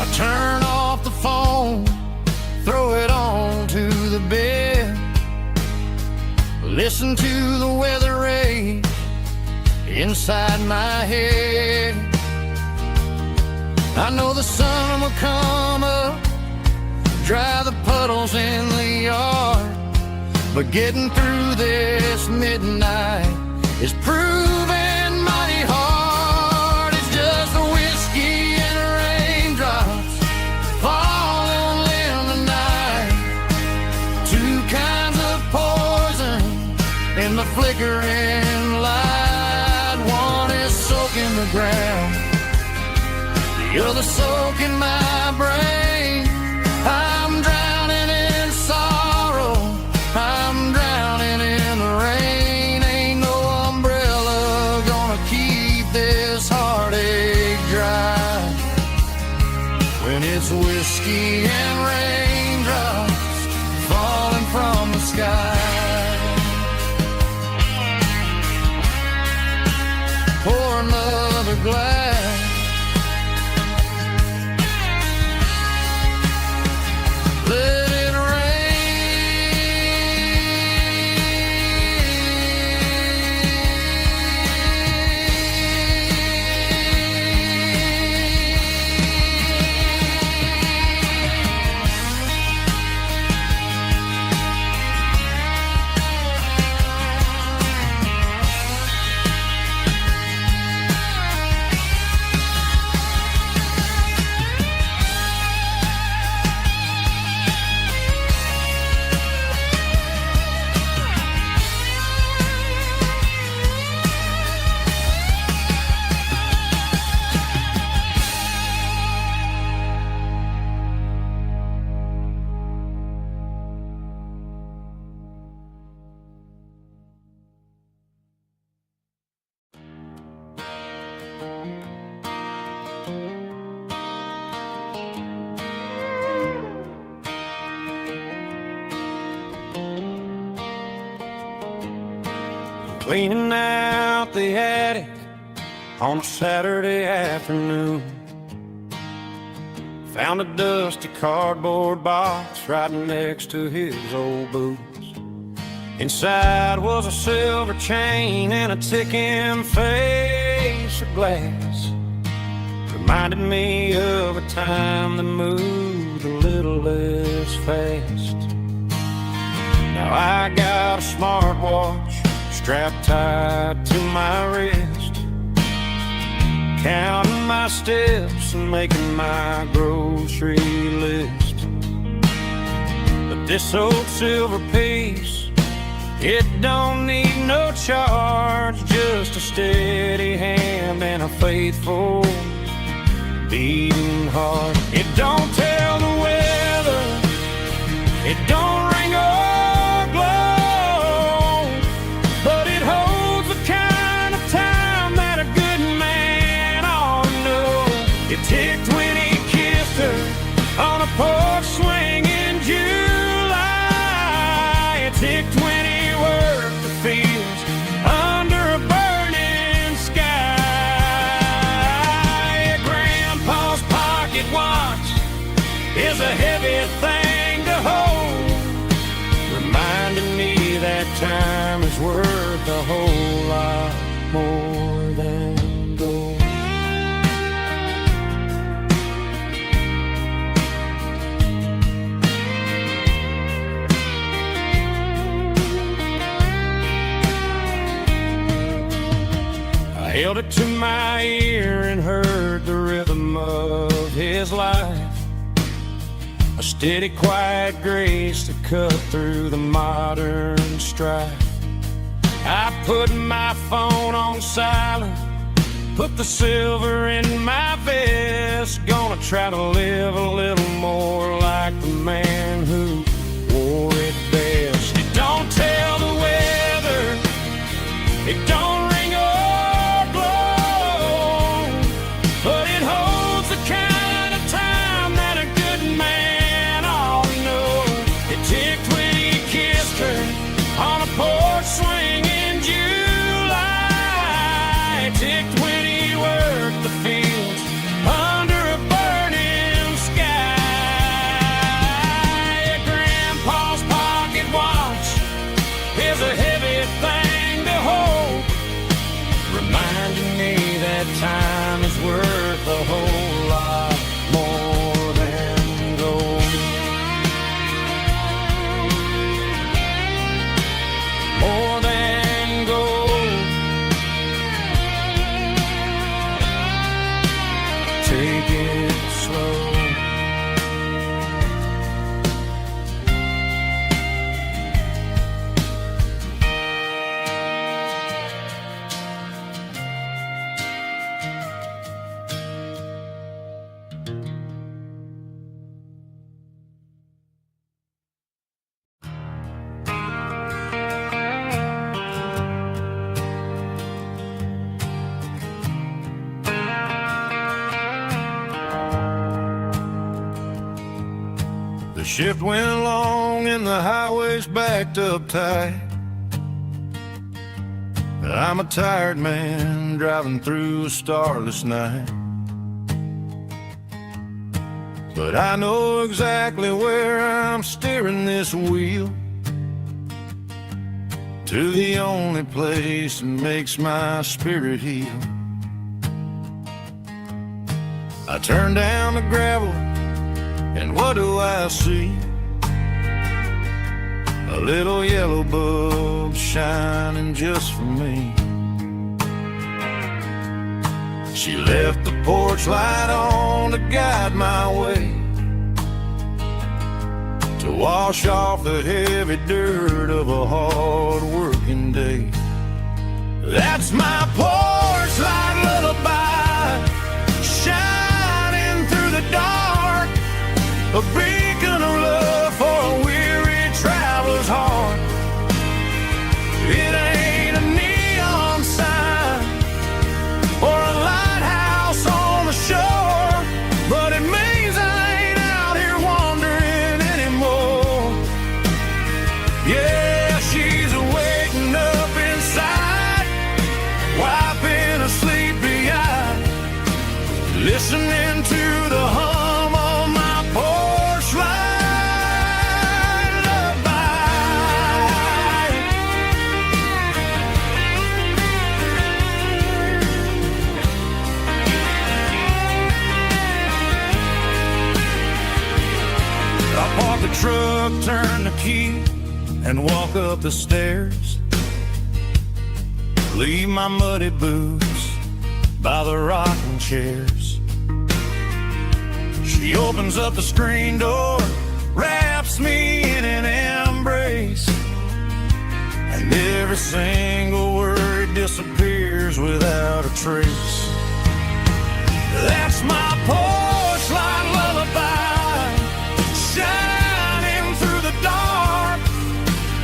S1: I turn off the phone, throw it on to the bed, listen to the weather rage inside my head. I know the sun will come up, dry the puddles in the yard, but getting through this midnight is proving mighty hard. It's just the whiskey and raindrops falling in the night, two kinds of poison in the flickering light. One is soaking the ground, the other soaking my brain. I'm drowning in sorrow, I'm drowning in the rain. Ain't no umbrella gonna keep this heartache dry when it's whiskey and raindrops falling from the sky. Pour another glass, let it cleaning out the attic on a Saturday afternoon. Found a dusty cardboard box right next to his old boots. Inside was a silver chain and a ticking face of glass. Reminded me of a time that moved a little less fast. Now I got a smartwatch strapped tight to my wrist, counting my steps and making my grocery list. But this old silver piece, it don't need no charge, just a steady hand and a faithful beating heart. It don't tell the weather, it don't ring or glow, but it holds the kind of time that a good man ought to know. It ticked when he kissed her on a porch swing in July. It ticked when he worked the fields under a burning sky. Grandpa's pocket watch is a heavy thing to hold, reminding me that time is worth a whole lot more than gold. I held it to my ear and heard the rhythm of his life, a steady, quiet grace that cut through the modern strife. I put my phone on silent, put the silver in my vest. Gonna try to live a little more like the man who wore it best. It don't tell the weather, it don't ring or glow, but it holds the kind of time that a good man ought to know. It ticked when he kissed her on a porch swing in July. It ticked when he worked the fields under a burning sky. Grandpa's pocket watch is a heavy thing to hold, reminding me that time is worth a whole lot more than gold. More than gold. Take it slow. The shift went along and the highway's backed up tight. I'm a tired man driving through a starless night, but I know exactly where I'm steering this wheel, to the only place that makes my spirit heal. I turn down the gravel, and what do I see? A little yellow bulb shining just for me. She left the porch light on to guide my way, to wash off the heavy dirt of a hard working day. That's my porch light lullaby, shining through the dark, a beacon of love for a weary traveler's heart. It ain't a neon sign or a lighthouse on the shore, but it means I ain't out here wandering anymore. Yeah, she's waking up inside, wiping a sleepy eye, listening to the hum of my porch
S3: turn the key and walk up the stairs. Leave my muddy boots by the rocking chairs. She opens up the screen door, wraps me in an embrace, and every single word disappears without a trace. That's my porch light lullaby, shining through the dark,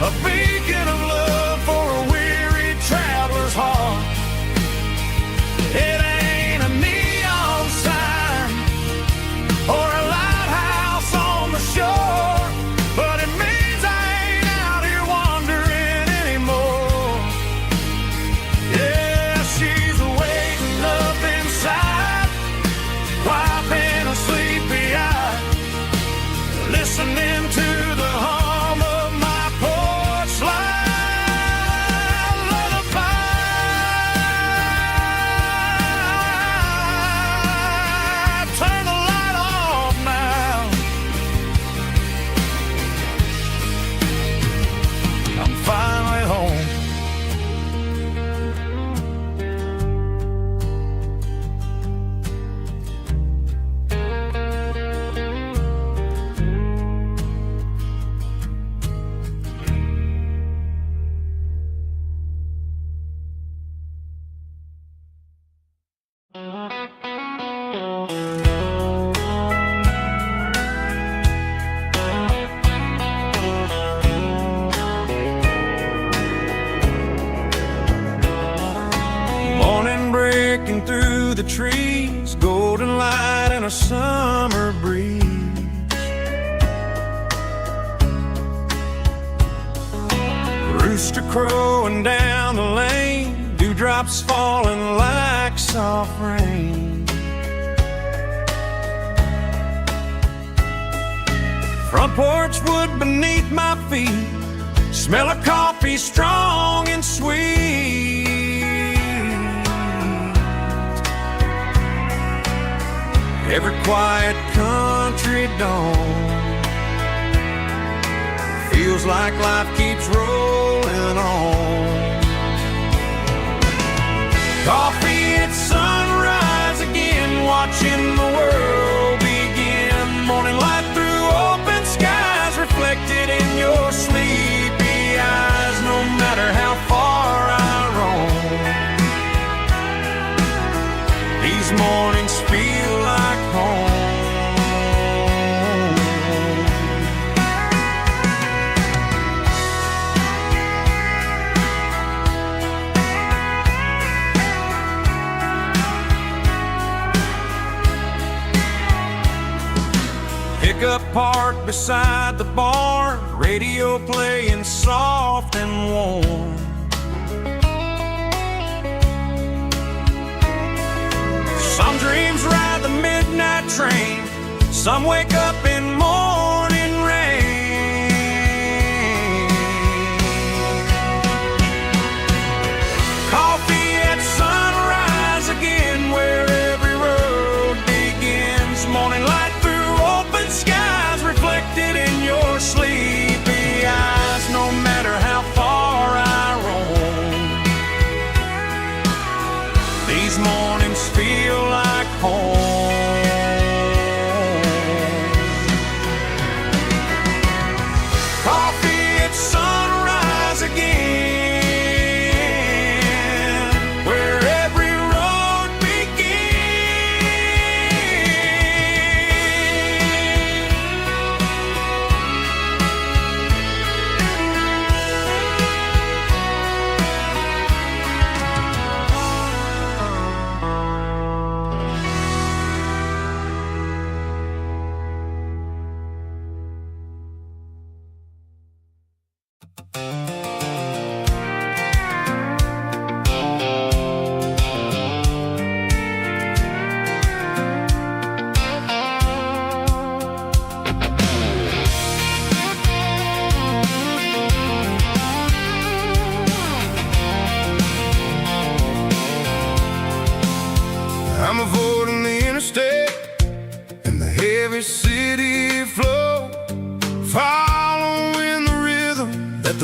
S3: a beacon of love for a weary traveler's heart. It ain't a neon sign or a lighthouse on the shore, but it means I ain't out here wandering anymore. Yeah, she's waiting up inside, wiping a sleepy eye, listening to the hum of my porch light lullaby. Turn the light off now. I'm finally home. Morning breaking through the trees, golden light and a summer breeze. Rooster crowing down the lane, dewdrops falling like soft rain. Front porch wood beneath my feet, smell of coffee strong and sweet. Every quiet country dawn feels like life keeps rolling on. Coffee at sunrise again, watching the world begin. Morning light through open skies, reflected in your sleepy eyes. No matter how far I roam, these mornings feel like home. Pickup parked beside the barn, radio playing soft and warm. Some dreams ride the midnight train, some wake up in morning rain. Coffee at sunrise again, where every road begins. Morning light through open skies, reflected in your sleepy eyes. No matter how far I roam, these mornings feel like home.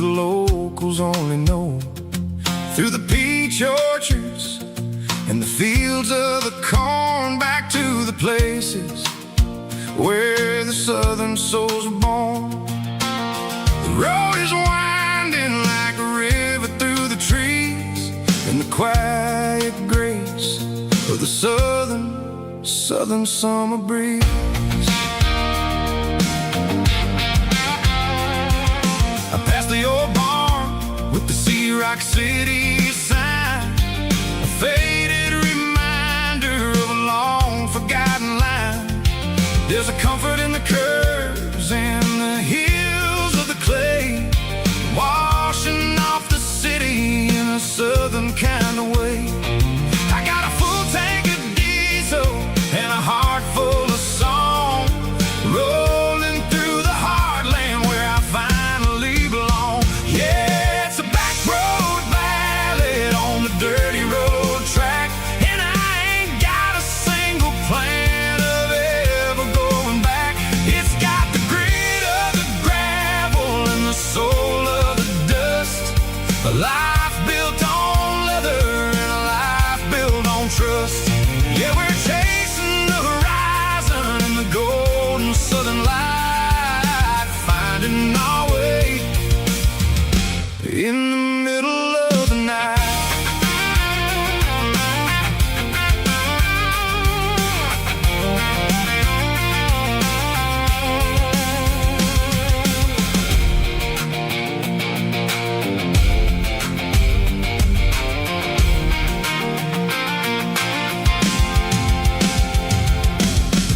S2: the locals only know. Through the peach orchards and the fields of the corn, back to the places where the southern souls were born. The road is winding like a river through the trees, in the quiet grace of the southern summer breeze. I passed the old barn with the Sea Rock City sign, a faded reminder of a long forgotten line. There's a comfort in the curves and the hills of the clay, washing off the city in a southern kind of way. I got a full tank of diesel and a heart full of song, rolling through the heartland where I finally belong. Yeah, it's a back road ballad on the dirty road track, and I ain't got a single plan of ever going back. It's got the grit of the gravel and the soul of the dust, a life built on leather and a life built on trust. Yeah, we're chasing the horizon in the golden southern light, finding our way in the middle of the night.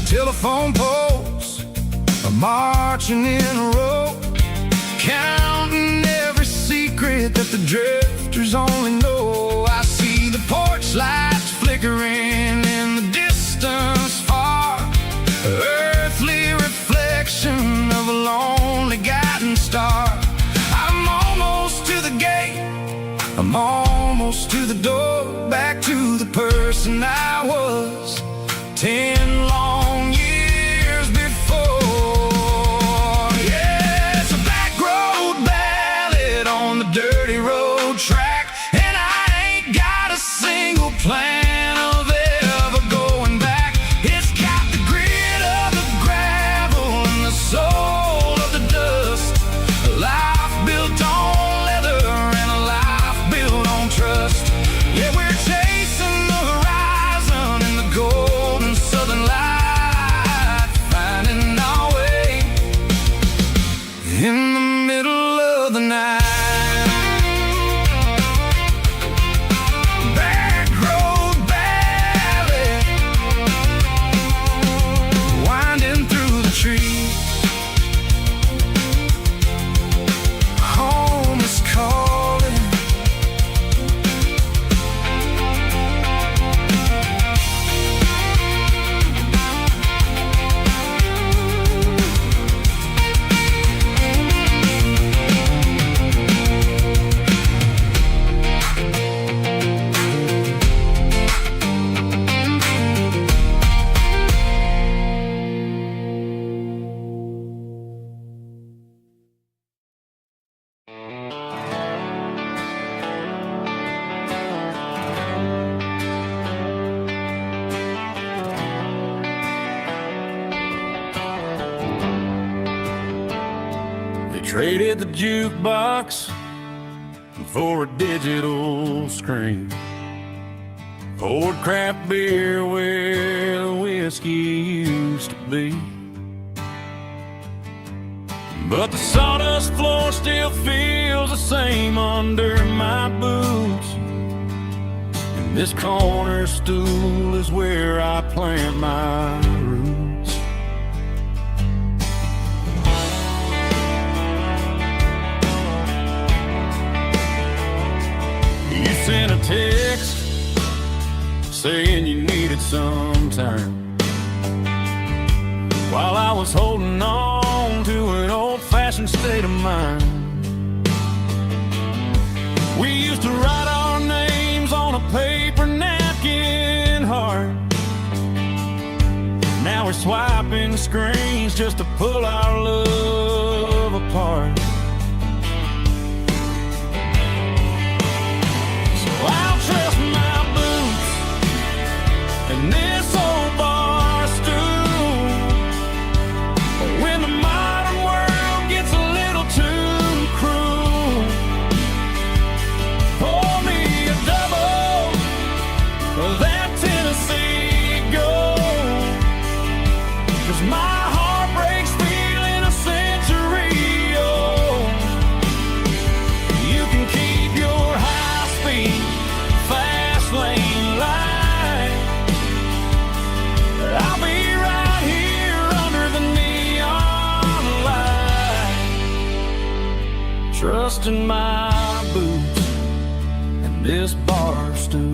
S2: Telephone poles are marching in a row, counting every secret that the drifters only know. I see the porch lights flickering in the distance far, earthly reflection of a lonely guiding star. I'm almost to the gate, I'm almost to the door, back to the person I was 10 long years before. Yeah, it's a back road ballad on the dirty road track, and I ain't got a single plan of ever going back. It's got the grit of the gravel and the soul of the dust, a life built on leather and a life built on trust. Yeah, we're chasing the horizon in the golden southern light, finding our way in the middle of the night. Back road ballad, winding through the trees. Home is calling. They traded the jukebox for a digital screen, poured craft beer where the whiskey used to be. But the sawdust floor still feels the same under my boots, and this corner stool is where I plant my roots. You sent a text saying you needed some time, while I was holding on to an old-fashioned state of mind. We used to write our names on a paper napkin heart. Now we're swiping screens just to pull our love apart.
S1: trusting my boots and this bar stool.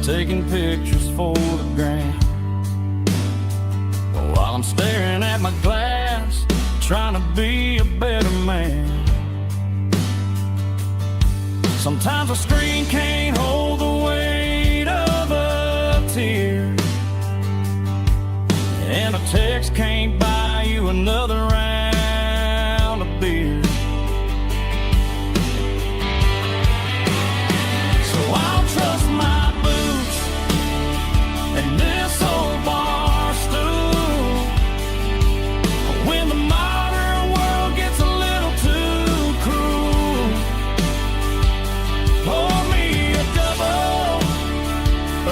S1: Taking pictures for the gram, while I'm staring at my glass, trying to be a better man. Sometimes a screen can't hold the weight of a tear, and a text can't buy you another round of beer. So I'll trust my and this old bar stool when the modern world gets a little too cruel. Pour me a double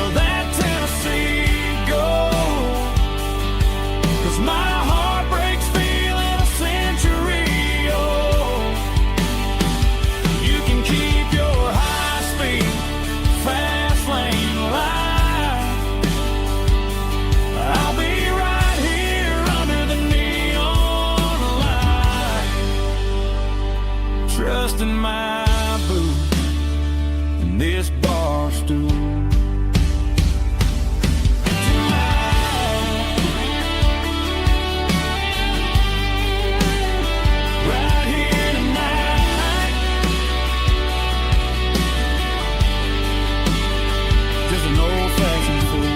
S1: of that Tennessee Gold, 'cause my heart breaks feeling a century old. You can keep your high-speed fast lane life. I'll be right here under the neon light, trusting my boots and this bar stool. Right here tonight, just an old-fashioned fool.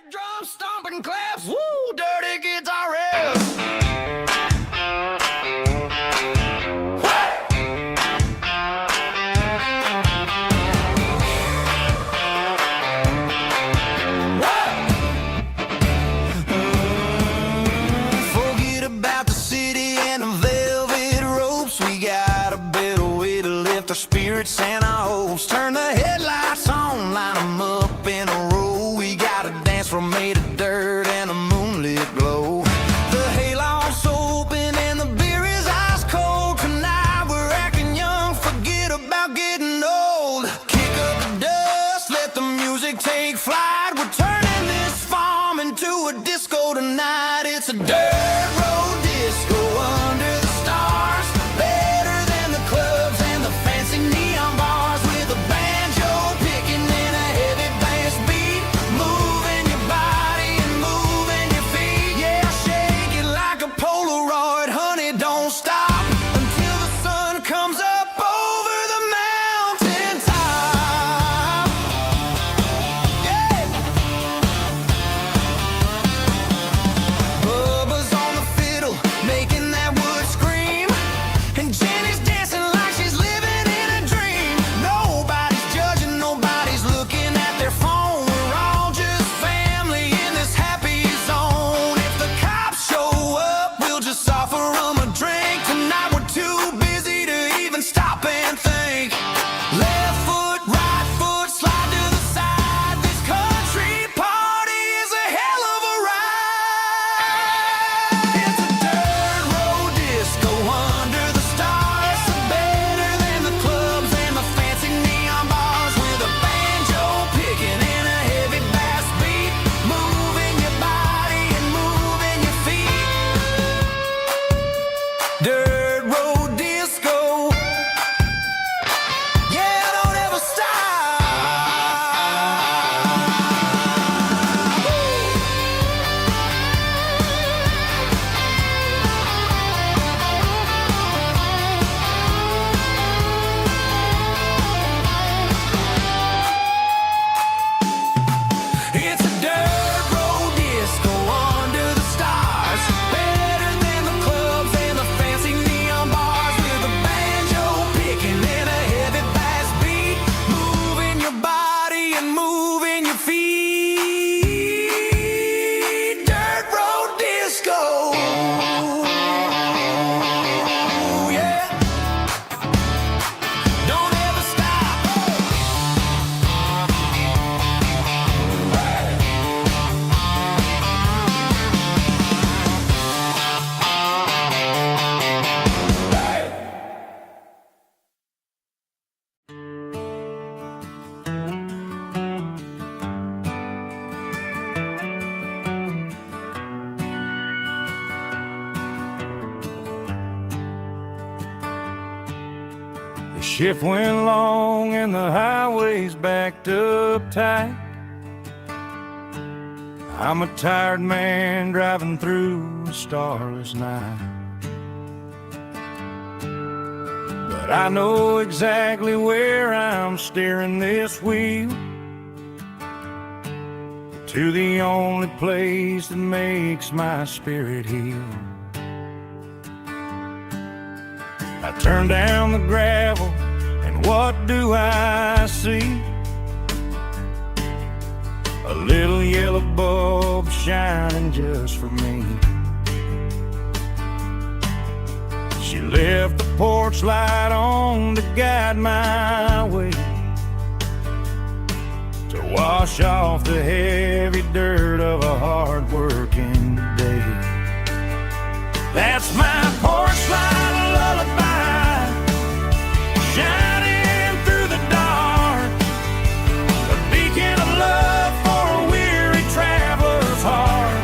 S1: Drum stomping claps, woo, dirty guitar riffs. Forget about the city and the velvet ropes. We got a better way to lift our spirits and our hopes. Turn the headlights on, line them up in a row. From made of dirt and a moonlit glow. The hayloft's open and the beer is ice cold. Tonight we're acting young, forget about getting old. Kick up the dust, let the music take flight. We're turning this farm into a disco tonight. It's a dirt road disco under the stars, better than the clubs and the fancy neon bars, with a banjo picking in a heavy bass beat, moving your body and moving your feet. Yeah, shake it like a Polaroid, honey, don't stop until the sun comes up over the mountain top. Yeah. Bubba's shift went long and the highway's backed up tight. I'm a tired man driving through a starless night. But I know exactly where I'm steering this wheel, to the only place that makes my spirit heal. I turn down the gravel, and what do I see? A little yellow bulb shining just for me. She left the porch light on to guide my way, to wash off the heavy dirt of a hard-working day. That's my porch light lullaby, shining through the dark, a beacon of love for a weary traveler's heart.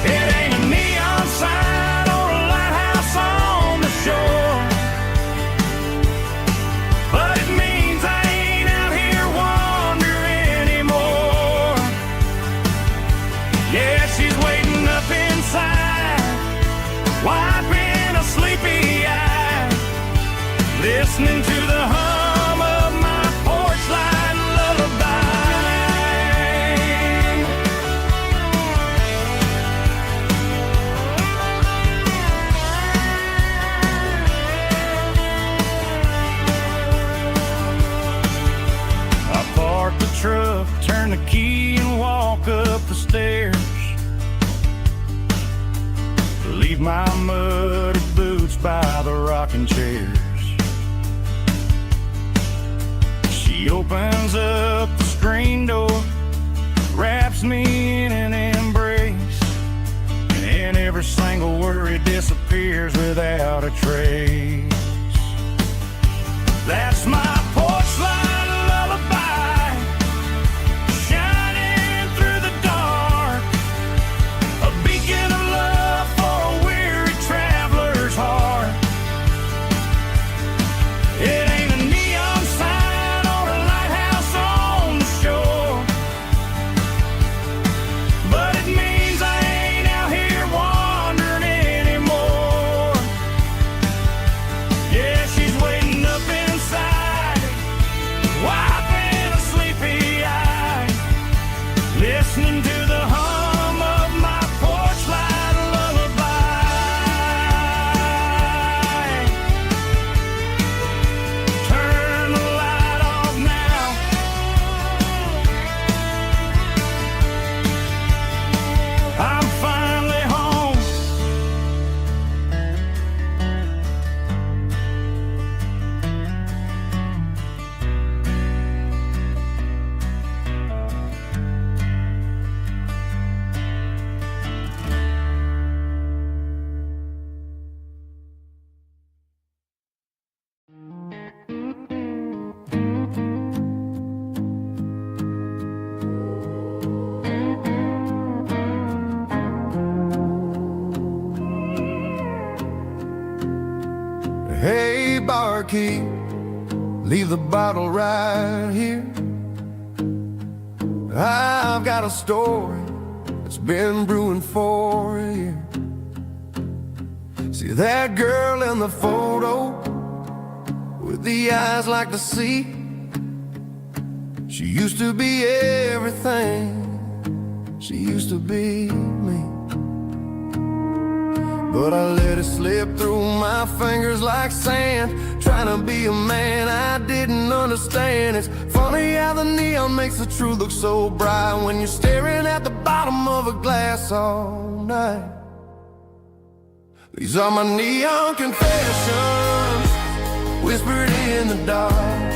S1: It ain't a neon sign or a lighthouse on the shore, but it means I ain't out here wandering anymore. Yeah, she's waiting up inside, wiping a sleepy eye, listening to the hum of my porch light lullaby. I park the truck, turn the key and walk up the stairs, leave my muddy boots by the rocking chairs. She opens up the screen door, wraps me in an embrace, and every single worry disappears without a trace. That's my porch light lullaby, shining through the dark, a beacon of love for a weary traveler's heart. It ain't a neon sign or a lighthouse on the shore, but it means I ain't out here wandering anymore. Yeah, she's waiting up inside, wiping a sleepy eye, listening to the hum of my porch light lullaby. Turn the light off now, I'm finally home.
S2: Hey, barkeep, leave the bottle right here. I've got a story that's been brewing for a year. See that girl in the photo with the eyes like the sea? She used to be everything, she used to be me. But I let it slip through my fingers like sand, trying to be a man I didn't understand. It's funny how the neon makes the truth look so bright when you're staring at the bottom of a glass all night. These are my neon confessions, whispered in the dark,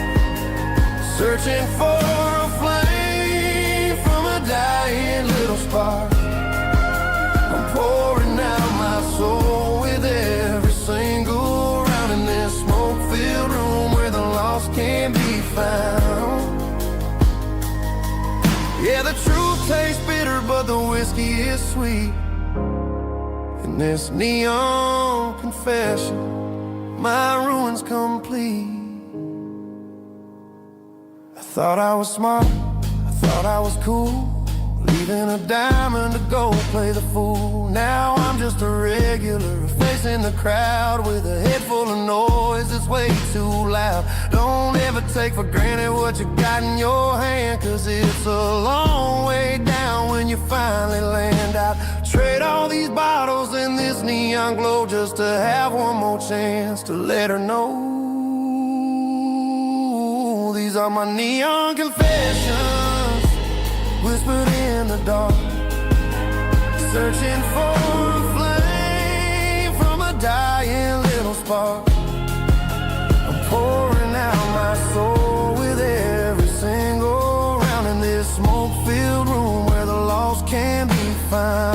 S2: searching for a flame from a dying little spark. I'm pouring out my soul with every single round in this smoke-filled room where the lost can be found. Yeah, the truth tastes bitter, but the whiskey is sweet. In this neon confession,
S3: my ruin's complete. I thought I was smart, I thought I was cool, leaving a diamond to go play the fool. Now I'm just a regular, facing the crowd with a head full of noise that's way too loud. Don't ever take for granted what you got in your hand, 'cause it's a long way down when you finally land out. Trade all these bottles and this neon glow just to have one more chance to let her know. These are my neon confessions, whispered in the dark, searching for a flame from a dying little spark. I'm pouring out my soul with every single round in this smoke-filled room where the lost can be found.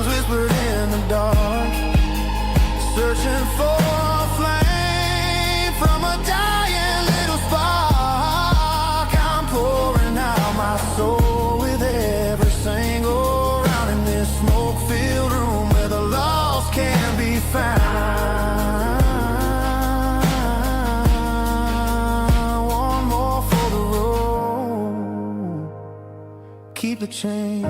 S3: Whispered in the dark, searching for a flame from a dying little spark. I'm pouring out my soul with every single round in this smoke-filled room where the lost can be found. One more for the road, keep the change.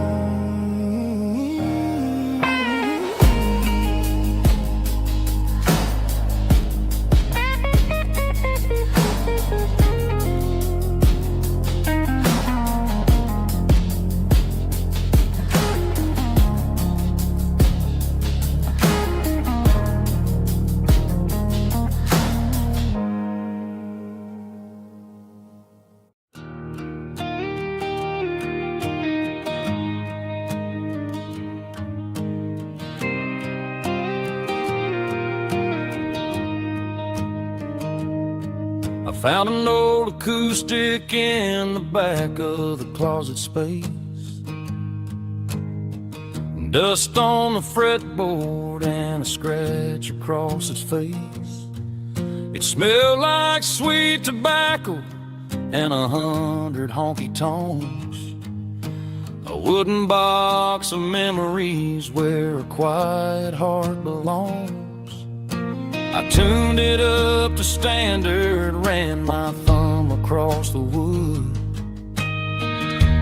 S1: I found an old acoustic in the back of the closet space. Dust on the fretboard and a scratch across its face. It smelled like sweet tobacco and 100 honky tonks. A wooden box of memories where a quiet heart belongs. I tuned it up to standard, ran my thumb across the wood,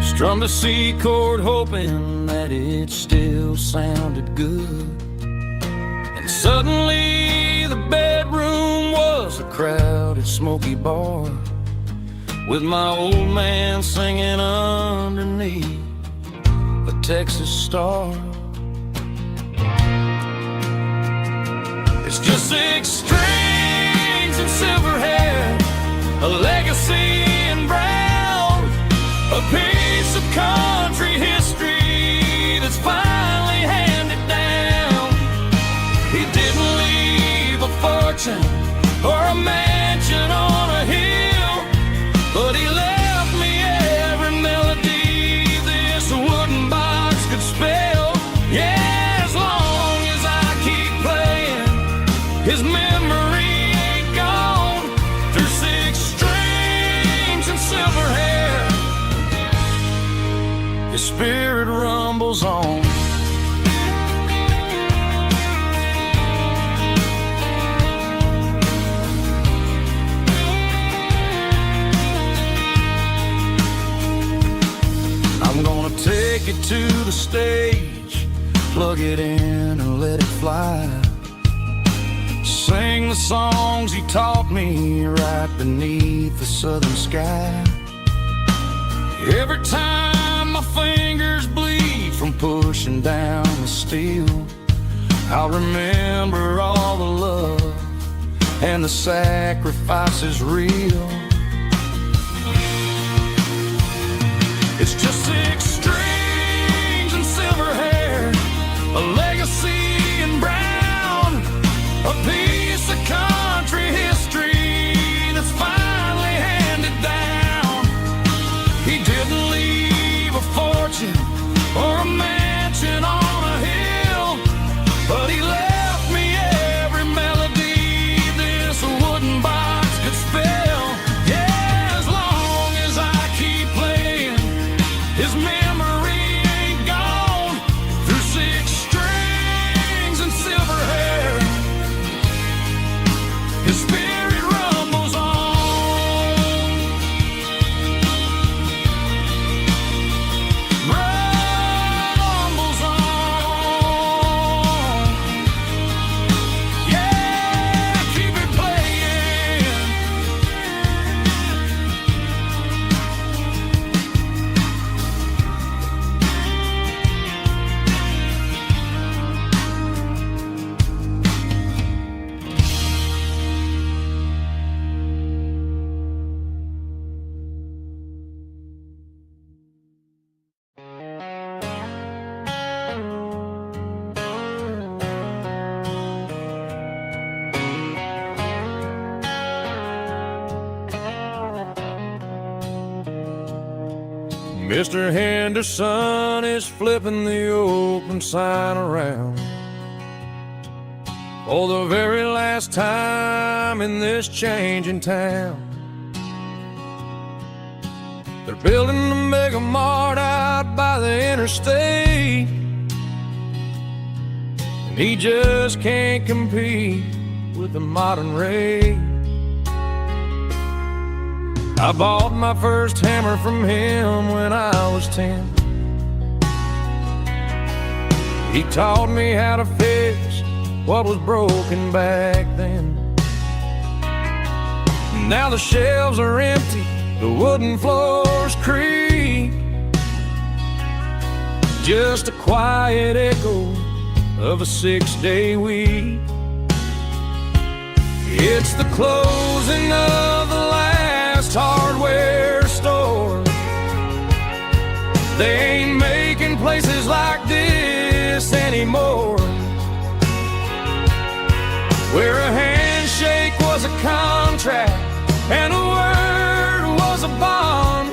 S1: strummed a C chord hoping that it still sounded good. And suddenly the bedroom was a crowded, smoky bar, with my old man singing underneath a Texas star. It's just 6 strings and silver hair, a legacy in brown, a piece of country history that's finally handed down. He didn't leave a fortune or a mansion on a hill, but he left me every melody this wooden box could spell. Yeah, as long as I keep playing, his memory ain't gone. Through 6 strings and silver hair, his spirit rumbles on. I'm gonna take it to the stage, plug it in and let it fly. Sing the songs he taught me right beneath the southern sky. Every time my fingers bleed from pushing down the steel, I'll remember all the love and the sacrifices real. It's just 6 strings and silver hair, a legacy Mr. Henderson is flipping the open sign around for the very last time in this changing town. They're building the mega mart out by the interstate, and he just can't compete with the modern rate. I bought my first hammer from him when I was 10. He taught me how to fix what was broken back then. Now the shelves are empty, the wooden floors creak, just a quiet echo of a 6-day week. It's the closing of the last hardware store. They ain't making places like this anymore, where a handshake was a contract and a word was a bond.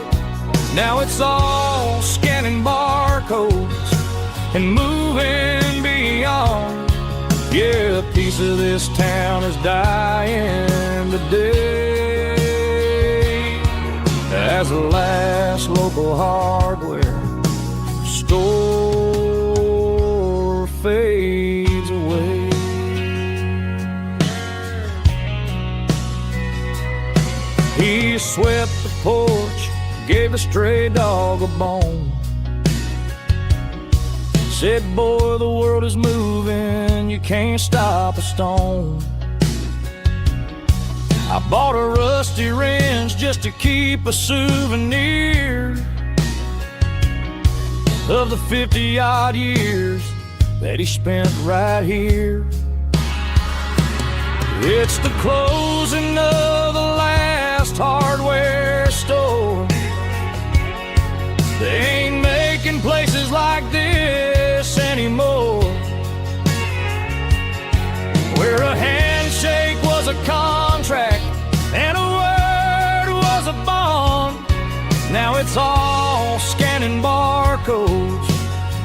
S1: Now it's all scanning barcodes and moving beyond. Yeah, a piece of this town is dying today as the last local hardware store fades away. He swept the porch, gave the stray dog a bone, said, boy, the world is moving, you can't stop a stone. I bought a rusty wrench just to keep a souvenir of the 50-odd years that he spent right here. It's the closing of the last hardware store. They ain't making places like this anymore, where a handshake was a contract and a word was a bond. Now it's all scanning barcodes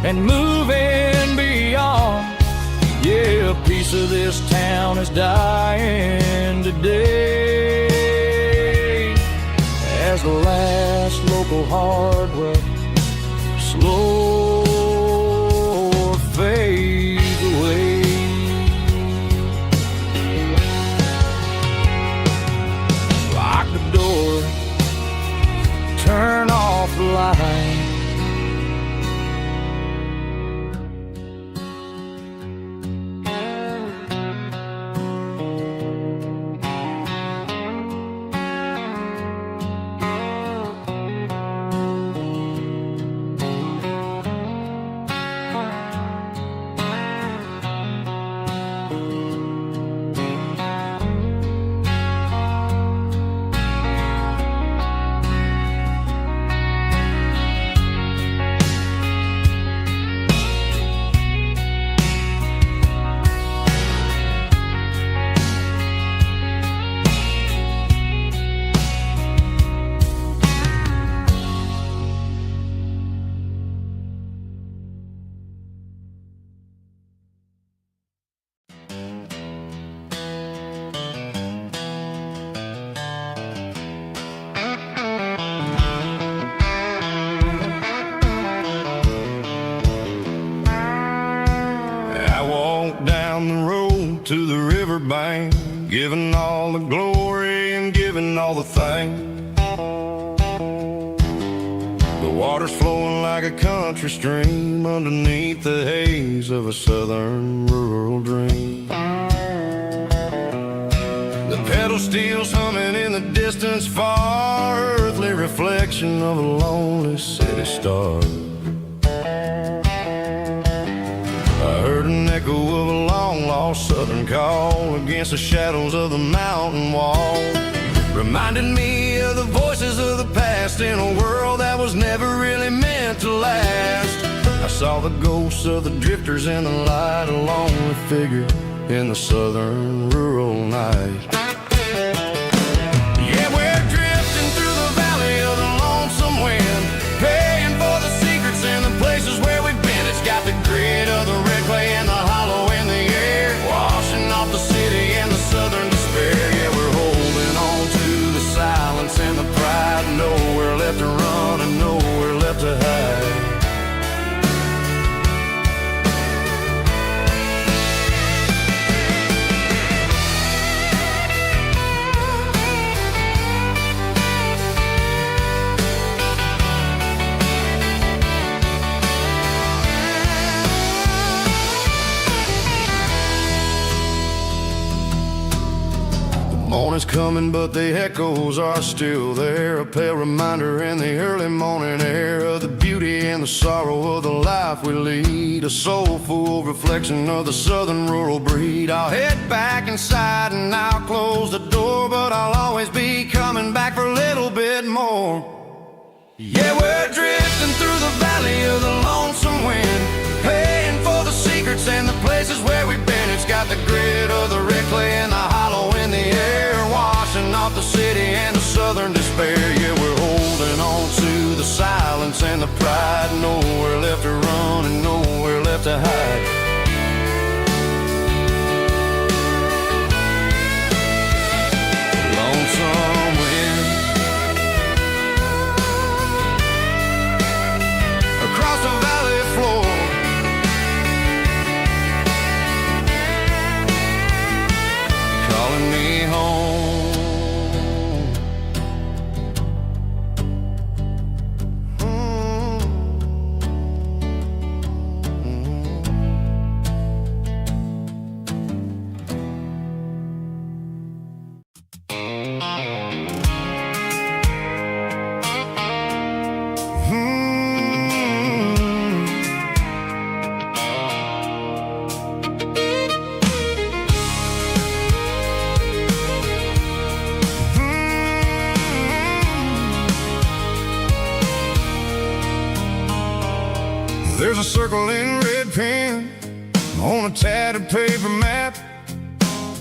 S1: and moving beyond. Yeah, a piece of this town is dying today as the last local hardware slow fades away. Lock the door, turn off the light.
S2: Down the road to the riverbank, giving all the glory and giving all the thanks. The water's flowing like a country stream underneath the haze of a southern rural dream. The pedal steel's humming in the distance far, earthly reflection of a lonely city star. I heard an echo of a long-lost southern call against the shadows of the mountain wall, reminded me of the voices of the past in a world that was never really meant to last. I saw the ghosts of the drifters in the light, a lonely figure in the southern rural night. Yeah, we're drifting through the valley of the lonesome wind, paying is coming, but the echoes are still there. A pale reminder in the early morning air of the beauty and the sorrow of the life we lead. A soulful reflection of the southern rural breed. I'll head back inside and I'll close the door, but I'll always be coming back for a little bit more. Yeah, we're drifting through the valley of the lonesome wind, paying for the secrets and the places where we've been. It's got the grit of the red clay and the hollow in the air, washing off the city and the southern despair. Yeah, we're holding on to the silence and the pride. Nowhere left to run and nowhere left to hide. Lonesome wind across the valley floor, calling me home. There's a circle in red pen on a tattered paper map,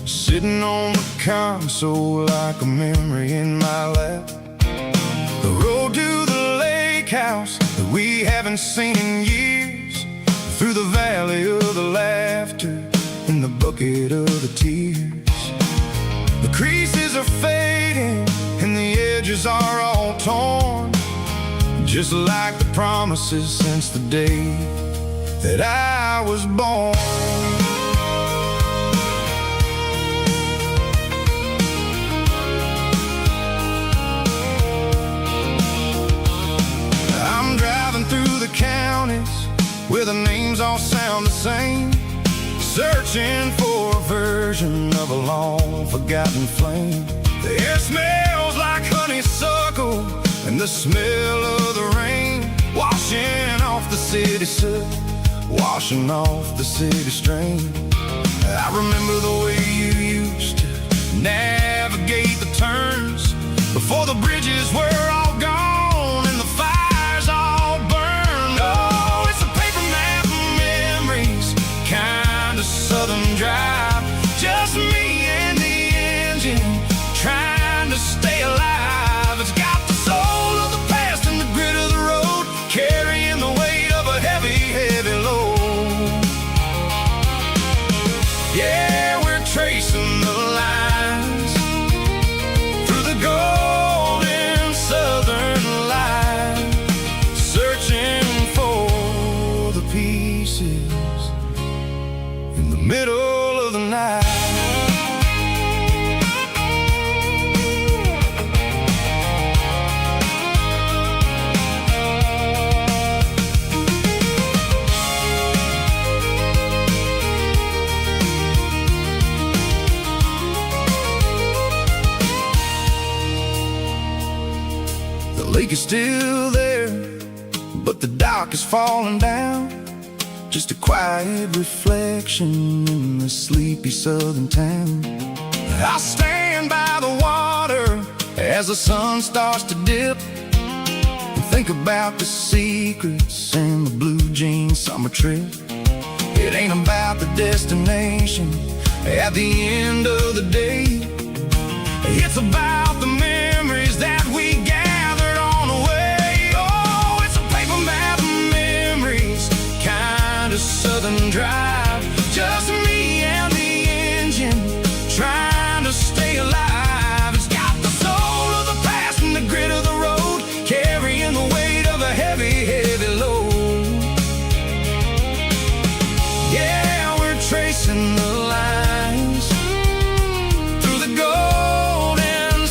S2: sitting on the console like a memory in my lap. The road to the lake house that we haven't seen in years, through the valley of the laughter and the bucket of the tears. The creases are fading and the edges are all torn, just like the promises since the day that I was born. I'm driving through the counties where the names all sound the same, searching for a version of a long forgotten flame. The air smells like honeysuckle and the smell of the rain, washing off the city soot, washing off the city strain. I remember the way you used to navigate the turns before the bridges were all gone and the fires all burned. Oh, it's a paper map of memories, kind of southern drive, just me and the engine trying to stay alive. It's got the soul of the past and the grit of the road, carrying the weight of a heavy, heavy load. Yeah, we're tracing the lines through the golden southern light, searching for the pieces in the middle of the night. The lake is still there, but the dock is falling down, just a quiet reflection in the sleepy southern town. I stand by the water as the sun starts to dip, and think about the secrets and the blue jean summer trip. It ain't about the destination at the end of the day, it's about the memories that we gathered on the way. Oh, it's a paper map of memories, kind of southern drive, just me and the engine trying to stay alive. It's got the soul of the past and the grit of the road, carrying the weight of a heavy, heavy load. Yeah, we're tracing the lines through the golden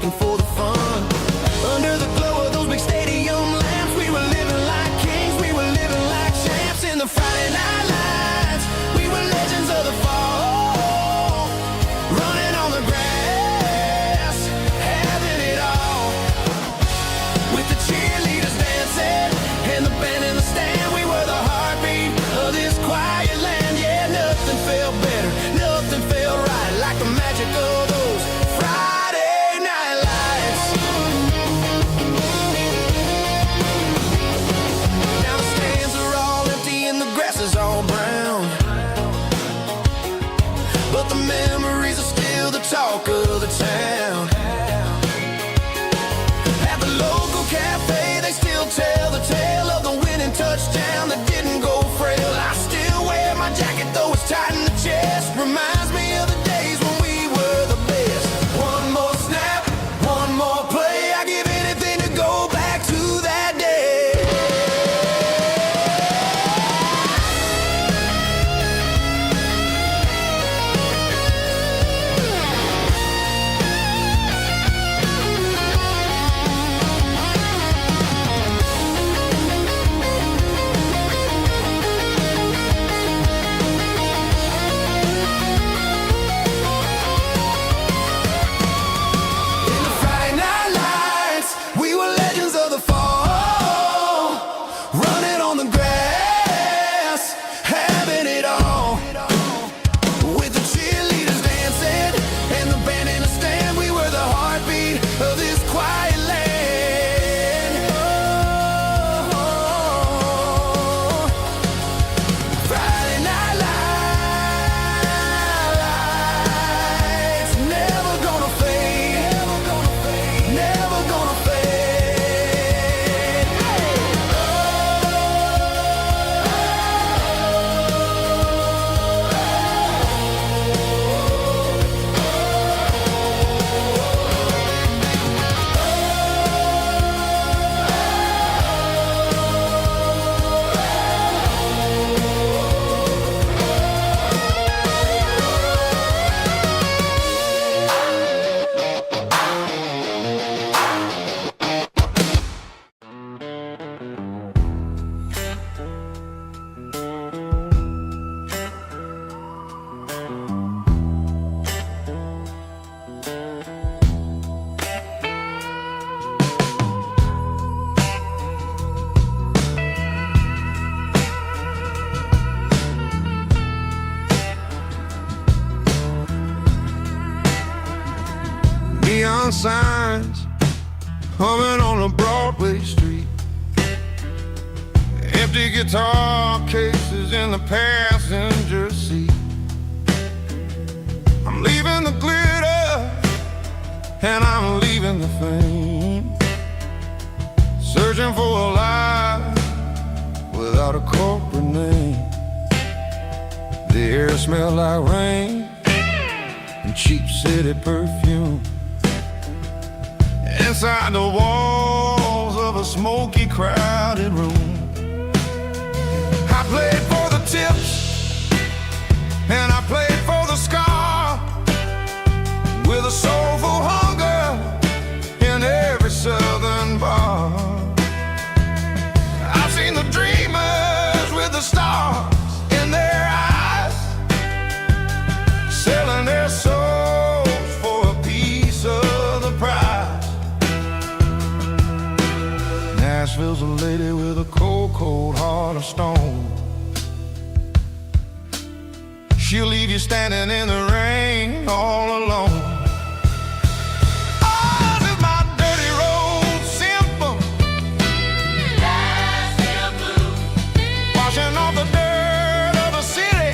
S3: looking for the fun. Under the glow of those big stadium lamps, we were living like kings, we were living like champs. In the Friday night lights, we were legends of the fall, running on the grass, having it all. With the cheerleaders dancing and the band in the stand, we were the heartbeat of this quiet land. Yeah, nothing felt better, nothing felt right like the magic of those Friday night lights. Now the stands are all empty and the grass is all brown, but the memories are still the talk of the town. At the local cafe, they still tell the tale of the winning touchdown that didn't go frail. I still wear my jacket, though it's tight in the chest. Reminds me of the days when we were the best. One more snap, one more play. I give anything to go back to that day. In the Friday night lights, we were legends of the fall, running on the grass, having it all. With the cheerleaders dancing and the band in the stand, we were the heartbeat of this quiet land. Oh, Friday night lights, never gonna fade, never gonna fade, never gonna fade.
S2: Neon signs humming on a Broadway street, empty guitar cases in the passenger seat. I'm leaving the glitter and I'm leaving the fame, searching for a life without a corporate name. The air smelled like rain and cheap city perfume. Inside the walls of a smoky, crowded room, I played for the tips and I played for the scar, with a soulful hunger in every southern bar. I've seen the dreamers with the stars in their eyes, selling their souls for a piece of the prize. Nashville's a lady with a cold, cold heart of stone. She'll leave you standing in the rain all alone. Ours is my dirty road symphony, Nashville blues, washing off the dirt of the city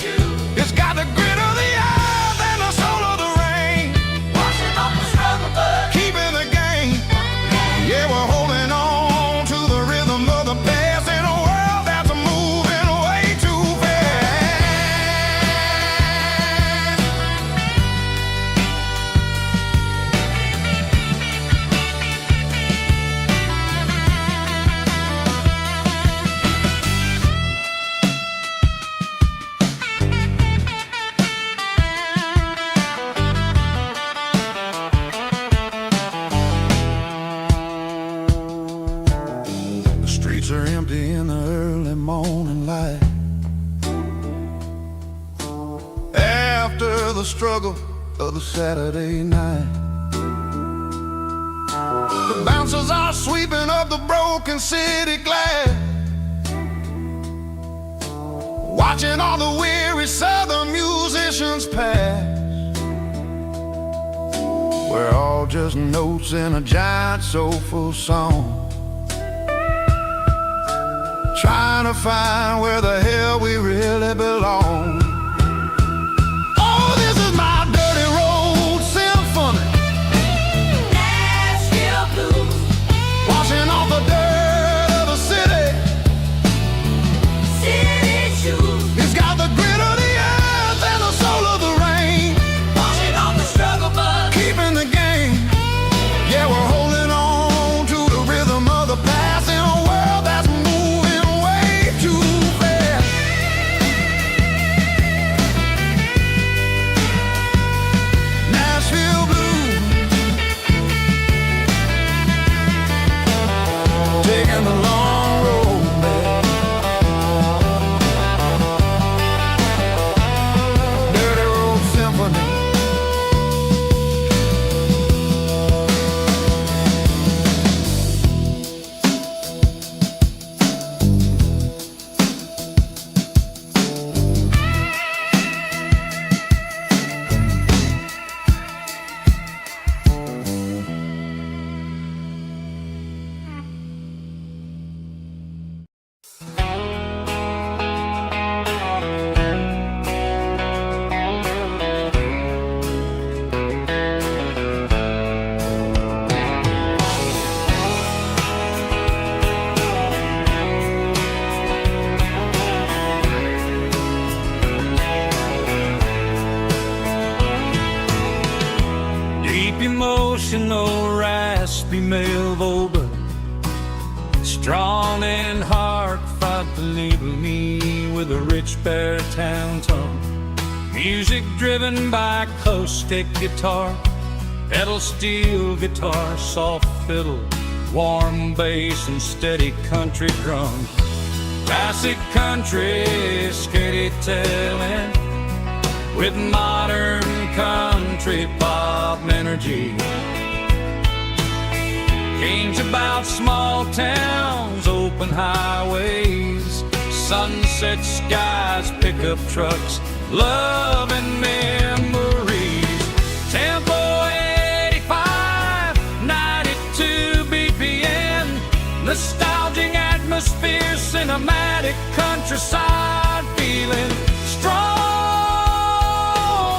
S2: shoes. It's got the grit of the earth and the soul of the rain, washing off the struggle but keeping the game. Yeah, we're holding on to the rhythm of the past in a world that's moving way too fast. struggle of a Saturday night. The bouncers are sweeping up the broken city glass, watching all the weary southern musicians pass. We're all just notes in a giant soulful song, trying to find where the hell we really belong. Oh, this is my dirty road symphony,
S4: Nashville blues,
S2: washing off the dirt of the city.
S4: city shoes,
S2: It's got the grit of the earth and the soul of the rain,
S4: washing off the struggle bug.
S2: keeping the game. Yeah, we're holding on to the rhythm of the past in a world that's moving way too fast. Nashville blues, taking the long road back. Dirty Road Symphony.
S1: Deep emotional, raspy male vulva, strong and hard, fight to label me with a rich baritone tone. Music driven by acoustic guitar, pedal steel guitar, soft fiddle, warm bass and steady country drum. Classic country, skitty telling, with modern country pop energy. Games about small towns, open highways, sunset skies, pickup trucks, love and memories. Tempo 85, 92 BPM, nostalgic atmosphere, cinematic countryside feeling strong.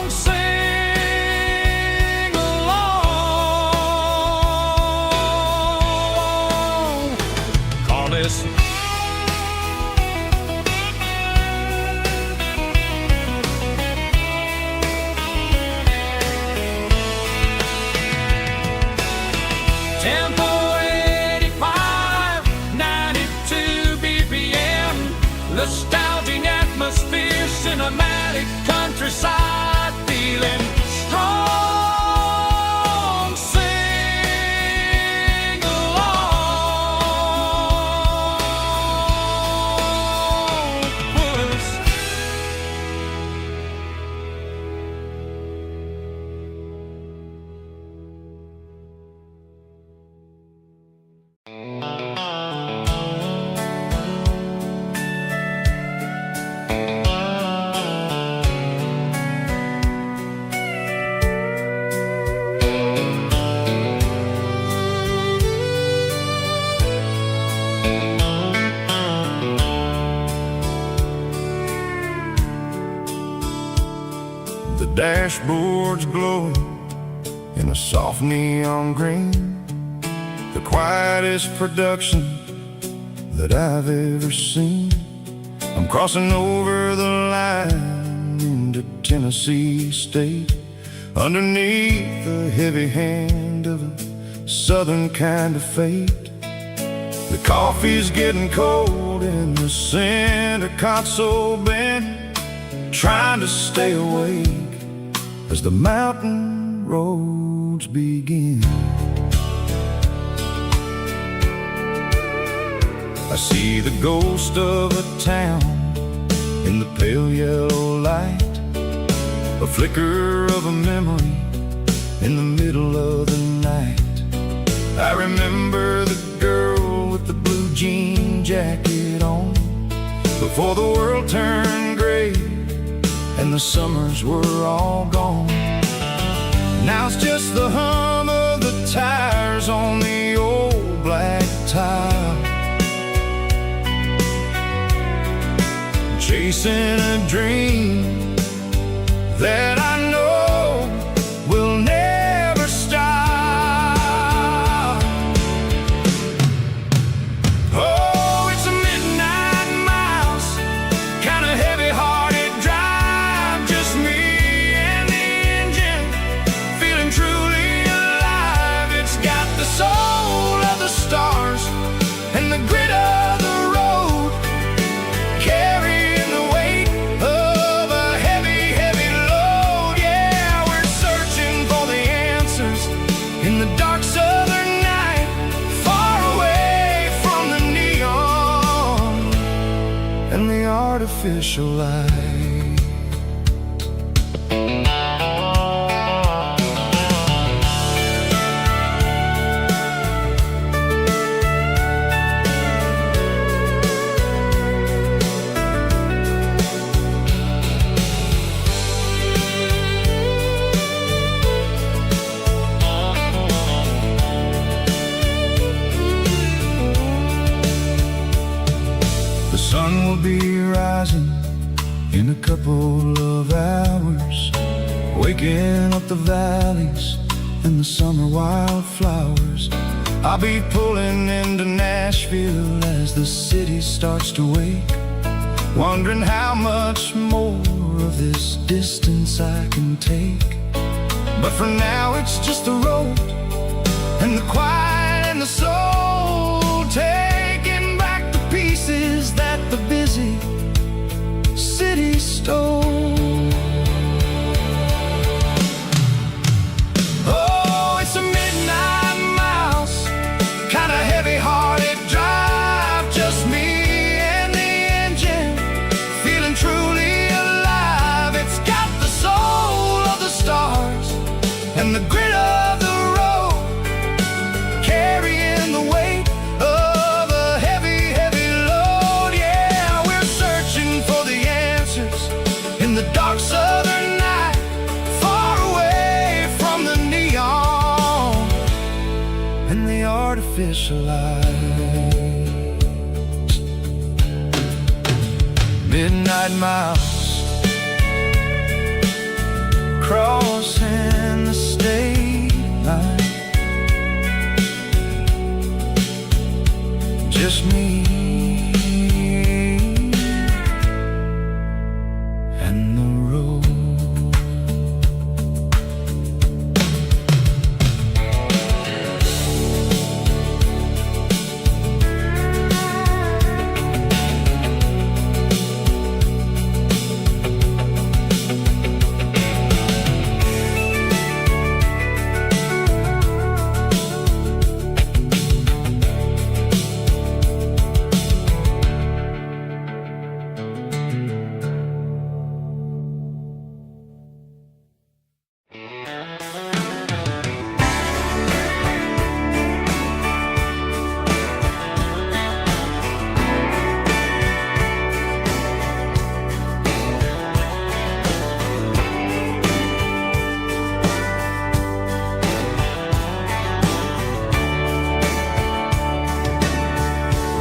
S1: Sing along. Call this Tempo 85, 92 BPM, nostalgic atmosphere, cinematic countryside feeling strong. Sing along with us.
S2: The dashboard's glowing in a soft neon green, the quietest production that I've ever seen. I'm crossing over the line into Tennessee State, underneath the heavy hand of a southern kind of fate. The coffee's getting cold in the center console bin, trying to stay awake as the mountain roads begin. I see the ghost of a town in the pale yellow light, a flicker of a memory in the middle of the night. I remember the girl with the blue jean jacket on, before the world turned gray and the summers were all gone. Now it's just the hum of the tires on the old black tile, chasing a dream that I know will never stop. Oh, it's a midnight mouse, kind of heavy-hearted drive, just me and the engine, feeling truly alive. It's got the soul of the stars and the grit of the road, carrying the weight of a heavy, heavy load. Yeah, we're searching for the answers in the dark southern night, far away from the neon and the artificial light. The sun will be rising in a couple of hours, waking up the valleys and the summer wildflowers. I'll be pulling into Nashville as the city starts to wake, wondering how much more of this distance I can take. But for now it's just the road and the quiet and the soul, taking back the pieces that the busy city stole. Oh, it's a midnight mouse, kind of heavy-hearted drive, just me and the engine, feeling truly alive. It's got the soul of the stars and the grit of the road, carrying the weight of a heavy, heavy load. Yeah, we're searching for the answers in the dark southern night, far away from the neon and the artificial light. Midnight mouse, crossing the state line, just me and the road.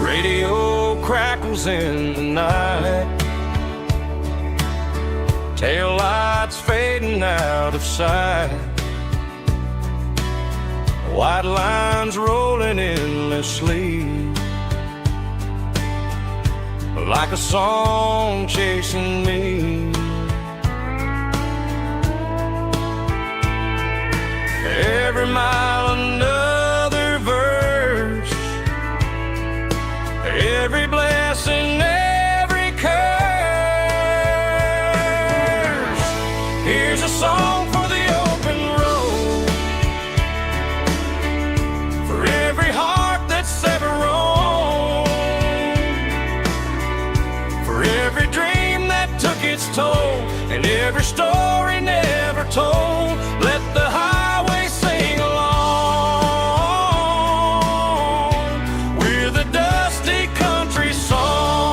S1: Radio crackles in the night, tail lights fading out of sight, white lines rolling endlessly, like a song chasing me. Every mile another verse, every blessing, every curse. Here's a song for the open road, for every heart that's ever roamed, for every dream that took its toll, and every every story never told. Let the highway sing along with a dusty country song.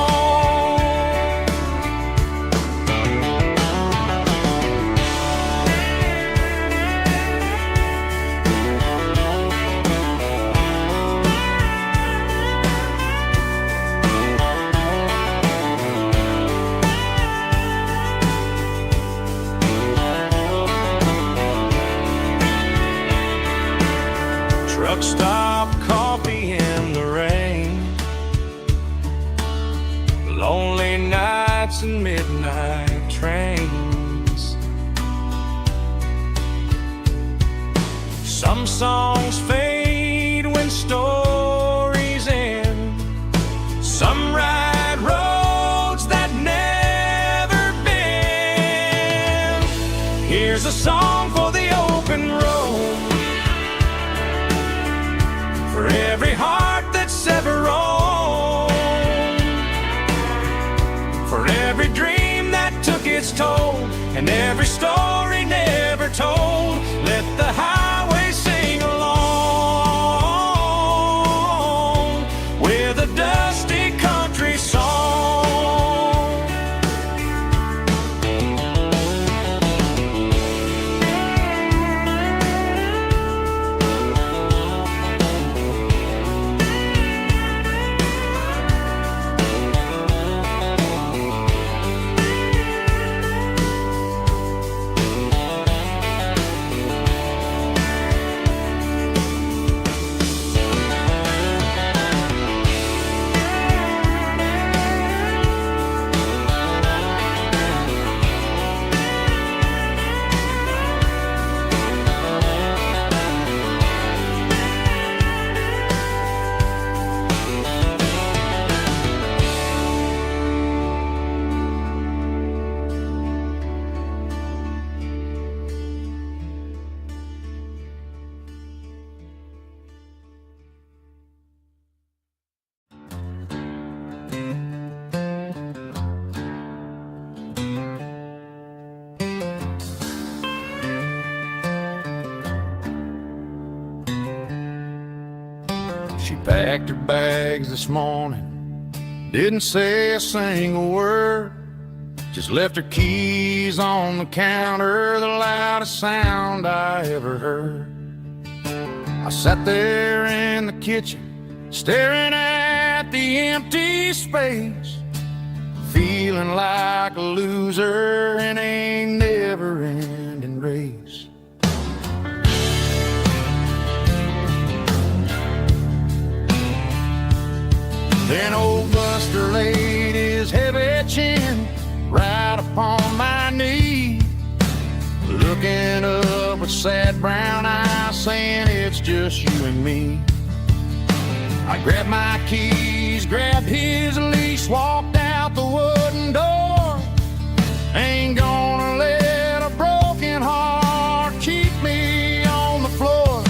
S1: Truck stop, coffee in the rain, lonely nights and midnight trains. Some songs fade when stories end. Some ride roads that never bend. Here's a song for the open road, for every heart that's ever roamed, for every dream that took its toll, and every story never told. Let the highway sing along with a dusty country song.
S2: She packed her bags this morning, didn't say a single word, just left her keys on the counter, the loudest sound I ever heard. I sat there in the kitchen, staring at the empty space, feeling like a loser in a never-ending race. Then old Buster laid his heavy chin right upon my knee, looking up with sad brown eyes, saying it's just you and me. I grabbed my keys, grabbed his leash, walked out the wooden door. Ain't gonna let a broken heart keep me on the floor.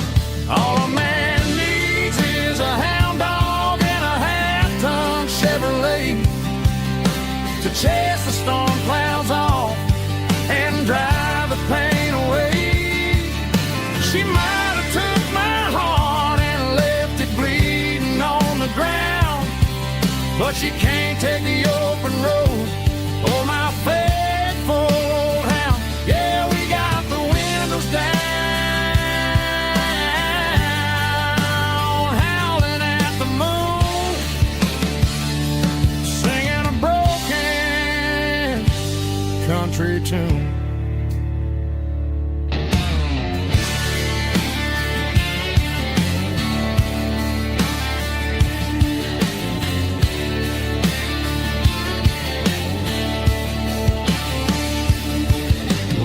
S2: All a man needs is a hound dog and a half-ton Chevrolet to chase the storm clouds off and drive the pain away. She might have took my heart and left it bleeding on the ground, but she can't take the open road or my faithful old hound. Yeah, we got the windows down, howling at the moon, singing a broken country tune.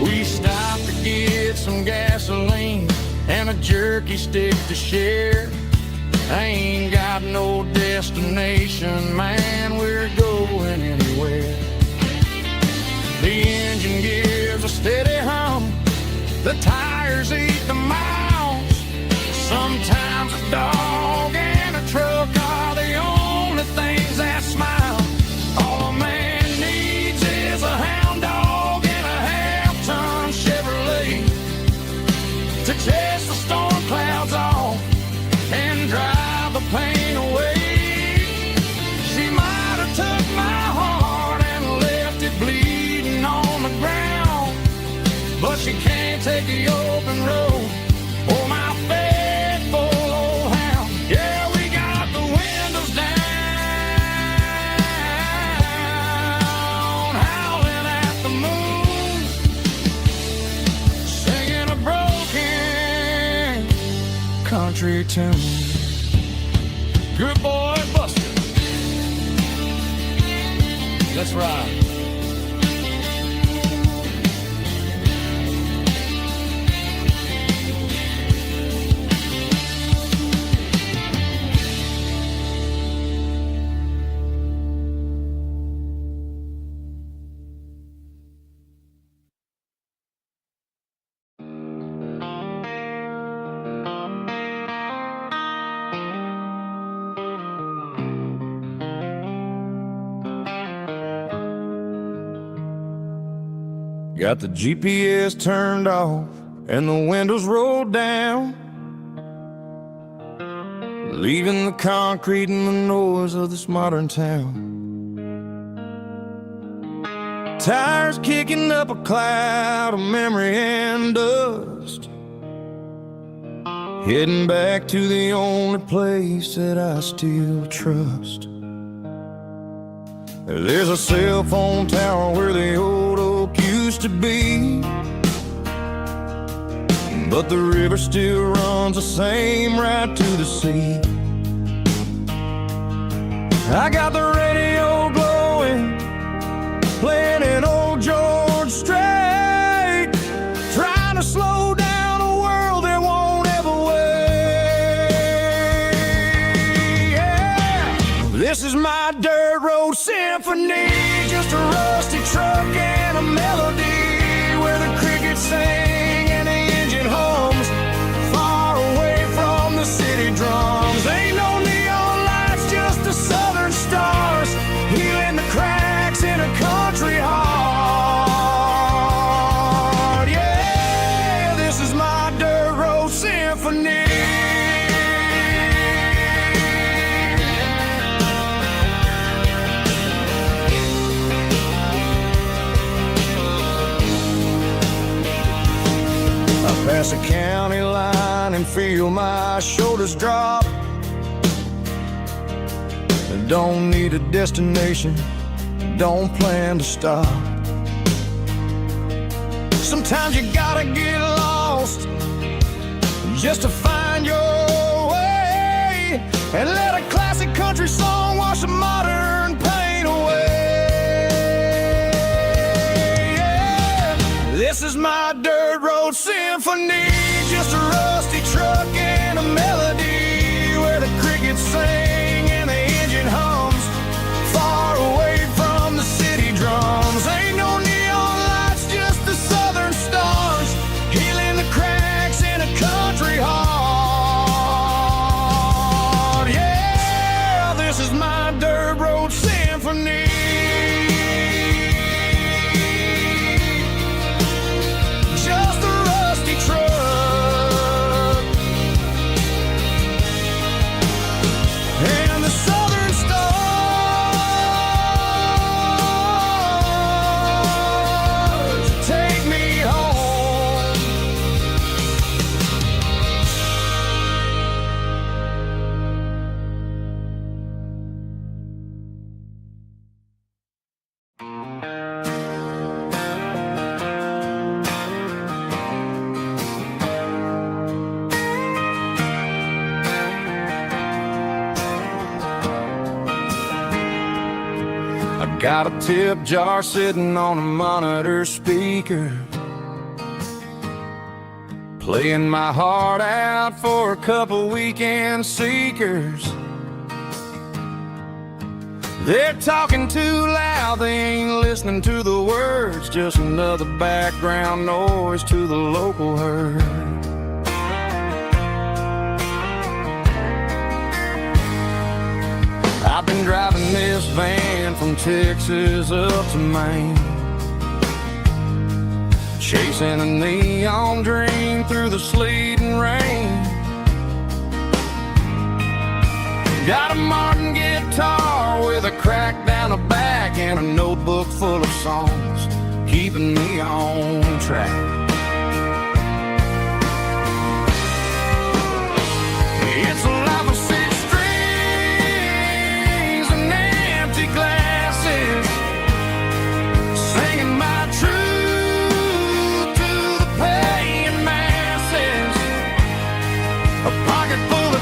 S2: We stopped to get some gasoline and a jerky stick to share. I ain't got no destination, man, we're going anywhere. The engine gives a steady hum, the tires eat the miles. Sometimes a dog and a truck are the only things that smile. All a man needs is a hound dog and a
S1: country tune. Good boy, Buster. Let's ride.
S2: Got the GPS turned off and the windows rolled down, leaving the concrete and the noise of this modern town. Tires kicking up a cloud of memory and dust, heading back to the only place that I still trust. There's a cell phone tower where the old oak used to be, but the river still runs the same right to the sea. I got the radio glowing, playing an old George Strait, trying to slow down a world that won't ever wait. Yeah. This is my dirt road symphony, just a rusty truck and a melody where the crickets sing and the engine hums, far away from the city drums. Ain't no neon lights, just the southern stars, healing the cracks in a country heart. Yeah, this is my dirt road symphony. Pass a county line and feel my shoulders drop. Don't need a destination, don't plan to stop. Sometimes you gotta get lost just to find your way, and let a classic country song wash the modern pain away. Yeah. This is my dirt road symphony, just a rusty truck and a melody where the crickets sing and the engine hums, far away from the city drums. Ain't no neon lights, just the southern stars, healing the cracks in a country heart. Yeah, this is my dirt road symphony. Just a rusty truck and the southern stars take me home. I got a tip jar sitting on a monitor speaker, playing my heart out for a couple weekend seekers. They're talking too loud, they ain't listening to the words, just another background noise to the local herd. I've been driving this van from Texas up to Maine, chasing a neon dream through the sleet and rain. Got a Martin guitar with a crack down the back and a notebook full of songs, keeping me on track. It's a life of six strings and empty glasses, singing my truth to the paying masses. A pocket full of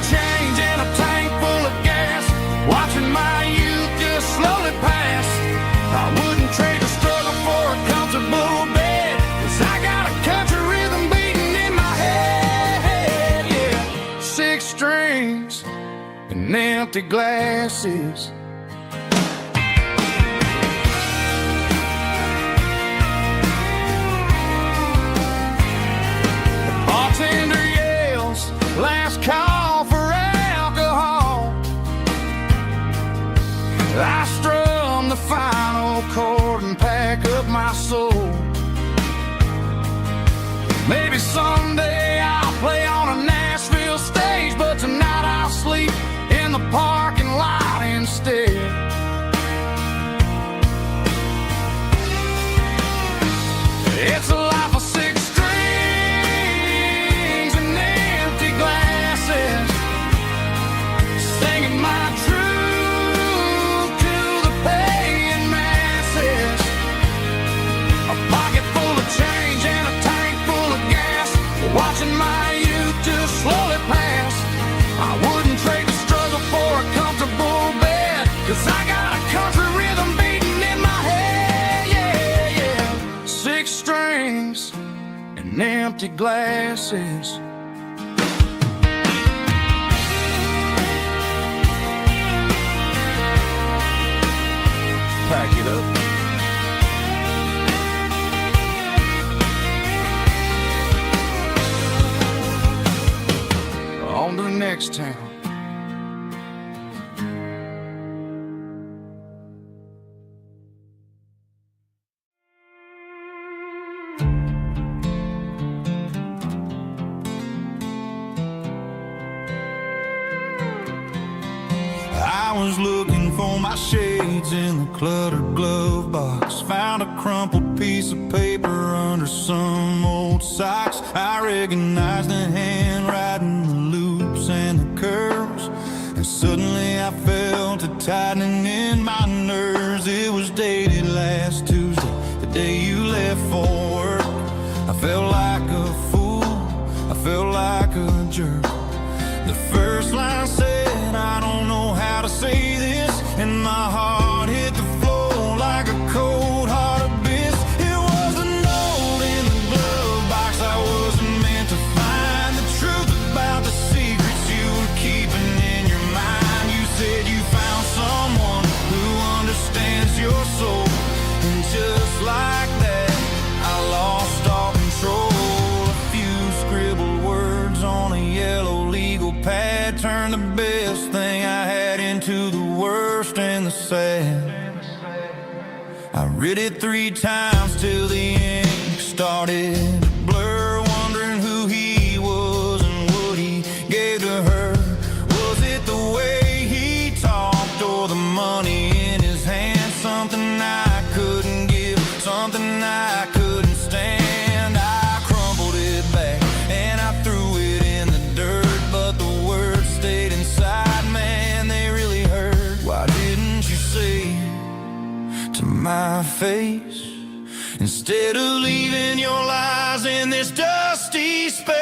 S2: strings and empty glasses. The bartender yells, last call for alcohol. I strum the final chord and pack up my soul. Maybe someday I'll play on a Nashville stage, but tonight I'll sleep in the parking lot instead. It's a life of six strings and empty glasses, singing my truth to the paying masses. A pocket full of change and a tank full of gas, watching my youth just slowly pass. I wouldn't trade the struggle for a comfortable bed, 'cause I got a country rhythm beating in my head, yeah, yeah. Six strings and empty glasses. Pack it up. On to the next town.
S3: I was looking for my shades in the cluttered glove box. Found a crumpled piece of paper under some old socks. I recognized the handwriting, the loops and the curves, and suddenly I felt a tightening in my nerves. It was dated last Tuesday, the day you left for work. I felt like a fool, I felt like a jerk. The first line said, I don't know how to say this, and my heart hit the floor like a cold heart abyss. It was a note in the glove box. I wasn't meant to find the truth about the secrets you were keeping in your mind. You said you found someone who understands your soul, and just like that, I lost all control. A few scribbled words on a yellow legal pad turned the best thing I had into the worst and the sad. I read it 3 times till the ink started to blur, wondering who he was and what he gave to her. Was it the way he talked or the money in his hand? Something I couldn't give, something I couldn't stand. I crumpled it back and I threw it in the dirt, but the words stayed inside, man, they really hurt. Why didn't you say to my face, instead of leaving your lies in this dusty space?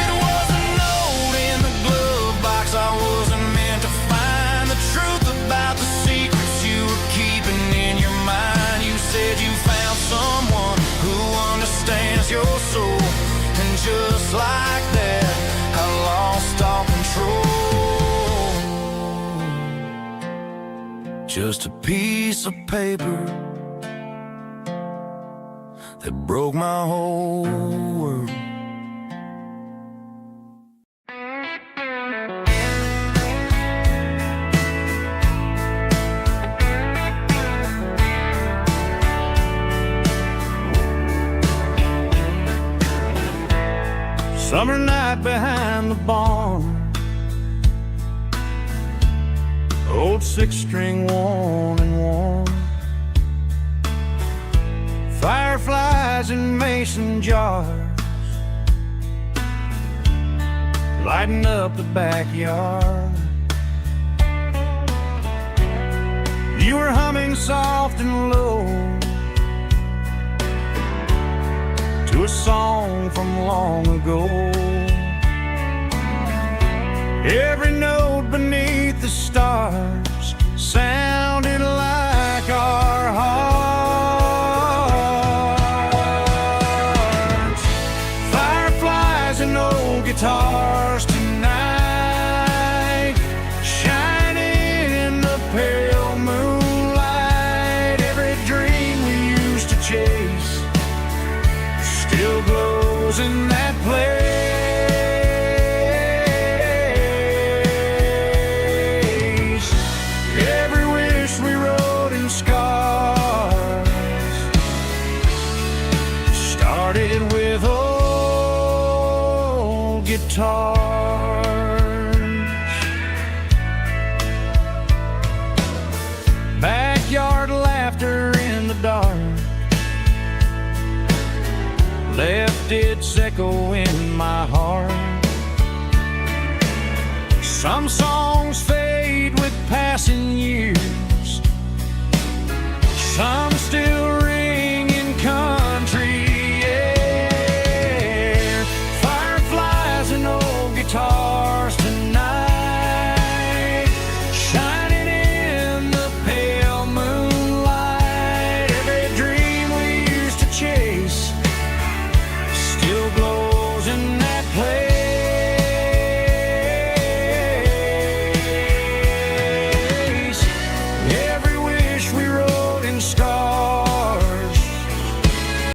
S3: It was a note in the glove box. I wasn't meant to find the truth about the secrets you were keeping in your mind. You said you found someone who understands your soul, and just like that, I lost all control. Just a piece of paper that broke my whole world.
S1: Summer night behind the barn, old 6-string worn and worn, fireflies in mason jars, lighting up the backyard. You were humming soft and low to to a song from long ago. Every note beneath the stars sounded like our hearts. Fireflies and old guitars tonight, shining in the pale moonlight. Every dream we used to chase still glows in that place. Every wish we wrote in scars started with old guitars. Backyard laughter in the dark left its echo in my heart. Some songs fade with passing years, some still